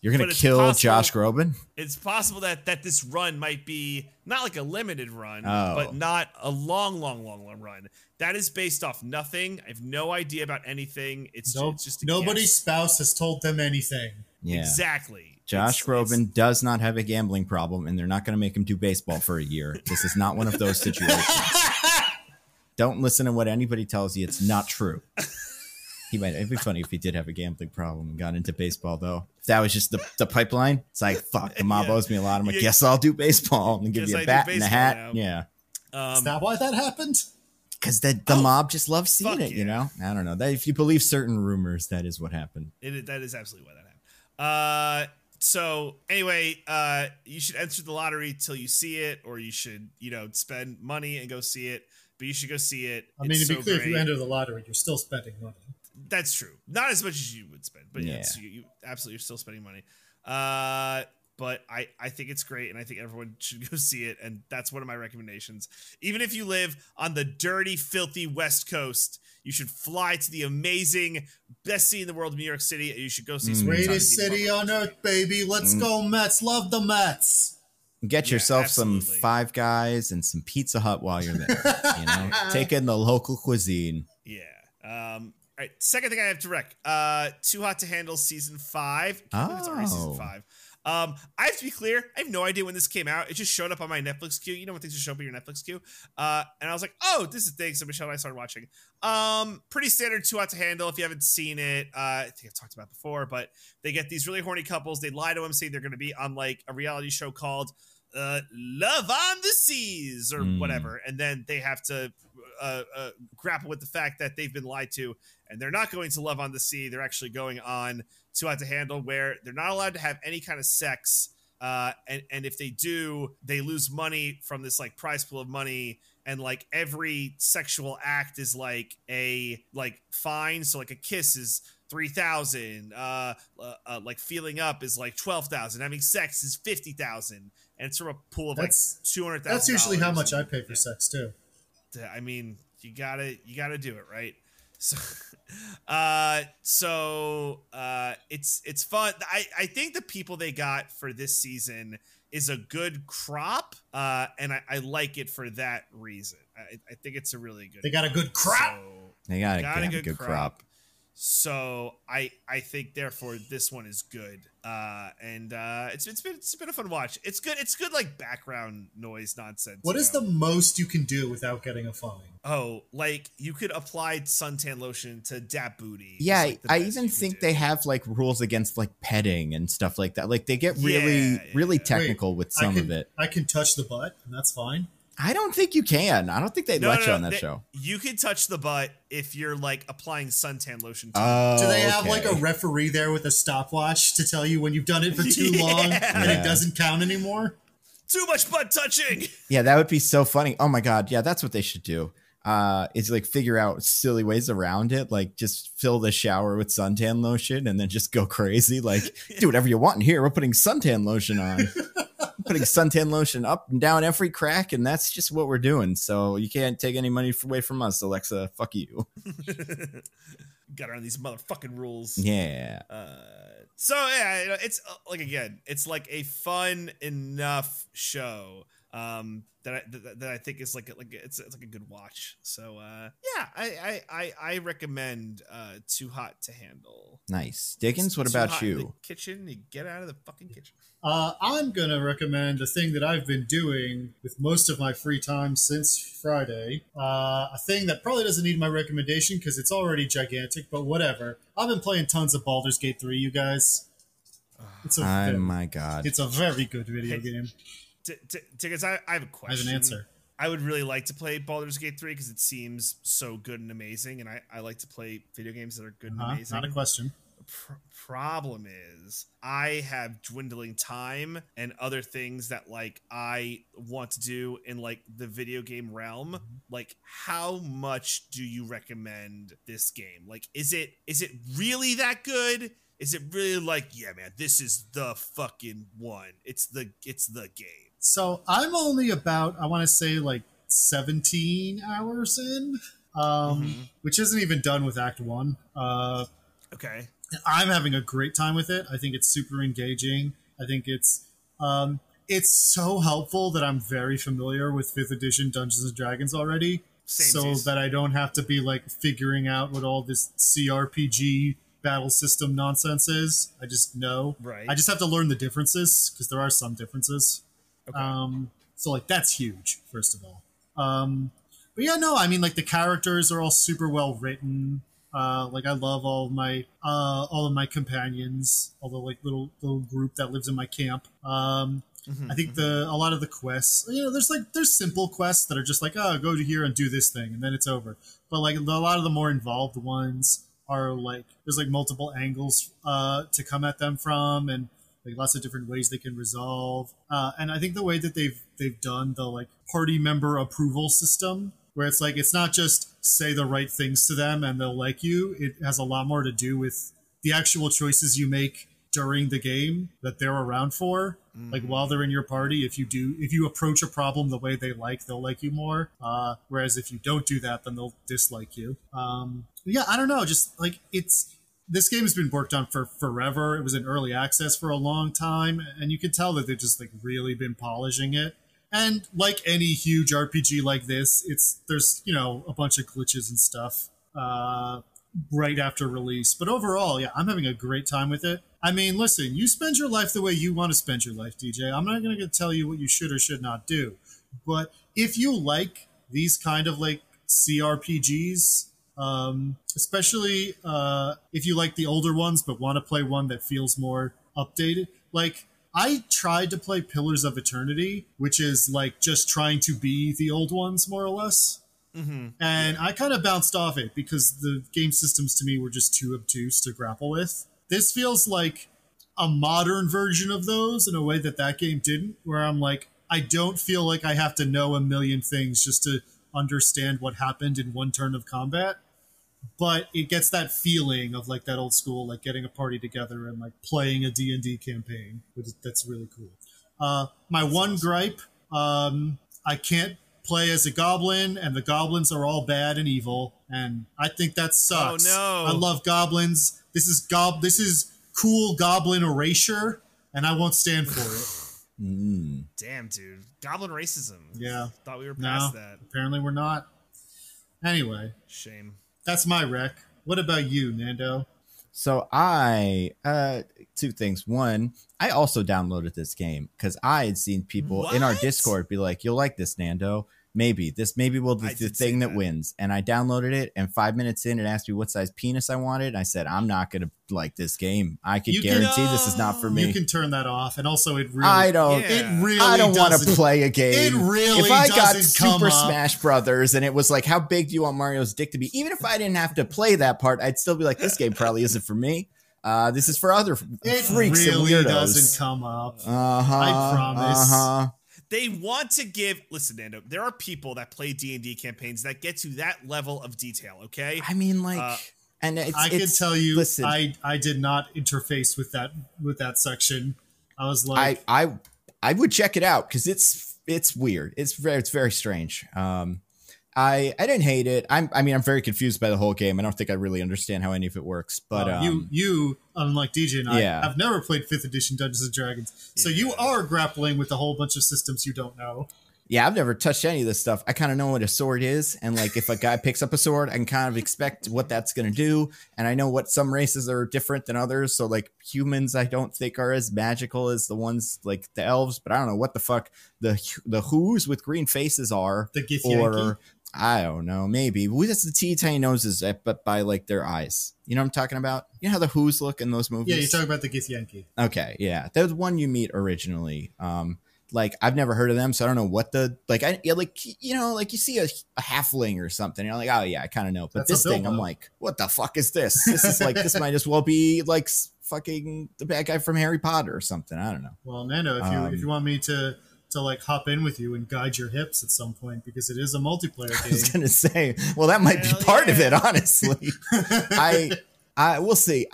You're going to kill Josh Groban? It's possible that this run might be not like a limited run, but not a long run. That is based off nothing. I have no idea about anything. It's just nobody's spouse has told them anything. Yeah. Exactly. Josh Groban does not have a gambling problem, and they're not going to make him do baseball for a year. This is not one of those situations. Don't listen to what anybody tells you. It's not true. It'd be funny if he did have a gambling problem and got into baseball, though. If that was just the pipeline, it's like, fuck, the mob owes me a lot. I'm like, guess I'll do baseball and give you a bat and a hat. Now. Yeah. Is that why that happened? Because the mob just loves seeing it, I don't know. If you believe certain rumors, that is what happened. That is absolutely why that happened. So anyway, you should enter the lottery till you see it, or you should, spend money and go see it. But you should go see it. I mean, to be clear, if you enter the lottery, you're still spending money. That's true. Not as much as you would spend, but yes, you absolutely are still spending money. But I think it's great, and I think everyone should go see it, and that's one of my recommendations. Even if you live on the dirty, filthy West Coast, you should fly to the amazing, best city in the world, New York City, and you should go see greatest city on earth, baby. Let's go Mets. Love the Mets. Get yourself some Five Guys and some Pizza Hut while you're there. Take in the local cuisine. Yeah. All right. Second thing I have to rec. Too Hot to Handle season 5. It's already season 5. I have to be clear. I have no idea when this came out. It just showed up on my Netflix queue. You know when things just show up in your Netflix queue? And I was like, oh, this is a thing. So Michelle and I started watching. Pretty standard, too hot to handle. If you haven't seen it, I think I've talked about it before, but they get these really horny couples. They lie to them, say they're going to be on like a reality show called Love on the Seas or whatever. And then they have to grapple with the fact that they've been lied to, and they're not going to Love on the Sea. They're actually going on Too Hot to Handle, where they're not allowed to have any kind of sex. And if they do, they lose money from this like prize pool of money. And like every sexual act is like a fine. So like a kiss is 3,000. Like feeling up is like 12,000. Having sex is 50,000. And it's from a pool of like 200,000. That's usually how much I pay for sex too. I mean, you gotta do it, right? So, it's fun. I think the people they got for this season is a good crop, and I like it for that reason. I think it's a really good. They got a good crop. They got a good crop. So I think therefore this one is good. And it's been a fun watch. It's good. It's good like background noise nonsense. What is the most you can do without getting a fine? Oh, like you could apply suntan lotion to dap booty. Yeah, like I even think they have like rules against like petting and stuff like that. Like they get really technical with some of it. I can touch the butt, and that's fine. I don't think you can. I don't think they'd let you on that show. You can touch the butt if you're like applying suntan lotion to Do they have like a referee there with a stopwatch to tell you when you've done it for too long and it doesn't count anymore? Too much butt touching. Yeah, that would be so funny. Oh my God. Yeah, that's what they should do. Is like figure out silly ways around it. Like just fill the shower with suntan lotion and then just go crazy. Like do whatever you want in here. We're putting suntan lotion on. Putting suntan lotion up and down every crack, and that's just what we're doing. So you can't take any money away from us, Alexa. Fuck you. Got around these motherfucking rules. Yeah. So yeah, it's like again, it's like a fun enough show that I think is like it's like a good watch. So yeah, I recommend Too Hot to Handle. Nice. Diggins, what about you? In the kitchen, you get out of the fucking kitchen. I'm going to recommend a thing that I've been doing with most of my free time since Friday. A thing that probably doesn't need my recommendation because it's already gigantic, but whatever. I've been playing tons of Baldur's Gate 3, you guys. My God. It's a very good video game. Because I have a question. I have an answer. I would really like to play Baldur's Gate 3 because it seems so good and amazing, and I like to play video games that are good and amazing. Not a question. Problem is I have dwindling time and other things that like I want to do in like the video game realm. Like how much do you recommend this game? Like is it really that good? Is it really like, yeah man, this is the fucking one. It's the game. So I'm only about, I want to say like 17 hours in, which isn't even done with Act 1. Okay. I'm having a great time with it. I think it's super engaging. I think it's so helpful that I'm very familiar with 5th edition Dungeons and Dragons already. That I don't have to be like figuring out what all this CRPG battle system nonsense is. I just know. Right. I just have to learn the differences because there are some differences. Okay. So like that's huge, first of all. But yeah, no, I mean like the characters are all super well written. Like I love all of my companions, all the like little group that lives in my camp. I think a lot of the quests, there's simple quests that are just like, oh, go to here and do this thing, and then it's over. But like a lot of the more involved ones are like there's like multiple angles to come at them from, and like lots of different ways they can resolve. And I think the way that they've done the like party member approval system, where it's like it's not just say the right things to them and they'll like you. It has a lot more to do with the actual choices you make during the game that they're around for. Like while they're in your party, if you approach a problem the way they like, they'll like you more. Whereas if you don't do that, then they'll dislike you. Yeah, I don't know. Just like this game has been worked on for forever. It was in early access for a long time, and you can tell that they've just like really been polishing it. And like any huge RPG like this, there's a bunch of glitches and stuff right after release. But overall, yeah, I'm having a great time with it. I mean, listen, you spend your life the way you want to spend your life, DJ. I'm not going to tell you what you should or should not do. But if you like these kind of like CRPGs, especially if you like the older ones but want to play one that feels more updated, like I tried to play Pillars of Eternity, which is like just trying to be the old ones more or less. And I kind of bounced off it because the game systems to me were just too obtuse to grapple with. This feels like a modern version of those in a way that that game didn't, where I'm like, I don't feel like I have to know a million things just to understand what happened in one turn of combat. But it gets that feeling of like that old school, like getting a party together and like playing a D&D campaign. That's really cool. My one gripe, I can't play as a goblin, and the goblins are all bad and evil, and I think that sucks. Oh no! I love goblins. This is cool goblin erasure, and I won't stand for it. Damn, dude, goblin racism. Yeah, thought we were past that. Apparently we're not. Anyway, shame. That's my rec. What about you, Nando? So I, two things. One, I also downloaded this game because I had seen people in our Discord be like, "You'll like this, Nando. Maybe will be the thing that wins." And I downloaded it, and 5 minutes in, it asked me what size penis I wanted. And I said, "I'm not gonna like this game. I could guarantee this is not for me." You can turn that off, and also it really. I don't want to play a game. It really. If I got Super Super Smash Brothers, and it was like, "How big do you want Mario's dick to be?" Even if I didn't have to play that part, I'd still be like, "This game probably isn't for me. This is for other freaks and weirdos." It doesn't come up. I promise. They want to give. Listen, Nando. There are people that play D&D campaigns that get to that level of detail. Okay. I mean, like, and I can tell you, listen, I did not interface with that section. I was like, I would check it out because it's weird. It's very strange. I didn't hate it. I'm very confused by the whole game. I don't think I really understand how any of it works. But you unlike DJ and I have never played 5th edition Dungeons and Dragons, so you are grappling with a whole bunch of systems you don't know. Yeah, I've never touched any of this stuff. I kind of know what a sword is, and like if a guy picks up a sword, I can kind of expect what that's gonna do, and I know what some races are different than others. So like humans, I don't think are as magical as the ones like the elves, but I don't know what the fuck the who's with green faces are, the Githyanki? I don't know, maybe. That's the teeny tiny noses, but by like their eyes. You know what I'm talking about? You know how the who's look in those movies? Yeah, you're talking about the Githyanki. Okay, yeah, that was one you meet originally. Like I've never heard of them, so I don't know what the like. You see a halfling or something, you're like, oh yeah, I kind of know. But this thing, I'm like, what the fuck is this? This is like this might as well be like fucking the bad guy from Harry Potter or something. I don't know. Well, Nando, if you want me to like hop in with you and guide your hips at some point, because it is a multiplayer game. I was gonna say, well, that might be part of it, honestly. We'll see.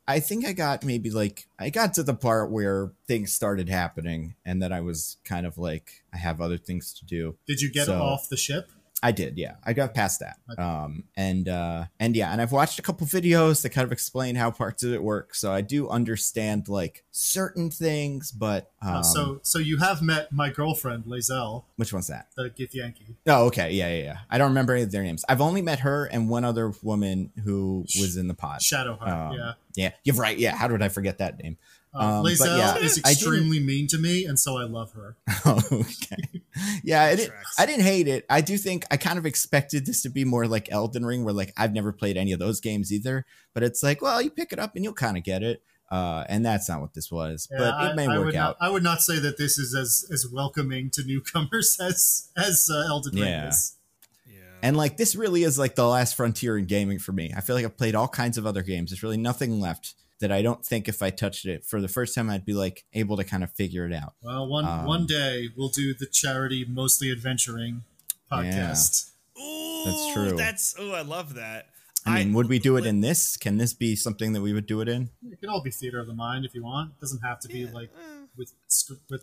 I think I got to the part where things started happening, and then I was kind of like, I have other things to do. Did you get off the ship? I did, yeah. I got past that. Okay. And I've watched a couple videos that kind of explain how parts of it work, so I do understand like certain things, but so you have met my girlfriend, Lazelle. Which one's that? The Githyanki. Oh, okay, yeah. I don't remember any of their names. I've only met her and one other woman who was in the pod. Shadowheart, yeah, you're right. Yeah, how did I forget that name? Lazelle is extremely mean to me, and so I love her. Okay. Yeah, I didn't hate it. I do think I kind of expected this to be more like Elden Ring, where like I've never played any of those games either. But it's like, well, you pick it up and you'll kind of get it. And that's not what this was. Yeah, but it may work out. I would not say that this is as welcoming to newcomers as Elden Ring is. And like this really is like the last frontier in gaming for me. I feel like I've played all kinds of other games. There's really nothing left that I don't think if I touched it for the first time, I'd be like able to kind of figure it out. Well, one day we'll do the charity Mostly Adventuring podcast. Yeah. Ooh, that's true. I love that. I mean, would we do it in this? Can this be something that we would do it in? It can all be theater of the mind if you want. It doesn't have to be like with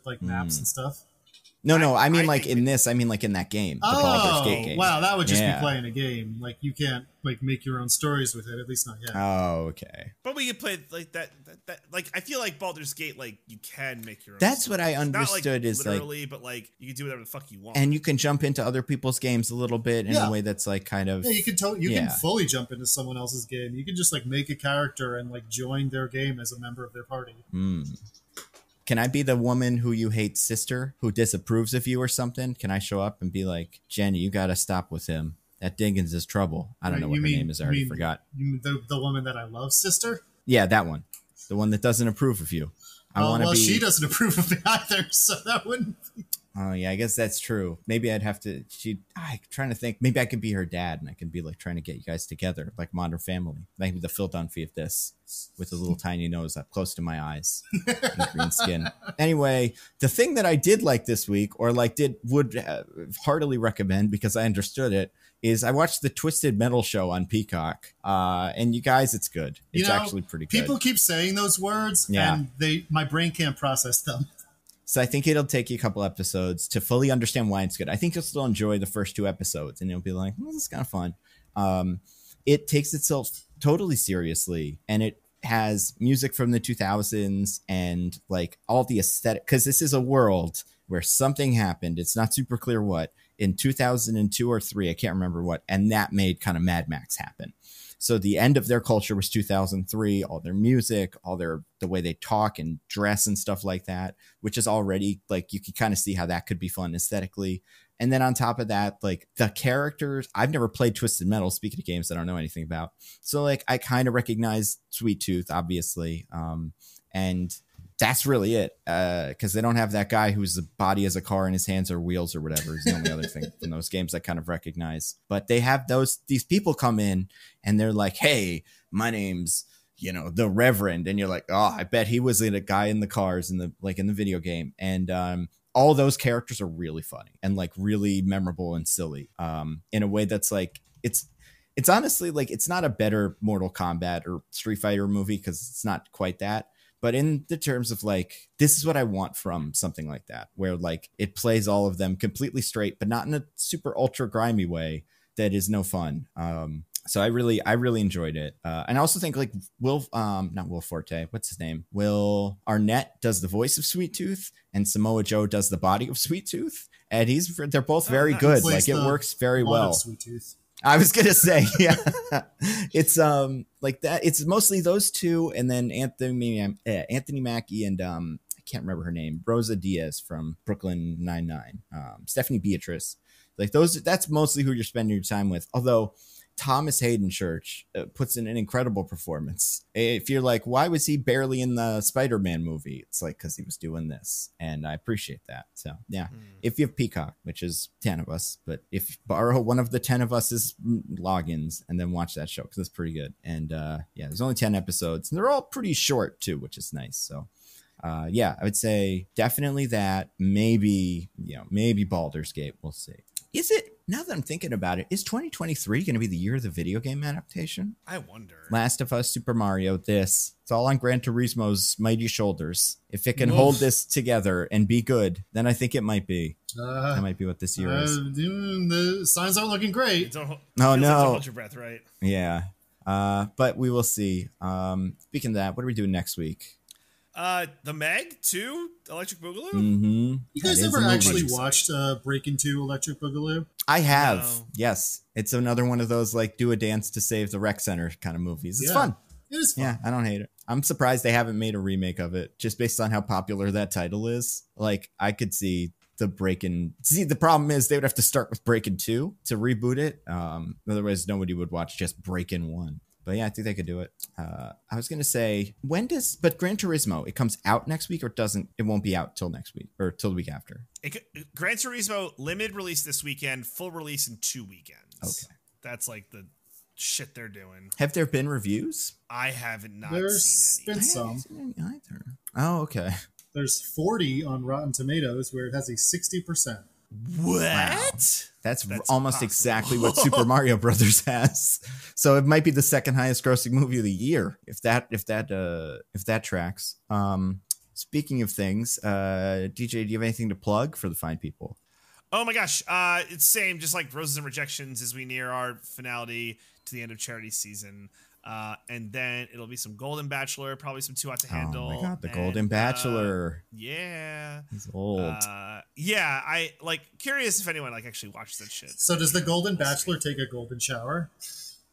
like maps and stuff. No, I mean like in this, I mean like in that game, the Baldur's Gate game. Wow, that would just be playing a game. Like you can't like make your own stories with it, at least not yet. Oh, okay. But we can play like that like I feel like Baldur's Gate, like you can make your own. That's story. what I understood not, like, is literally, like, but like you can do whatever the fuck you want, and you can jump into other people's games a little bit in a way that's like kind of you can fully jump into someone else's game. You can just like make a character and like join their game as a member of their party. Can I be the woman who you hate sister who disapproves of you or something? Can I show up and be like, Jenny, you got to stop with him. That Diggins is trouble. I don't know what her name is. I already forgot. You mean the woman that I love, sister? Yeah, that one. The one that doesn't approve of you. She doesn't approve of me either, so that wouldn't be... Oh, yeah, I guess that's true. Maybe I'd have to... I'm trying to think. Maybe I could be her dad, and I could be like trying to get you guys together, like Modern Family. Maybe the Phil Dunphy of this, with a little tiny nose up close to my eyes and green skin. Anyway, the thing that I did like this week, or like would heartily recommend because I understood it, is I watched the Twisted Metal show on Peacock, and you guys, it's good. It's actually pretty good. People keep saying those words, and my brain can't process them. So I think it'll take you a couple episodes to fully understand why it's good. I think you'll still enjoy the first 2 episodes, and you'll be like, this is kind of fun. It takes itself totally seriously, and it has music from the 2000s and like all the aesthetic, because this is a world where something happened. It's not super clear what, in 2002 or 3, I can't remember what, and that made kind of Mad Max happen. So the end of their culture was 2003, all their music, the way they talk and dress and stuff like that, which is already like, you can kind of see how that could be fun aesthetically. And then on top of that, like the characters, I've never played Twisted Metal, speaking of games I don't know anything about. So like I kind of recognize Sweet Tooth, obviously. And that's really it, because they don't have that guy whose body is a car and his hands are wheels or whatever is the only other thing from those games I kind of recognize. But they have these people come in and they're like, hey, my name's, the Reverend. And you're like, oh, I bet he was a guy in the cars in the video game. And all those characters are really funny and like really memorable and silly in a way that's like, it's honestly like, it's not a better Mortal Kombat or Street Fighter movie because it's not quite that. But in the terms of like, this is what I want from something like that, where like it plays all of them completely straight, but not in a super ultra grimy way that is no fun. So I really enjoyed it. And I also think like not Will Forte, what's his name? Will Arnett does the voice of Sweet Tooth and Samoa Joe does the body of Sweet Tooth. And they're both very good. Like it works very well. Sweet Tooth. I was going to say, yeah, it's like that. It's mostly those two. And then Anthony Mackie and I can't remember her name, Rosa Diaz from Brooklyn Nine-Nine, Stephanie Beatrice, like those. That's mostly who you're spending your time with. Although Thomas Hayden Church puts in an incredible performance. If you're like, why was he barely in the Spider-Man movie? It's like, because he was doing this. And I appreciate that. So, yeah, if you have Peacock, which is 10 of us, but if borrow one of the 10 of us's logins and then watch that show, because it's pretty good. And yeah, there's only 10 episodes and they're all pretty short too, which is nice. So yeah, I would say definitely that. Maybe Baldur's Gate. We'll see. Is it, now that I'm thinking about it, is 2023 going to be the year of the video game adaptation? I wonder. Last of Us, Super Mario, this. It's all on Gran Turismo's mighty shoulders. If it can hold this together and be good, then I think it might be. That might be what this year is. The signs aren't looking great. No. Don't hold your breath, right? Yeah. But we will see. Speaking of that, what are we doing next week? The Meg 2 Electric Boogaloo? Mm-hmm. You guys ever actually watched Breaking 2 Electric Boogaloo? I have. No. Yes. It's another one of those like do a dance to save the rec center kind of movies. It's fun. It is fun. Yeah, I don't hate it. I'm surprised they haven't made a remake of it just based on how popular that title is. Like I could see the Breaking. See, the problem is they would have to start with Breaking 2 to reboot it. Otherwise nobody would watch just Breaking 1. But yeah, I think they could do it. I was going to say, but Gran Turismo, it comes out next week or it won't be out till next week or till the week after? Gran Turismo limited release this weekend, full release in 2 weekends. Okay. That's like the shit they're doing. Have there been reviews? I haven't seen any. There's been some. I haven't seen any either. Oh, okay. There's 40 on Rotten Tomatoes where it has a 60%. What? Wow. That's almost possible. Exactly what Super Mario Brothers has. So it might be the second highest grossing movie of the year, if that tracks. speaking of things, DJ, do you have anything to plug for the fine people? Oh my gosh, it's same, just like Roses and Rejections as we near our finality to the end of charity season. And then it'll be some Golden Bachelor, probably some Too Hot to Handle. Oh my God, the Golden Bachelor. Yeah. He's old. Yeah, I curious if anyone actually watched that shit. So does the Golden Bachelor take a golden shower?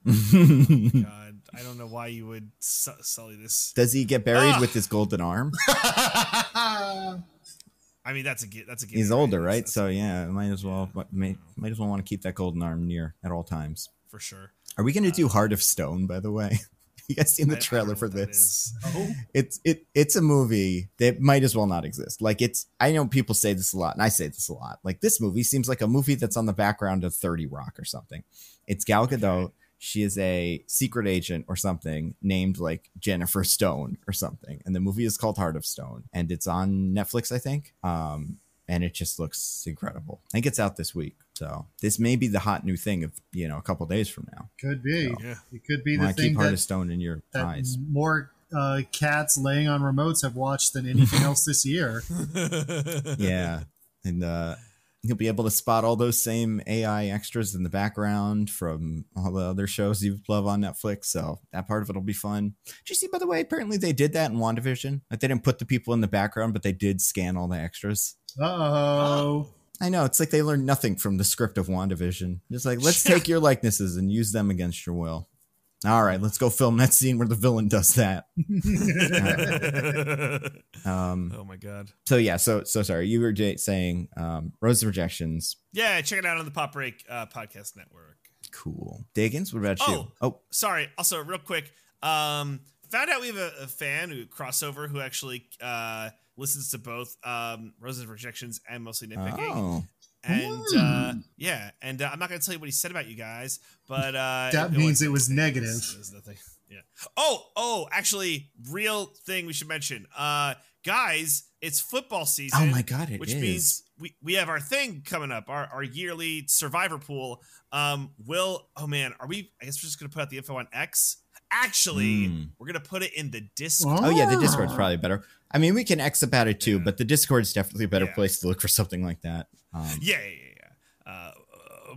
Oh my God, I don't know why you would sully this. Does he get buried with his golden arm? I mean, that's a game. He's older, right? So yeah, might as well want to keep that golden arm near at all times. For sure. Are we going to do Heart of Stone, by the way? You guys seen the trailer for this? Oh. It's a movie that might as well not exist. I know people say this a lot, and I say this a lot. This movie seems like a movie that's on the background of 30 Rock or something. It's Gal Gadot. Okay. She is a secret agent or something named Jennifer Stone or something. And the movie is called Heart of Stone, and it's on Netflix, I think. And it just looks incredible. I think it's out this week. So this may be the hot new thing of, a couple days from now. Could be. So, yeah. It could be the thing keep Heart of Stone in your eyes. More cats laying on remotes have watched than anything else this year. Yeah. And you'll be able to spot all those same AI extras in the background from all the other shows you love on Netflix. So that part of it will be fun. Did you see, by the way, apparently they did that in WandaVision? They didn't put the people in the background, but they did scan all the extras. Uh-oh. I know. It's like they learned nothing from the script of WandaVision. Just let's take your likenesses and use them against your will. All right, let's go film that scene where the villain does that. Oh my God. So yeah, so sorry. You were saying Roses and Rejections. Yeah, check it out on the Pop Break podcast network. Cool. Diggins, what about you? Oh, sorry. Also, real quick, found out we have a fan who crossover who actually listens to both Roses and Rejections and Mostly Nitpicking. Oh. And and I'm not going to tell you what he said about you guys, but that means it was negative. It was nothing. Yeah. Oh, actually, real thing we should mention. Guys, it's football season. Oh my God, which means we have our thing coming up, our yearly survivor pool. I guess we're just going to put out the info on X. Actually, we're going to put it in the Discord. Oh yeah, the Discord's probably better. I mean, we can X about it too, but the Discord's definitely a better place to look for something like that.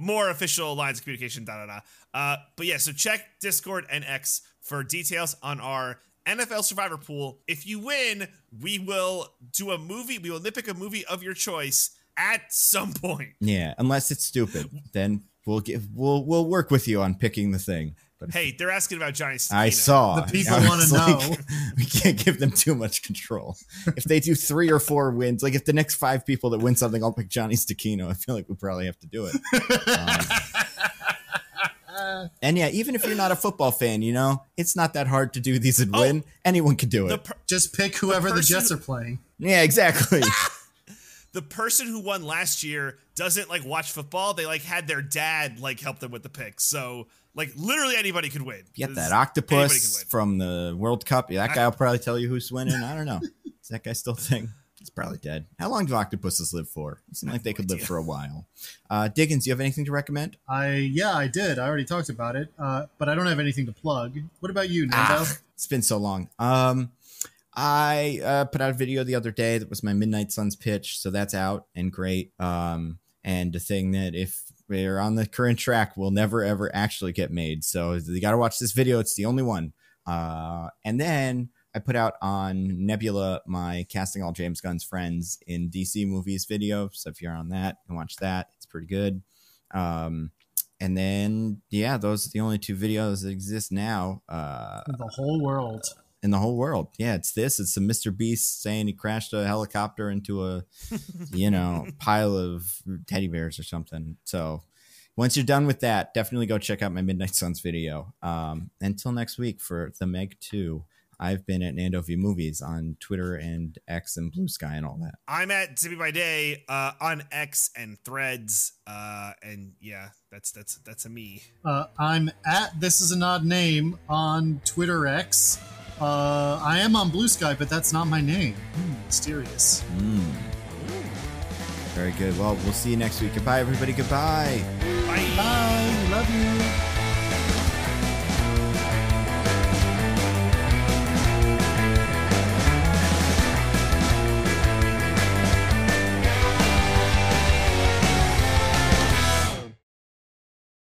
More official lines of communication, but yeah, so check Discord and X for details on our NFL Survivor Pool. If you win, we will do a movie. We will nitpick a movie of your choice at some point. Yeah, unless it's stupid, then we'll work with you on picking the thing. But hey, they're asking about Johnny Stino. I saw. The people want to know. We can't give them too much control. If they do 3 or 4 wins, if the next 5 people that win something, I'll pick Johnny Stino. I feel like we probably have to do it. And yeah, even if you're not a football fan, it's not that hard to do these and win. Anyone can do it. Just pick whoever the Jets are playing. Yeah, exactly. The person who won last year doesn't watch football. They had their dad help them with the picks. So literally anybody could win. Get that octopus from the World Cup. Yeah, that guy will probably tell you who's winning. I don't know. Is that guy still a thing? He's probably dead. How long do octopuses live for? It seems like they could live for a while. Diggins, do you have anything to recommend? I did. I already talked about it, but I don't have anything to plug. What about you, Nando? It's been so long. I put out a video the other day that was my Midnight Suns pitch, so that's out and great. And a thing that if we're on the current track will never ever actually get made. So you got to watch this video. It's the only one. And then I put out on Nebula my Casting All James Gunn's Friends in DC Movies video. So if you're on that, you can watch that. It's pretty good. And then, those are the only 2 videos that exist now. In the whole world. In the whole world. Yeah, it's a Mr. Beast saying he crashed a helicopter into a, pile of teddy bears or something. So once you're done with that, definitely go check out my Midnight Suns video. Until next week for the Meg 2, I've been at Nando V Movies on Twitter and X and Blue Sky and all that. I'm at Zippy by Day on X and Threads. And yeah, that's a me. I'm at This Is an Odd Name on Twitter X. I am on Blue Sky, but that's not my name. Mysterious. Very good. Well, we'll see you next week. Goodbye, everybody. Goodbye. Bye. Bye. Love you.